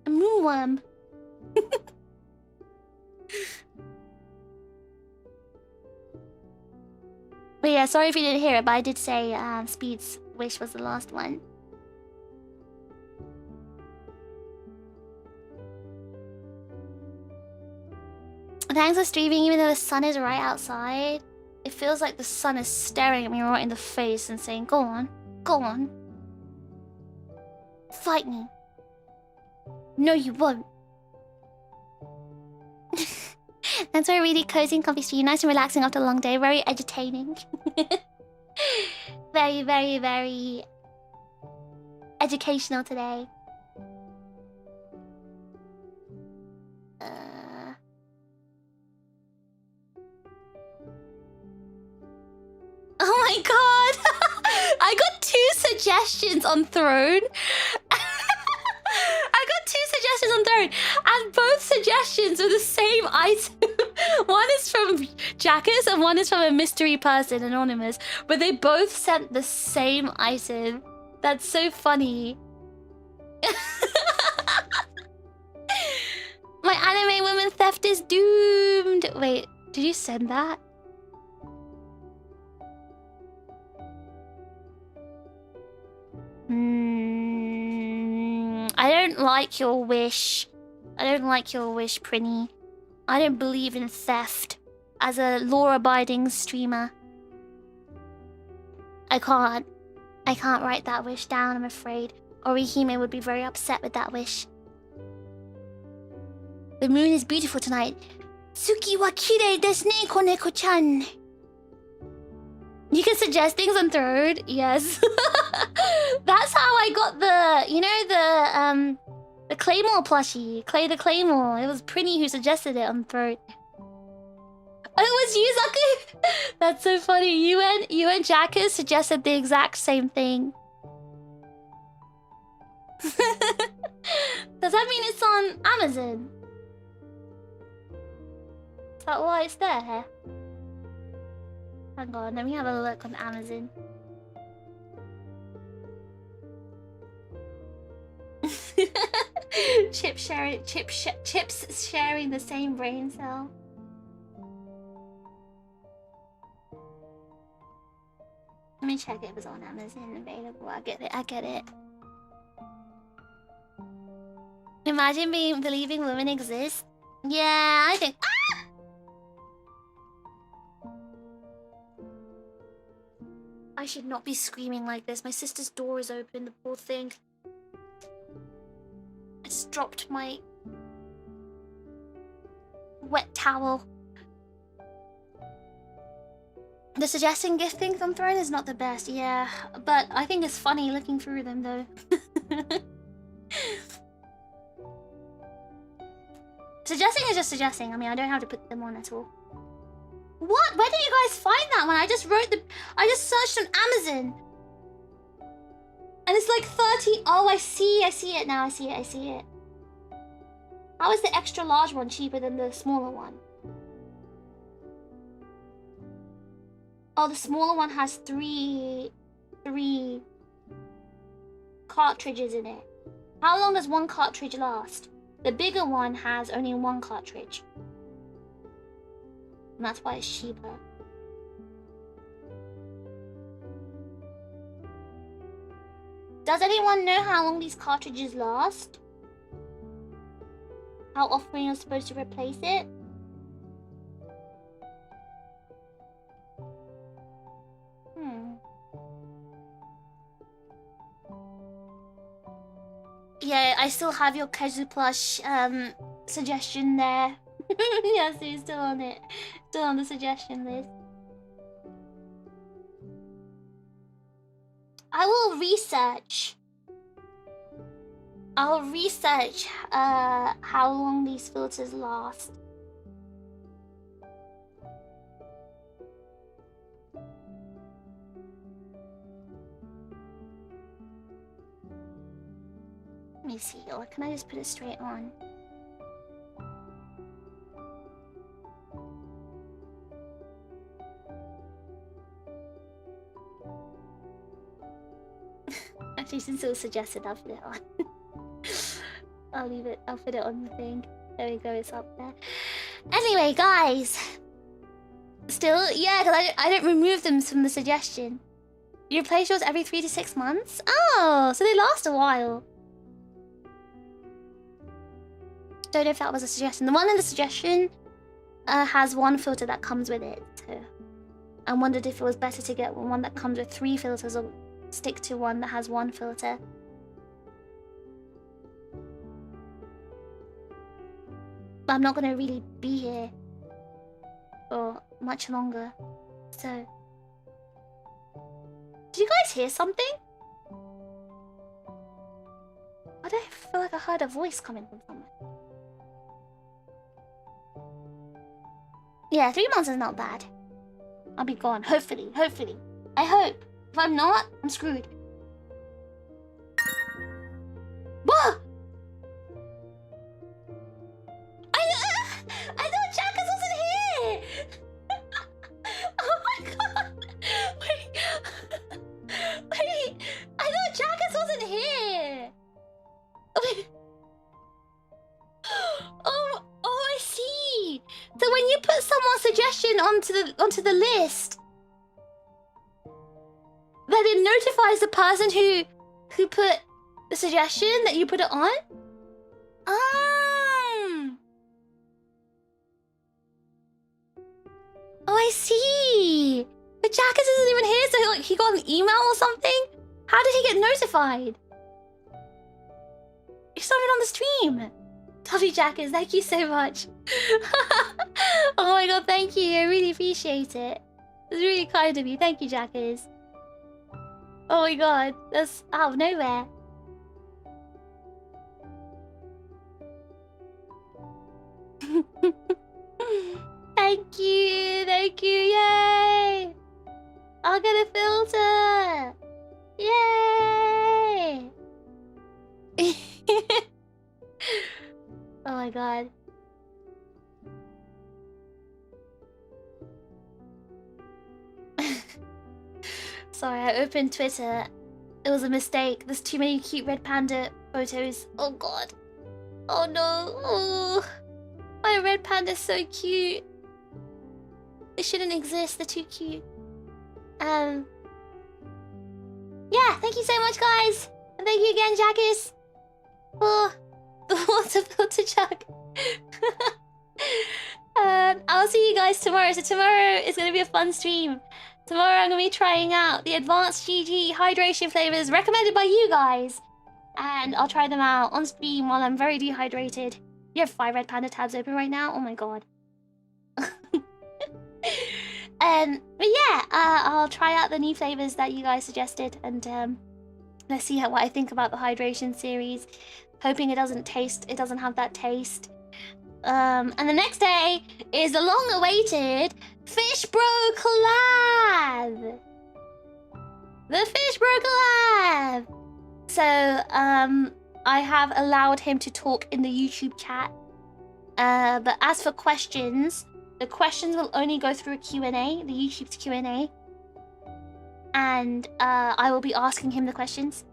A moonworm. But yeah, sorry if you didn't hear it, but I did say Speed's wish was the last one. Thanks for streaming, even though the sun is right outside. It feels like the sun is staring at me right in the face and saying, go on, go on. Fight me. No, you won't. Thanks for a really cozy and comfy stream. Nice and relaxing after a long day. Very entertaining. Very, very, very educational today. Oh my god! I got 2 suggestions on Throne. I got 2 suggestions on Throne, and both suggestions are the same item. One is from Jackus and one is from a mystery person, anonymous. But they both sent the same item. That's so funny. My anime women theft is doomed. Wait, did you send that? I don't like your wish. I don't like your wish, Prinny. I don't believe in theft as a law-abiding streamer. I can't write that wish down, I'm afraid. Orihime would be very upset with that wish. The moon is beautiful tonight. Tsuki wa kirei desu ne, Koneko-chan. You can suggest things on Third, yes. That's how I got the, you know, the Claymore plushie, Clay the Claymore. It was Prinny who suggested it on Third. Oh, it was you, Zaku? That's so funny. You and Jackus suggested the exact same thing. Does that mean it's on Amazon? Is that why it's there? Hang on, let me have a look on Amazon. Chips sharing the same brain cell. Let me check if it's on Amazon available. I get it. Imagine believing women exist. Yeah, I think. I should not be screaming like this. My sister's door is open, the poor thing. I just dropped my wet towel. The suggesting gift things on Throne is not the best, yeah. But I think it's funny looking through them though. Suggesting is just suggesting. I mean, I don't have to put them on at all. What? Where did you guys find that one? I just searched on Amazon. And it's like 30. Oh, I see it now. I see it. How is the extra large one cheaper than the smaller one? Oh, the smaller one has three cartridges in it. How long does one cartridge last? The bigger one has only 1 cartridge. And that's why it's cheaper. Does anyone know how long these cartridges last? How often you're supposed to replace it? Yeah, I still have your Kazu plush suggestion there. Yeah, so you're still on it. Still on the suggestion list. I will research. I'll research how long these filters last. Let me see, or can I just put it straight on? since it was suggested, I'll put it on. I'll leave it. I'll put it on the thing. There we go. It's up there. Anyway, guys. Still, yeah, because I don't remove them from the suggestion. You replace yours every 3 to 6 months? Oh, so they last a while. Don't know if that was a suggestion. The one in the suggestion has one filter that comes with it. So I wondered if it was better to get one that comes with 3 filters or stick to one that has 1 filter. But I'm not going to really be here for much longer. So... Did you guys hear something? Why do I feel like I heard a voice coming from somewhere? Yeah, 3 months is not bad. I'll be gone. Hopefully. Hopefully. I hope. If I'm not, I'm screwed. Whoa! I thought Jackass wasn't here! Oh my god! Wait! Wait! I thought Jackass wasn't here! Wait. Oh, I see! So when you put someone's suggestion onto the list, then it notifies the person who put the suggestion that you put it on? Oh, I see. But Jackass isn't even here, so like he got an email or something? How did he get notified? He's not even on the stream. Toffee Jackass, thank you so much. Oh my god, thank you. I really appreciate it. It's really kind of you. Thank you, Jackass. Oh my god, that's out of nowhere. Thank you, yay! I'll get a filter! Yay! Oh my god. Sorry, I opened Twitter. It was a mistake. There's too many cute red panda photos. Oh god. Oh no. Oh. My red panda's so cute. They shouldn't exist. They're too cute. Yeah, thank you so much, guys. And thank you again, Jackass, for the water filter jug. I'll see you guys tomorrow. So tomorrow is going to be a fun stream. Tomorrow I'm going to be trying out the advanced GG hydration flavors recommended by you guys. And I'll try them out on stream while I'm very dehydrated. You have 5 red panda tabs open right now? Oh my god. But yeah, I'll try out the new flavors that you guys suggested, and let's see what I think about the hydration series. Hoping it doesn't have that taste. And the next day is the long-awaited Fish Bro collab. The Fish Bro collab. So I have allowed him to talk in the YouTube chat. But as for questions, the questions will only go through a Q&A, the YouTube's Q&A. And I will be asking him the questions.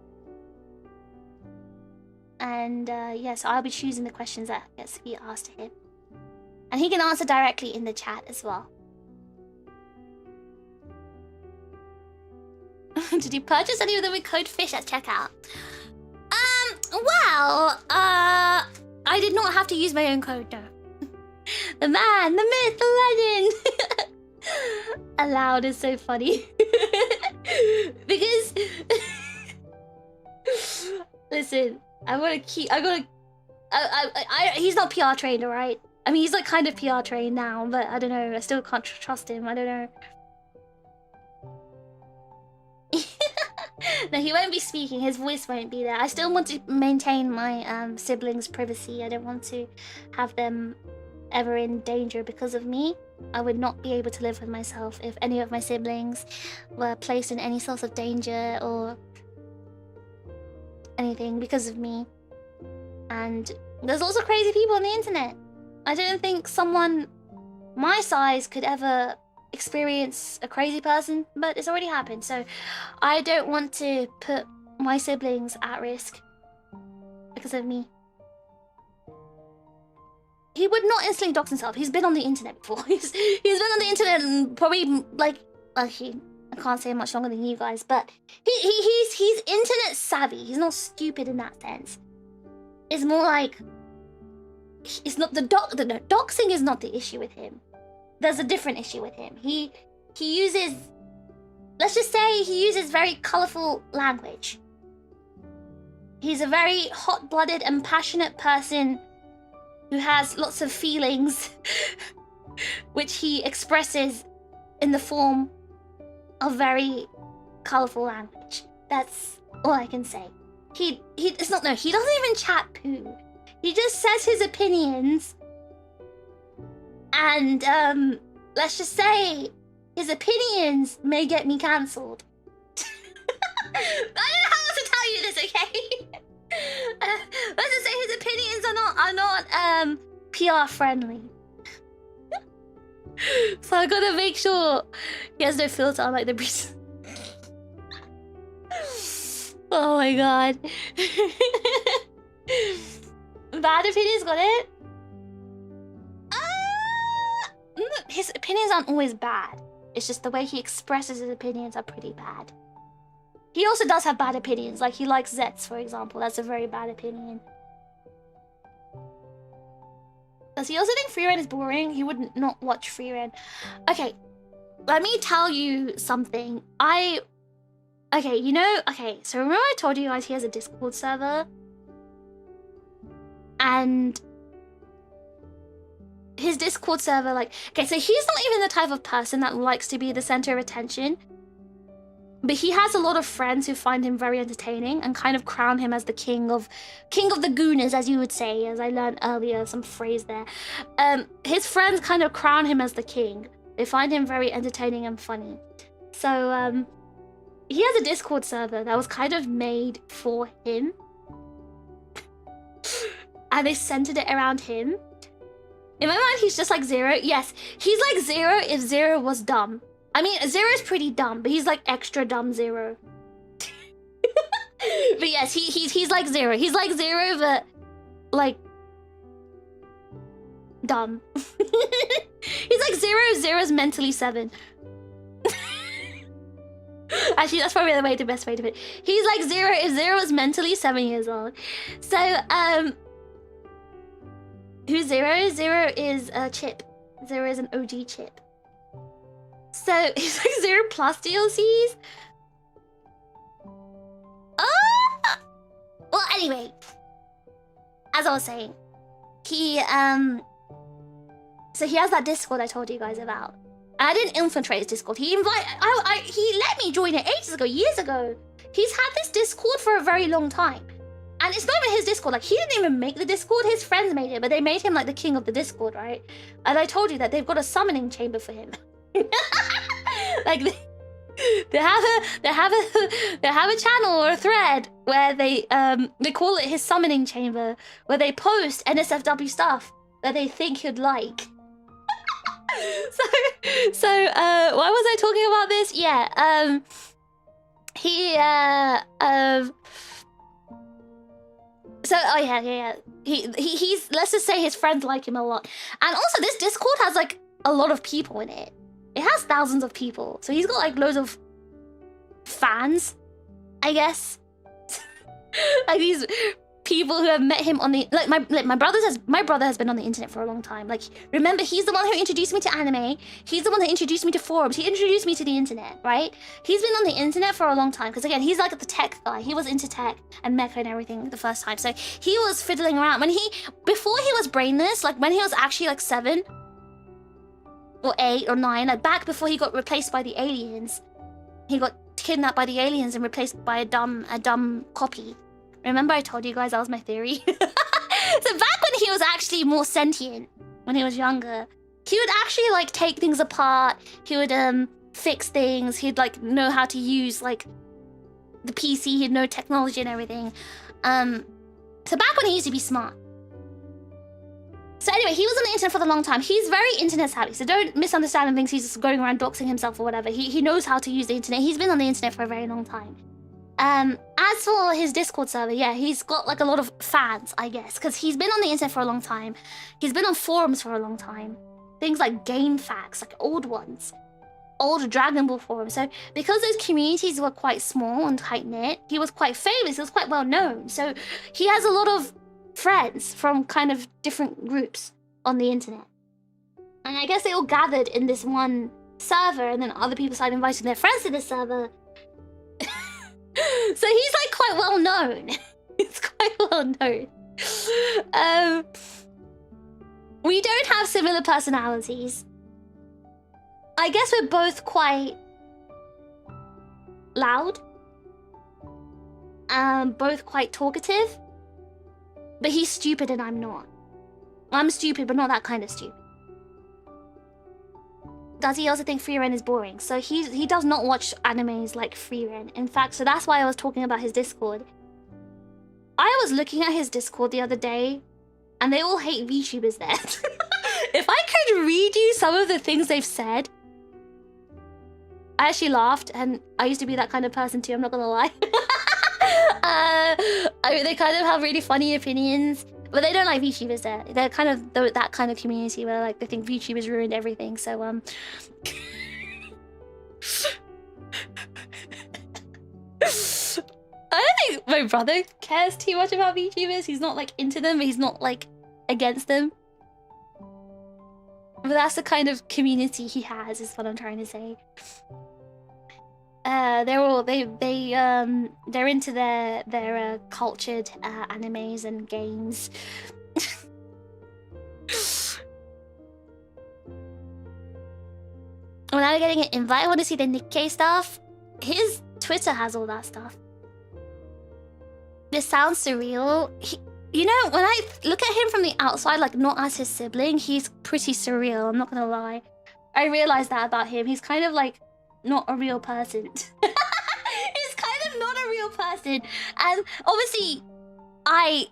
And yeah, so I'll be choosing the questions that gets to be asked to him. And he can answer directly in the chat as well. Did you purchase any of them with code FISH at checkout? Well, I did not have to use my own code, no. The man, the myth, the legend. Aloud is so funny. Because listen, he's not PR trained, alright? I mean, he's like kind of PR trained now, but I don't know, I still can't trust him, I don't know. No, he won't be speaking, his voice won't be there. I still want to maintain my siblings' privacy. I don't want to have them ever in danger because of me. I would not be able to live with myself if any of my siblings were placed in any sort of danger or anything because of me. And there's also crazy people on the internet. I don't think someone my size could ever experience a crazy person, but it's already happened. So I don't want to put my siblings at risk because of me. He would not instantly dox himself. He's been on the internet before. He's been on the internet and probably like I can't say much longer than you guys, but he's internet savvy. He's not stupid in that sense. It's more like it's not the doxing is not the issue with him. There's a different issue with him. He uses, let's just say he uses very colorful language. He's a very hot-blooded and passionate person who has lots of feelings which he expresses in the form of very colorful language. That's all I can say. He doesn't even chat poo. He just says his opinions, and let's just say his opinions may get me cancelled. I don't know how else to tell you this, okay? Let's just say his opinions are not PR friendly. So I gotta make sure he has no filter like the breeze. Oh my god. Bad opinions, got it? His opinions aren't always bad. It's just the way he expresses his opinions are pretty bad. He also does have bad opinions, like he likes Zets, for example. That's a very bad opinion. Does he also think free reign is boring? He would not watch free reign. Okay, let me tell you something. So remember I told you guys he has a Discord server? And his Discord server, like, okay, so he's not even the type of person that likes to be the center of attention. But he has a lot of friends who find him very entertaining and kind of crown him as the king of the gooners, as you would say, as I learned earlier, some phrase there. His friends kind of crown him as the king. They find him very entertaining and funny. So, he has a Discord server that was kind of made for him. And they centered it around him. In my mind, he's just like Zero. Yes, he's like Zero if Zero was dumb. I mean, Zero's pretty dumb, but he's like extra dumb Zero. But yes, he's like Zero. He's like Zero, but like dumb. He's like Zero if Zero's mentally 7. Actually, that's probably the best way to put it. He's like Zero if Zero was mentally 7 years old. So, who's Zero? Zero is a chip. Zero is an OG chip. So, he's like Zero plus DLCs? Well, anyway. As I was saying, he so he has that Discord I told you guys about. I didn't infiltrate his Discord. He let me join it ages ago, years ago. He's had this Discord for a very long time. And it's not even his Discord. Like, he didn't even make the Discord. His friends made it, but they made him like the king of the Discord, right? And I told you that they've got a summoning chamber for him. Like they have a channel or a thread where they call it his summoning chamber, where they post NSFW stuff that they think he'd like. So why was I talking about this? Yeah, he's, let's just say his friends like him a lot. And also this Discord has like a lot of people in it. It has thousands of people. So he's got like loads of fans, I guess. Like these people who have met him on the, like my brother has been on the internet for a long time. Like, remember, he's the one who introduced me to anime. He's the one that introduced me to forums. He introduced me to the internet, right? He's been on the internet for a long time because, again, he's like the tech guy. He was into tech and mecha and everything the first time. So he was fiddling around before he was brainless, like when he was actually like 7 or 8 or 9, like back before he got replaced by the aliens. He got kidnapped by the aliens and replaced by a dumb copy. Remember I told you guys that was my theory? So back when he was actually more sentient, when he was younger, he would actually like take things apart. He would fix things. He'd like know how to use like the PC. He'd know technology and everything. So back when he used to be smart. So anyway, he was on the internet for a long time. He's very internet savvy, so don't misunderstand and think he's just going around doxing himself or whatever. He knows how to use the internet. He's been on the internet for a very long time. As for his Discord server, yeah, he's got like a lot of fans, I guess, because he's been on the internet for a long time. He's been on forums for a long time. Things like Game Facts, like old ones. Old Dragon Ball forums. So because those communities were quite small and tight-knit, he was quite famous, he was quite well known. So he has a lot of friends from kind of different groups on the internet. And I guess they all gathered in this one server, and then other people started inviting their friends to this server. So he's like quite well known. He's quite well known. We don't have similar personalities. I guess we're both quite loud. Both quite talkative. But he's stupid and I'm not. I'm stupid, but not that kind of stupid. Does he also think Free Ren is boring? So he does not watch animes like Free Ren. In fact, so that's why I was talking about his Discord. I was looking at his Discord the other day, and they all hate VTubers there. If I could read you some of the things they've said, I actually laughed, and I used to be that kind of person too, I'm not gonna lie. I mean, they kind of have really funny opinions, but they don't like VTubers there. They're kind of that kind of community where like they think VTubers ruined everything. So I don't think my brother cares too much about VTubers. He's not like into them, but he's not like against them. But that's the kind of community he has, is what I'm trying to say. They're into their cultured animes and games. When I'm getting an invite, I want to see the Nikkei stuff. His Twitter has all that stuff. This sounds surreal. You know, when I look at him from the outside, like not as his sibling, he's pretty surreal, I'm not gonna lie. I realized that about him. He's kind of like not a real person. He's kind of not a real person. And obviously, I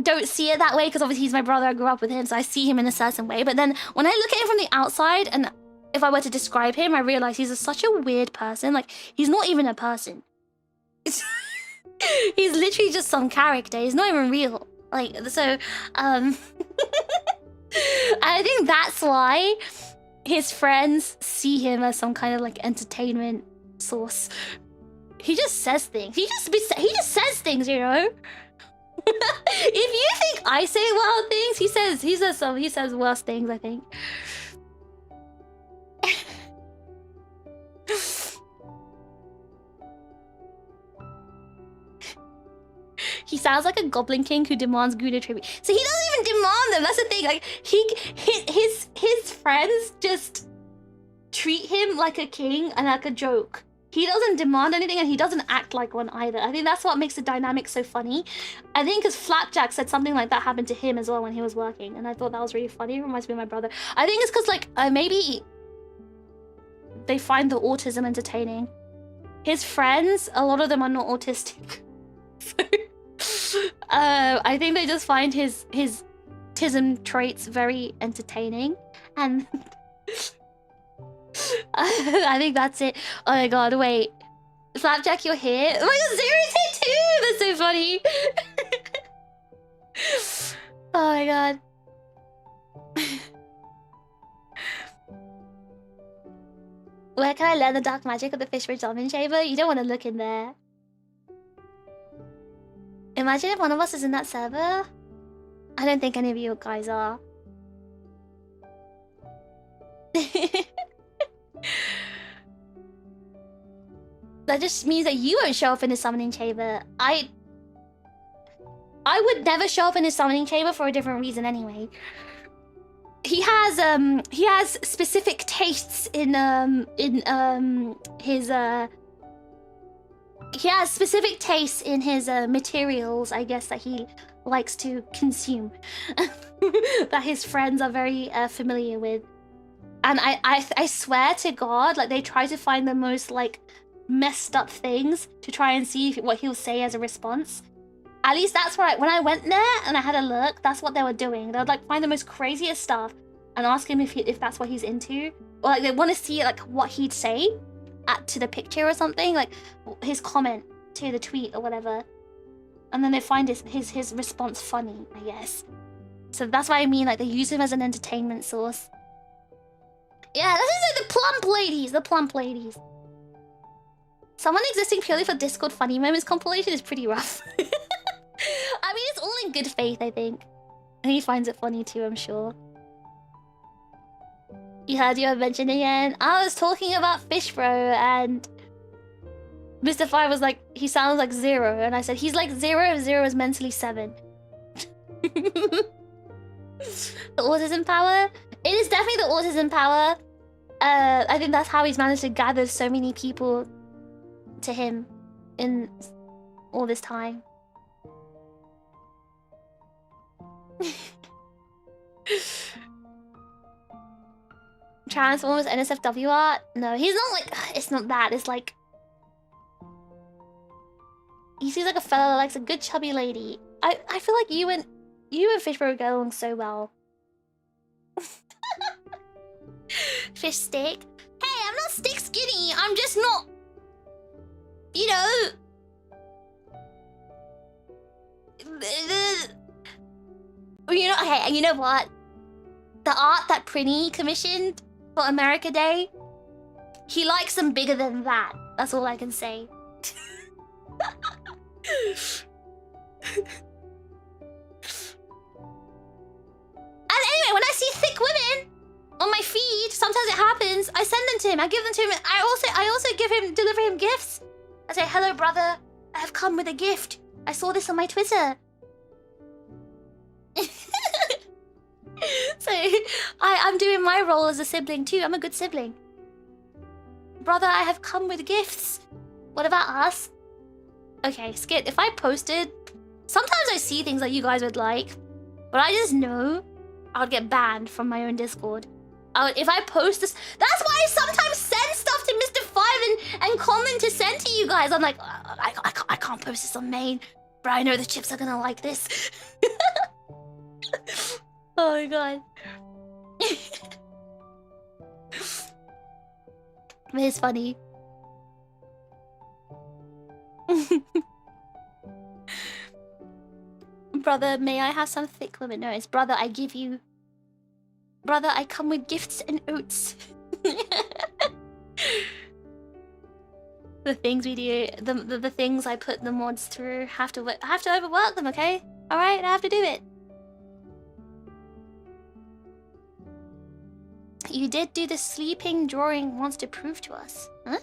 don't see it that way because obviously he's my brother, I grew up with him, so I see him in a certain way. But then when I look at him from the outside, and if I were to describe him, I realize he's such a weird person. Like, he's not even a person. He's literally just some character. He's not even real. Like, so, I think that's why his friends see him as some kind of like entertainment source. He just says things. He just says things, you know. If you think I say wild things, he says worse things, I think. He sounds like a Goblin King who demands Gouda tribute. So he doesn't even demand them. That's the thing. Like his friends just treat him like a king and like a joke. He doesn't demand anything, and he doesn't act like one either. I think that's what makes the dynamic so funny. I think because Flapjack said something like that happened to him as well when he was working, and I thought that was really funny. It reminds me of my brother. I think it's because like maybe they find the autism entertaining. His friends, a lot of them are not autistic. I think they just find his tism traits very entertaining, and I think that's it. Oh my god, wait. Flapjack, you're here? Oh my god, Zero's here too! That's so funny! Oh my god. Where can I learn the dark magic of the Fish Bridge Almond Chamber? You don't want to look in there. Imagine if one of us is in that server. I don't think any of you guys are. That just means that you won't show up in his summoning chamber. I would never show up in his summoning chamber for a different reason anyway. He has specific tastes in his he has specific tastes in his materials, I guess, that he likes to consume. That his friends are very familiar with. And I swear to God, like, they try to find the most, like, messed up things to try and see what he'll say as a response. At least that's right. When I went there and I had a look, that's what they were doing. They would, like, find the most craziest stuff and ask him if that's what he's into. Or, like, they want to see, like, what he'd say to the picture or something, like his comment to the tweet or whatever. And then they find his response funny, I guess. So that's what I mean, like they use him as an entertainment source. Yeah, this is like the plump ladies. Someone existing purely for Discord funny moments compilation is pretty rough. I mean, it's all in good faith, I think. And he finds it funny too, I'm sure. You heard you have mentioned again. I was talking about Fish Bro and Mr. Five was like, he sounds like 0. And I said, he's like 0 if 0 is mentally 7. The autism power? It is definitely the autism power. I think that's how he's managed to gather so many people to him in all this time. Transformers NSFW art? No, he's not like... It's not that, it's like... He seems like a fella that likes a good chubby lady. I feel like you and Fishbro get along so well. Fish stick? Hey, I'm not stick skinny. I'm just not... You know... You know, hey, you know what? The art that Prinny commissioned for America Day, he likes them bigger than that. That's all I can say. And anyway, when I see thick women on my feed, sometimes it happens, I send them to him, I give them to him, I also deliver him gifts. I say, hello brother, I have come with a gift. I saw this on my Twitter. So, I'm doing my role as a sibling too, I'm a good sibling. Brother, I have come with gifts. What about us? Okay, Skit, if I posted... Sometimes I see things that you guys would like, but I just know I would get banned from my own Discord. If I post this... That's why I sometimes send stuff to Mr. Five and comment to send to you guys. I'm like, I can't post this on main, but I know the chips are gonna like this. Oh my god. It's funny. Brother, may I have some thick women? No, it's brother, I give you... Brother, I come with gifts and oats. The things we do, the things I put the mods through, I have to overwork them, okay? Alright, I have to do it. You did do the sleeping drawing wants to prove to us. Huh?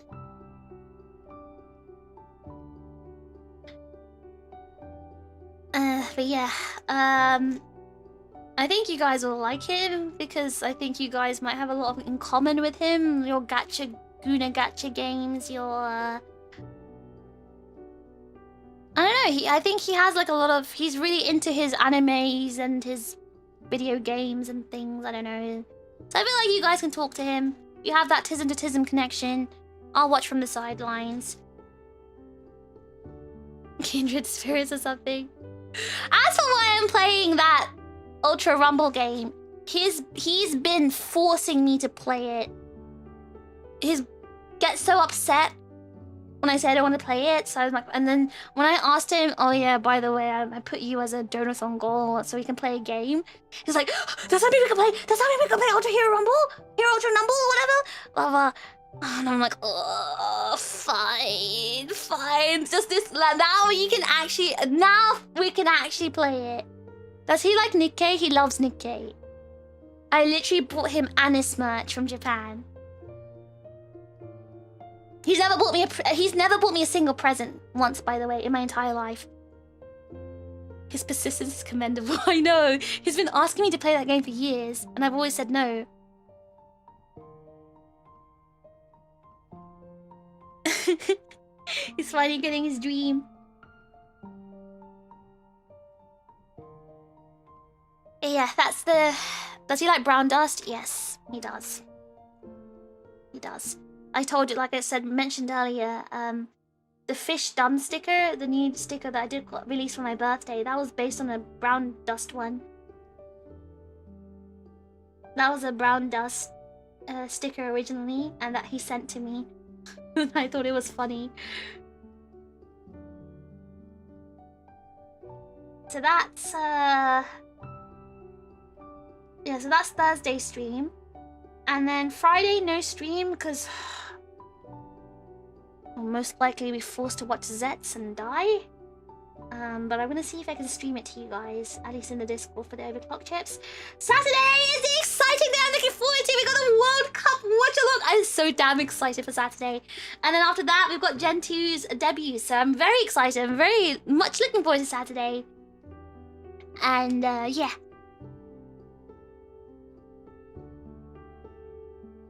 But yeah, I think you guys will like him because I think you guys might have a lot in common with him. Your Guna Gacha games, your... I don't know, I think he has like a lot of... He's really into his animes and his video games and things, I don't know. So I feel like you guys can talk to him. You have that Tism to Tism connection. I'll watch from the sidelines. Kindred spirits or something. As for why I'm playing that Ultra Rumble game, he's been forcing me to play it. He gets so upset when I say I don't want to play it. So I was like, and then when I asked him, oh yeah, by the way, I put you as a donathon goal so we can play a game. He's like, does that mean we can play? Does that mean we can play Ultra Hero Rumble? Hero Ultra Rumble, whatever. Blah blah. And I'm like, oh, fine. Just this. Now we can actually play it. Does he like Nikkei? He loves Nikkei. I literally bought him Anis merch from Japan. He's never bought me a single present once, by the way, in my entire life. His persistence is commendable. I know. He's been asking me to play that game for years, and I've always said no. He's finally getting his dream. Yeah, that's the... Does he like brown dust? Yes, he does. He does. I told you, like I said, mentioned earlier, the fish dumb sticker, the new sticker that I did release for my birthday, that was based on a brown dust one. That was a brown dust sticker originally, and that he sent to me. I thought it was funny. So that's yeah, so that's Thursday stream. And then Friday no stream because I'll most likely be forced to watch Zets and die. But I'm gonna see if I can stream it to you guys, at least in the Discord for the overclock chips. Saturday is the exciting day I'm looking forward to. We got the World Cup watch along. I'm so damn excited for Saturday. And then after that, we've got Gen 2's debut. So I'm very excited. I'm very much looking forward to Saturday. And yeah.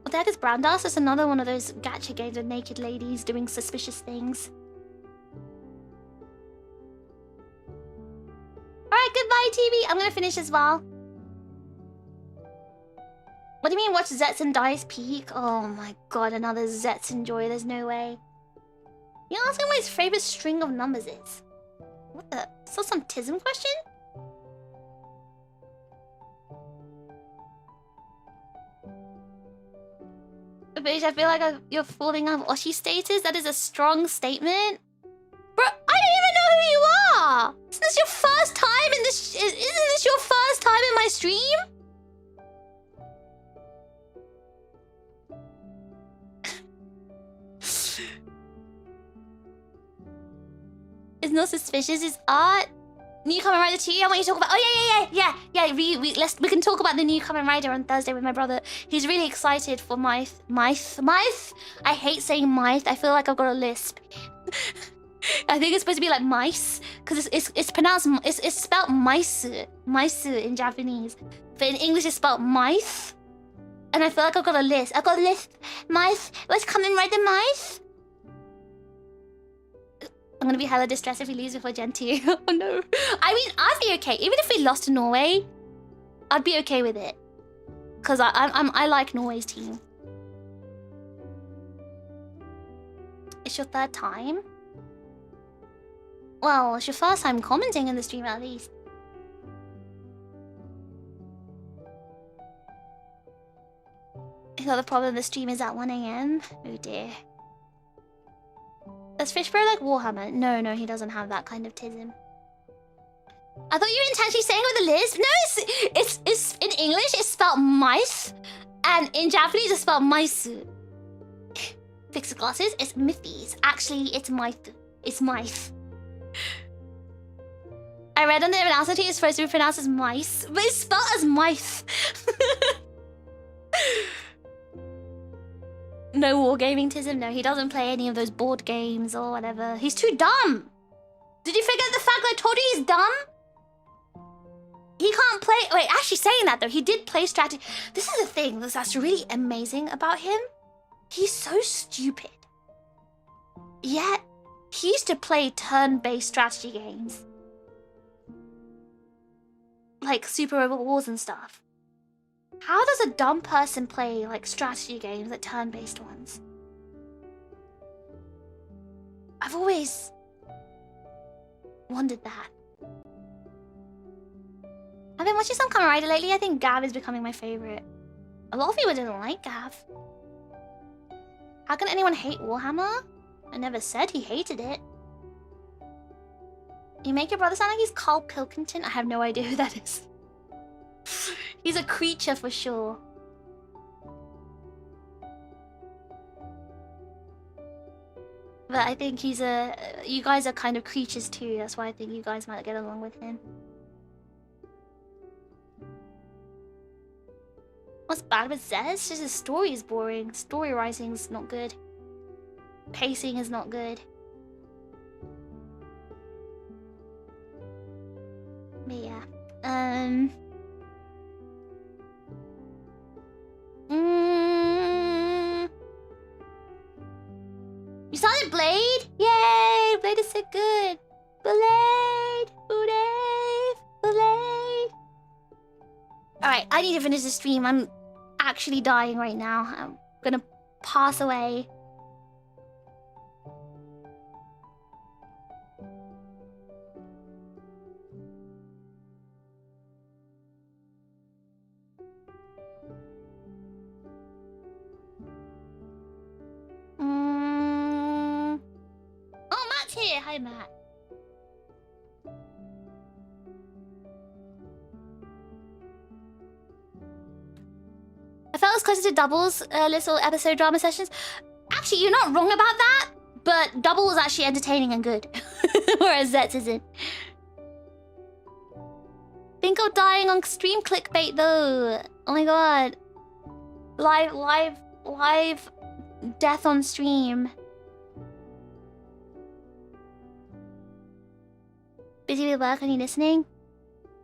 What the heck is Brandas? It's another one of those gacha games with naked ladies doing suspicious things. Alright, goodbye, TV. I'm gonna finish as well. What do you mean watch Zets and Dice Peak? Oh my god, another Zets and Joy. There's no way. You're asking what his favorite string of numbers is. What the? Is that some tism question? Bitch, I feel like you're falling out of Oshi status. That is a strong statement. Bro, I don't even know who you are! Isn't this your first time in this? Isn't this your first time in my stream? It's not suspicious, it's art. New Kamen Rider 2, I want you to talk about. Oh yeah. We can talk about the new Kamen Rider on Thursday with my brother. He's really excited for Myth. I hate saying Myth. I feel like I've got a lisp. I think it's supposed to be like mice, because it's pronounced it's spelled mice in Japanese, but in English it's spelled Myth, and I feel like I've got a lisp. I've got a lisp. Myth. Let's come and ride the mice. I'm gonna be hella distressed if we lose before Gen 2. Oh no. I mean, I'd be okay. Even if we lost to Norway, I'd be okay with it. Because I like Norway's team. It's your third time? Well, it's your first time commenting in the stream at least. I thought the problem the stream is at 1 AM. Oh dear. Does Fishbro like Warhammer? No, he doesn't have that kind of tism. I thought you were intentionally saying it with a lisp. No, it's in English it's spelled mice, and in Japanese it's spelled maisu. Fix the glasses. It's Mythies. Actually, it's Myth. It's Myth. I read on the announcement it's supposed to be pronounced as mice, but it's spelled as Myth. No wargaming tism. No, he doesn't play any of those board games or whatever. He's too dumb. Did you forget the fact that I told you he's dumb? He can't play. Wait, actually saying that though, he did play strategy. This is the thing that's really amazing about him. He's so stupid. Yet, he used to play turn-based strategy games. Like Super Robot Wars and stuff. How does a dumb person play like strategy games, like turn-based ones? I've always wondered that. I've been watching some Kamen Rider lately. I think Gav is becoming my favorite. A lot of people didn't like Gav. How can anyone hate Warhammer? I never said he hated it. You make your brother sound like he's Carl Pilkington? I have no idea who that is. He's a creature for sure. But I think he's a... You guys are kind of creatures too. That's why I think you guys might get along with him. What's bad with Zez? It's just his story is boring. Story writing's not good. Pacing is not good. But yeah. You started Blade? Yay! Blade is so good. Blade! Blade! Alright, I need to finish the stream. I'm actually dying right now. I'm gonna pass away. Oh, Matt's here. Hi, Matt. felt it was closer to Double's little episode drama sessions. Actually, you're not wrong about that, but Double was actually entertaining and good, whereas Zets isn't. Bingo dying on stream clickbait though. Oh my god. Live death on stream. Busy with work, are you listening?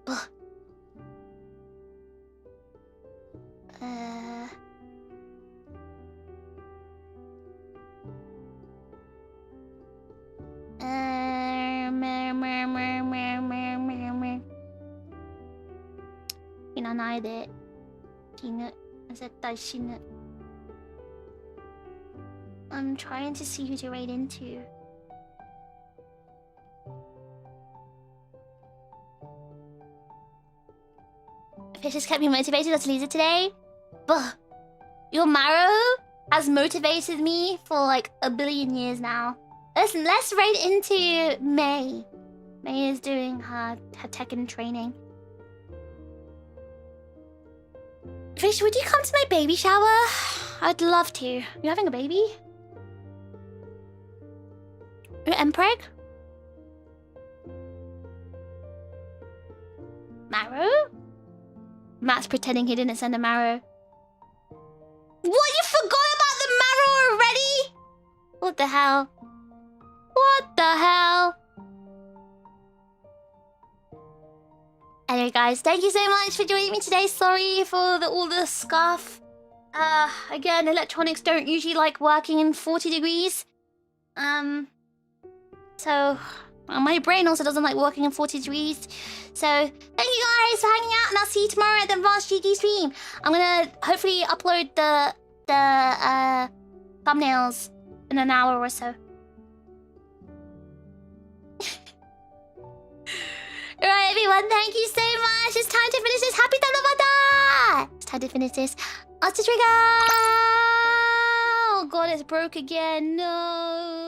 Ugh. I'm trying to see who to raid into. Fish has kept me motivated as loser today. Ugh. Your marrow has motivated me for like a billion years now. Listen, let's raid into May. May is doing her Tekken training. Fish, would you come to my baby shower? I'd love to. You having a baby? Empreg? Marrow? Matt's pretending he didn't send a marrow. What? You forgot about the marrow already? What the hell? What the hell? Anyway, guys, thank you so much for joining me today. Sorry for all the scuff. Again, electronics don't usually like working in 40 degrees. So my brain also doesn't like working in 40 degrees. So thank you guys for hanging out, and I'll see you tomorrow at the Advanced Cheeky stream. I'm gonna hopefully upload the thumbnails in an hour or so. Alright, everyone, thank you so much. It's time to finish this. Happy Tanabata! It's time to finish this. Ultra Trigger! Oh god, it's broke again. No.